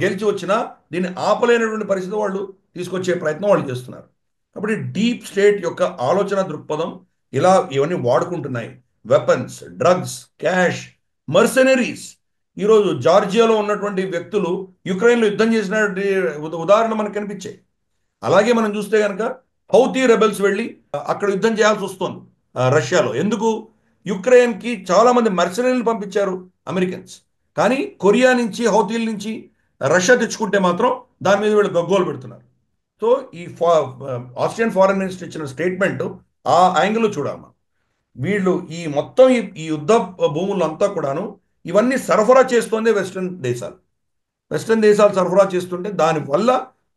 గెలిచి వచ్చినా దీన్ని ఆపలేనటువంటి పరిస్థితి వాళ్ళు తీసుకొచ్చే ప్రయత్నం వాళ్ళు చేస్తున్నారు. కాబట్టి డీప్ స్టేట్ యొక్క ఆలోచన దృక్పథం ఇలా ఇవన్నీ వాడుకుంటున్నాయి. Weapons, drugs, cash, mercenaries. ఈరోజు జార్జియాలో ఉన్నటువంటి వ్యక్తులు యుక్రెయిన్లో యుద్ధం చేసిన ఉదాహరణ మనకు కనిపించాయి. అలాగే మనం చూస్తే కనుక హౌతీ రెబెల్స్ వెళ్ళి అక్కడ యుద్ధం చేయాల్సి వస్తుంది రష్యాలో. ఎందుకు? యుక్రెయిన్కి చాలా మంది మర్సనరీలు పంపించారు అమెరికన్స్. కానీ కొరియా నుంచి, హౌతీల నుంచి రష్యా తెచ్చుకుంటే మాత్రం దాని మీద వీళ్ళు గగ్గోలు పెడుతున్నారు. సో ఈ ఆస్ట్రియన్ ఫారెన్ మినిస్టర్ ఇచ్చిన స్టేట్మెంట్ ఆ యాంగిల్లో చూడాలి. వీళ్ళు ఈ మొత్తం ఈ యుద్ధ భూములంతా కూడాను ఇవన్నీ సరఫరా చేస్తోంది వెస్ట్రన్ దేశాలు సరఫరా చేస్తుంటే దానివల్ల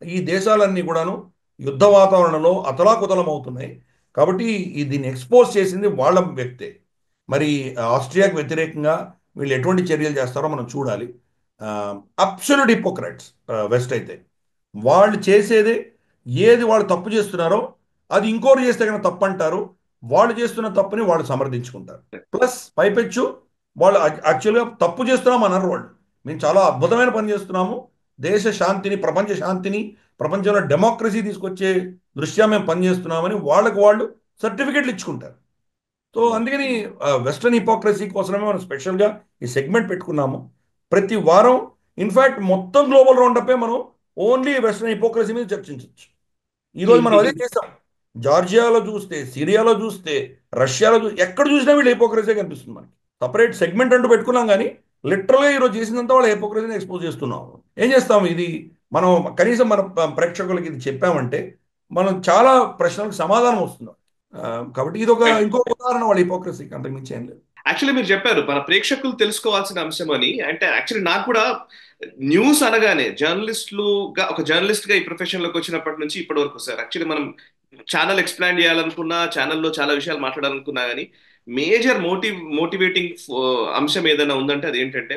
ఈ దేశాలన్నీ కూడాను యుద్ధ వాతావరణంలో అతలాకుతలం అవుతున్నాయి. కాబట్టి దీన్ని ఎక్స్పోజ్ చేసింది వాళ్ళ వ్యక్తే. మరి ఆస్ట్రియాకు వ్యతిరేకంగా వీళ్ళు ఎటువంటి చర్యలు చేస్తారో మనం చూడాలి. అబ్సల్యూట్ హిపోక్రైట్స్ వెస్ట్ అయితే. వాళ్ళు చేసేదే ఏది వాళ్ళు తప్పు చేస్తున్నారో అది ఇంకోరు చేస్తే కనుక తప్పు అంటారు. వాళ్ళు చేస్తున్న తప్పుని వాళ్ళు సమర్థించుకుంటారు. ప్లస్ పైపెచ్చు వాళ్ళు యాక్చువల్గా తప్పు చేస్తున్నాం అన్నారు వాళ్ళు. మేము చాలా అద్భుతమైన పని చేస్తున్నాము, దేశ శాంతిని, ప్రపంచ శాంతిని, ప్రపంచంలో డెమోక్రసీ తీసుకొచ్చే దృష్ట్యా మేము పనిచేస్తున్నామని వాళ్ళకు వాళ్ళు సర్టిఫికెట్లు ఇచ్చుకుంటారు. సో అందుకని వెస్ట్రన్ హిపోక్రసీ కోసమే మనం స్పెషల్గా ఈ సెగ్మెంట్ పెట్టుకున్నాము. ప్రతి వారం ఇన్ఫ్యాక్ట్ మొత్తం గ్లోబల్ రౌండప్పే మనం ఓన్లీ వెస్ట్రన్ హిపోక్రసీ మీద చర్చించవచ్చు. ఈరోజు మనం అదే చేస్తాం. జార్జియాలో చూస్తే, సిరియాలో చూస్తే, రష్యాలో చూస్తే, ఎక్కడ చూసినా వీళ్ళు హిపోక్రసీ కనిపిస్తుంది మనకి. సపరేట్ సెగ్మెంట్ అంటూ పెట్టుకున్నాం కానీ లిటరల్గా ఈరోజు చేసినంత వాళ్ళ హిపోక్రసీని ఎక్స్పోజ్ చేస్తున్నాం. ఏం చేస్తాం? ఇది మనం కనీసం మన ప్రేక్షకులకి ఇది చెప్పామంటే మనం చాలా ప్రశ్నలకు సమాధానం వస్తున్నాం. కాబట్టి ఇది ఇంకో ఉదాహరణ వాళ్ళ హిపోక్రసీకి, అంతకుమించి ఏం లేదు. యాక్చువల్లీ మీరు చెప్పారు మన ప్రేక్షకులు తెలుసుకోవాల్సిన అంశం అని. అంటే యాక్చువల్లీ నాకు కూడా న్యూస్ అనగానే ఒక జర్నలిస్ట్ గా ఈ ప్రొఫెషన్ లోకి వచ్చినప్పటి నుంచి ఇప్పటి వరకు సార్, యాక్చువల్లీ మనం ఛానల్ ఎక్స్ప్లాన్ చేయాలనుకున్నా, ఛానల్లో చాలా విషయాలు మాట్లాడాలనుకున్నా కానీ మేజర్ మోటివేటింగ్ అంశం ఏదైనా ఉందంటే అది ఏంటంటే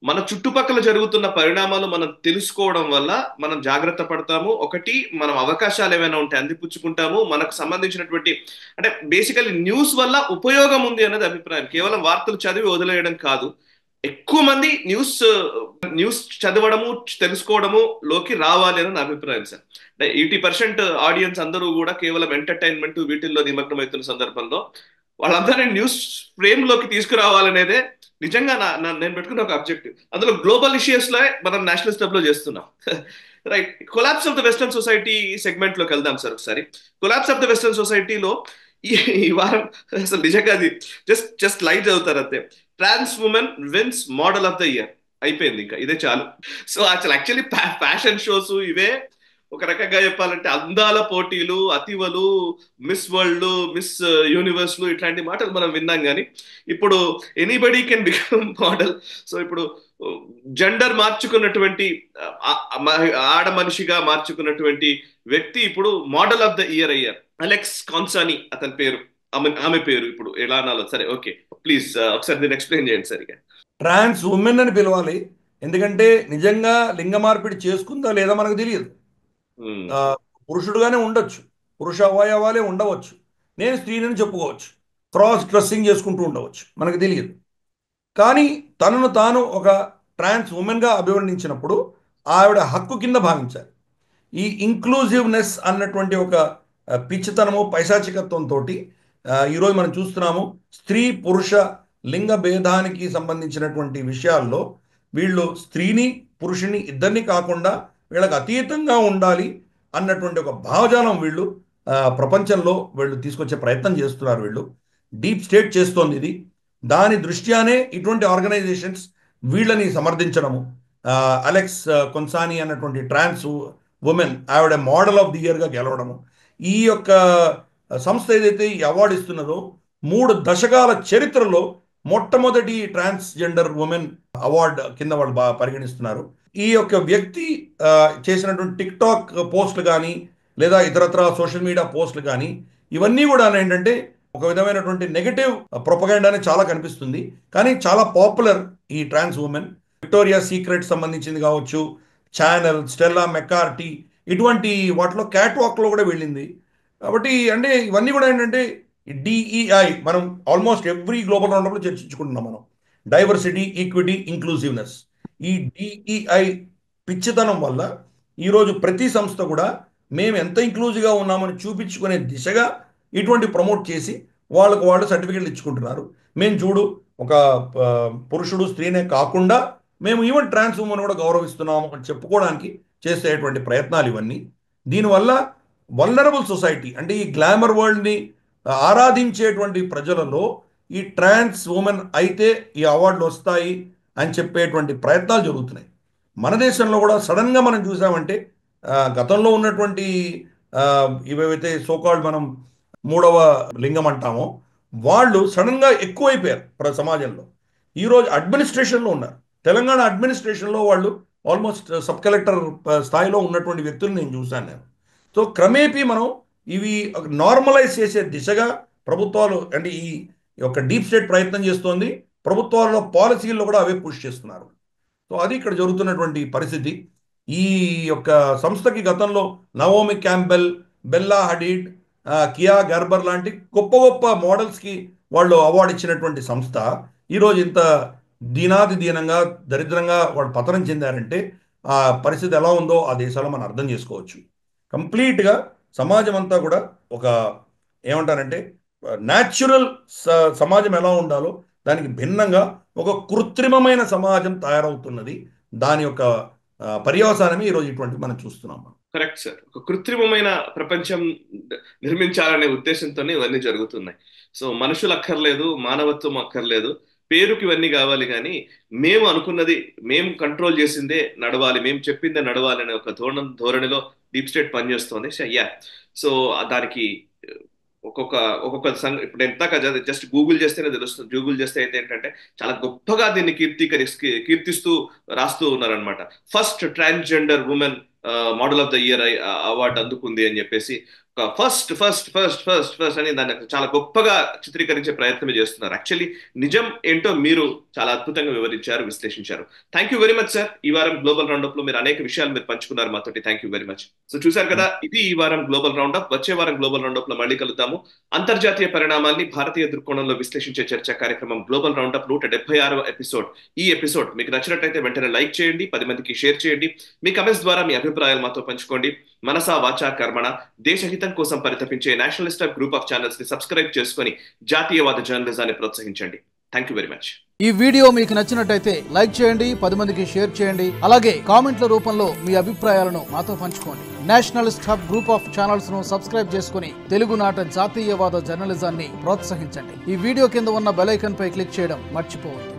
మన చుట్టుపక్కల జరుగుతున్న పరిణామాలు మనం తెలుసుకోవడం వల్ల మనం జాగ్రత్త పడతాము. ఒకటి, మనం అవకాశాలు ఏమైనా ఉంటే అందిపుచ్చుకుంటాము. మనకు సంబంధించినటువంటి అంటే బేసికలీ న్యూస్ వల్ల ఉపయోగం ఉంది అనేది అభిప్రాయం. కేవలం వార్తలు చదివి వదిలేయడం కాదు. ఎక్కువ మంది న్యూస్ చదవడము, తెలుసుకోవడము లోకి రావాలి అని నా అభిప్రాయం సార్. అంటే 80% ఆడియన్స్ అందరూ కూడా కేవలం ఎంటర్టైన్మెంట్ వీటిల్లో నిమగ్నమవుతున్న సందర్భంలో వాళ్ళందరినీ న్యూస్ ఫ్రేమ్ లోకి తీసుకురావాలనేదే నిజంగా నేను పెట్టుకున్న ఒక అబ్జెక్టివ్. అందులో గ్లోబల్ ఇష్యూస్ లో మనం నేషనల్ స్టెప్ లో చేస్తున్నాం. Right. Collapse of the western society segment లోకి వెళ్దాం సార్ ఒకసారి. కొలాప్స్ ఆఫ్ ద వెస్టర్న్ సొసైటీలో ఈ వారం అసలు నిజంగా అది జస్ట్ లైట్ చదువుతారు అంతే. Trans women wins model of the year అయిపోయింది, ఇంకా ఇదే చాలు. సో అసలు యాక్చువల్లీ ఫ్యాషన్ షోస్ ఇవే ఒక రకంగా చెప్పాలంటే అందాల పోటీలు, అతివలు, మిస్ వరల్డ్, మిస్ యూనివర్స్లు, ఇట్లాంటి మాటలు మనం విన్నాం. కానీ ఇప్పుడు anybody can become model. So ఇప్పుడు జెండర్ మార్చుకున్నటువంటి ఆడ మనిషిగా మార్చుకున్నటువంటి వ్యక్తి ఇప్పుడు మోడల్ ఆఫ్ ద ఇయర్ అయ్యారు. అలెక్స్ కాన్సానీ అతని పేరు, ఆమె పేరు ఇప్పుడు ఎలా అనాలో సరే ఓకే, ప్లీజ్ ఒకసారి దీన్ని ఎక్స్ప్లెయిన్ చేయండి సరిగా. ట్రాన్స్ ఉమెన్ అని పిలవాలి, ఎందుకంటే నిజంగా లింగ మార్పిడి చేసుకుందా లేదా మనకు తెలియదు. పురుషుడుగానే ఉండొచ్చు, పురుష అవయవాలే ఉండవచ్చు, నేను స్త్రీని చెప్పుకోవచ్చు, క్రాస్ డ్రెస్సింగ్ చేసుకుంటూ ఉండవచ్చు, మనకు తెలియదు. కానీ తనను తాను ఒక ట్రాన్స్ ఉమెన్గా అభివర్ణించినప్పుడు ఆవిడ హక్కు కింద భావించాలి. ఈ ఇంక్లూజివ్నెస్ అన్నటువంటి ఒక పిచ్చితనము, పైశాచికత్వంతో ఈరోజు మనం చూస్తున్నాము. స్త్రీ పురుష లింగ భేదానికి సంబంధించినటువంటి విషయాల్లో వీళ్ళు స్త్రీని పురుషుని ఇద్దరిని కాకుండా వీళ్ళకి అతీతంగా ఉండాలి అన్నటువంటి ఒక భావజాలం వీళ్ళు ప్రపంచంలో వీళ్ళు తీసుకొచ్చే ప్రయత్నం చేస్తున్నారు. వీళ్ళు డీప్ స్టేట్ చేస్తోంది ఇది. దాని దృష్ట్యానే ఇటువంటి ఆర్గనైజేషన్స్ వీళ్ళని సమర్థించడము. అలెక్స్ కొన్సానీ అన్నటువంటి ట్రాన్స్ ఉమెన్ ఆవిడ మోడల్ ఆఫ్ ది ఇయర్గా గెలవడము. ఈ యొక్క సంస్థ ఏదైతే ఈ అవార్డు ఇస్తున్నదో 3 దశకాల చరిత్రలో మొట్టమొదటి ట్రాన్స్జెండర్ ఉమెన్ అవార్డు కింద వాళ్ళు బాగా పరిగణిస్తున్నారు. ఈ యొక్క వ్యక్తి చేసినటువంటి టిక్ టాక్ పోస్టులు కానీ లేదా ఇతరత్ర సోషల్ మీడియా పోస్టులు కానీ ఇవన్నీ కూడా ఏంటంటే ఒక విధమైనటువంటి నెగటివ్ ప్రొపగండానే చాలా కనిపిస్తుంది. కానీ చాలా పాపులర్ ఈ ట్రాన్స్ ఉమెన్. విక్టోరియా సీక్రెట్ సంబంధించింది కావచ్చు, ఛానల్, స్టెల్లా మెక్కార్టీ, ఇటువంటి వాటిలో క్యాట్ వాక్లో కూడా వెళ్ళింది. కాబట్టి అంటే ఇవన్నీ కూడా ఏంటంటే డిఈఐ మనం ఆల్మోస్ట్ ఎవ్రీ గ్లోబల్ రౌండప్లో చర్చించుకుంటున్నాం మనం. Diversity, equity, inclusiveness. ఈ డిఈఐ పిచ్చితనం వల్ల ఈరోజు ప్రతి సంస్థ కూడా మేము ఎంత ఇంక్లూజివ్గా ఉన్నామని చూపించుకునే దిశగా ఇటువంటి ప్రమోట్ చేసి వాళ్ళకు వాళ్ళు సర్టిఫికెట్లు ఇచ్చుకుంటున్నారు. మేము చూడు ఒక పురుషుడు స్త్రీనే కాకుండా మేము ఈవెన్ ట్రాన్స్ ఉమెన్ కూడా గౌరవిస్తున్నాము అని చెప్పుకోవడానికి చేసేటువంటి ప్రయత్నాలు ఇవన్నీ. దీనివల్ల వల్నరబుల్ సొసైటీ అంటే ఈ గ్లామర్ వరల్డ్ని ఆరాధించేటువంటి ప్రజలలో ఈ ట్రాన్స్ ఉమెన్ అయితే ఈ అవార్డులు వస్తాయి అని చెప్పేటువంటి ప్రయత్నాలు జరుగుతున్నాయి. మన దేశంలో కూడా సడన్గా మనం చూసామంటే గతంలో ఉన్నటువంటి ఇవైతే సోకాల్డ్ మనం మూడవ లింగం అంటామో వాళ్ళు సడన్గా ఎక్కువైపోయారు సమాజంలో. ఈరోజు అడ్మినిస్ట్రేషన్లో ఉన్నారు. తెలంగాణ అడ్మినిస్ట్రేషన్లో వాళ్ళు ఆల్మోస్ట్ సబ్ కలెక్టర్ స్థాయిలో ఉన్నటువంటి వ్యక్తులు నేను చూశాను నేను. సో క్రమేపీ మనం ఇవి నార్మలైజ్ చేసే దిశగా ప్రభుత్వాలు అంటే ఈ యొక్క డీప్ స్టేట్ ప్రయత్నం చేస్తోంది. ప్రభుత్వాలలో పాలసీల్లో కూడా అవే పుష్ చేస్తున్నారు. సో అది ఇక్కడ జరుగుతున్నటువంటి పరిస్థితి. ఈ యొక్క సంస్థకి గతంలో Naomi Campbell, Bella హడీడ్, Kia Gerber లాంటి గొప్ప గొప్ప మోడల్స్కి వాళ్ళు అవార్డు ఇచ్చినటువంటి సంస్థ ఈరోజు ఇంత దీనంగా దరిద్రంగా వాళ్ళు పతనం చెందారంటే ఆ పరిస్థితి ఎలా ఉందో ఆ దేశాల్లో మనం అర్థం చేసుకోవచ్చు. కంప్లీట్గా సమాజం అంతా కూడా ఒక ఏమంటారంటే న్యాచురల్ సమాజం ఎలా ఉండాలో దానికి భిన్నంగా ఒక కృత్రిమమైన సమాజం తయారవుతున్నది. దాని యొక్క పర్యవసానమే ఈరోజు ఇటువంటి మనం చూస్తున్నాం. Correct sir. ఒక కృత్రిమమైన ప్రపంచం నిర్మించాలనే ఉద్దేశంతోనే ఇవన్నీ జరుగుతున్నాయి. సో మనుషులు అక్కర్లేదు, మానవత్వం అక్కర్లేదు, పేరుకి ఇవన్నీ కావాలి. కానీ మేము అనుకున్నది, మేము కంట్రోల్ చేసిందే నడవాలి, మేము చెప్పిందే నడవాలి అనే ఒక ధోరణిలో డీప్ స్టేట్ పనిచేస్తుంది. సో దానికి ఒక్కొక్క ఇప్పుడు ఎంతగా జస్ట్ గూగుల్ చేస్తేనే తెలుస్తుంది. గూగుల్ చేస్తే అయితే ఏంటంటే చాలా గొప్పగా దీన్ని కీర్తిస్తూ రాస్తూ ఉన్నారనమాట. First transgender women model of the year award అందుకుంది అని చెప్పేసి first first first first first అని దాన్ని చాలా గొప్పగా చిత్రీకరించే ప్రయత్నం చేస్తున్నారు. యాక్చువల్లీ నిజం ఏంటో మీరు చాలా అద్భుతంగా వివరించారు, విశ్లేషించారు. Thank you very much sir. ఈ వారం గ్లోబల్ రౌండప్ లో మీరు అనేక విషయాలు మీరు పంచుకున్నారు మాతోటి. Thank you very much. So చూసారు కదా, ఇది ఈ వారం గ్లోబల్ రౌండప్. వచ్చే వారం గ్లోబల్ రౌండప్ లో మళ్ళీ కలుద్దాము. అంతర్జాతీయ పరిణామాల్ని భారతీయ దృక్కోణంలో విశ్లేషించే చర్చా కార్యక్రమం గ్లోబల్ రౌండప్ 176వ ఎపిసోడ్. ఈ ఎపిసోడ్ మీకు నచ్చినట్లయితే వెంటనే లైక్ చేయండి, 10 మందికి షేర్ చేయండి. మీ కమెంట్స్ ద్వారా మీ అభిప్రాయాలు మాతో పంచుకోండి. మనసా వాచా కర్మణ దేశహితం కోసం పరితపించే నేషనలిస్ట్ గ్రూప్ ఆఫ్ ఛానల్స్ ని సబ్స్క్రైబ్ చేసుకుని జాతీయవాద జర్నలిజాన్ని ప్రోత్సహించండి. Thank you very much. ఈ వీడియో మీకు నచ్చినట్టయితే లైక్ చేయండి, 10 మందికి షేర్ చేయండి. అలాగే కామెంట్ల రూపంలో మీ అభిప్రాయాలను మాతో పంచుకోండి. Nationalist hub group of channels ను సబ్స్క్రైబ్ చేసుకుని తెలుగునాట జాతీయవాద జర్నలిజాన్ని ప్రోత్సహించండి. ఈ వీడియో కింద ఉన్న బెల్ ఐకాన్ పై క్లిక్ చేయడం మర్చిపోవద్దు.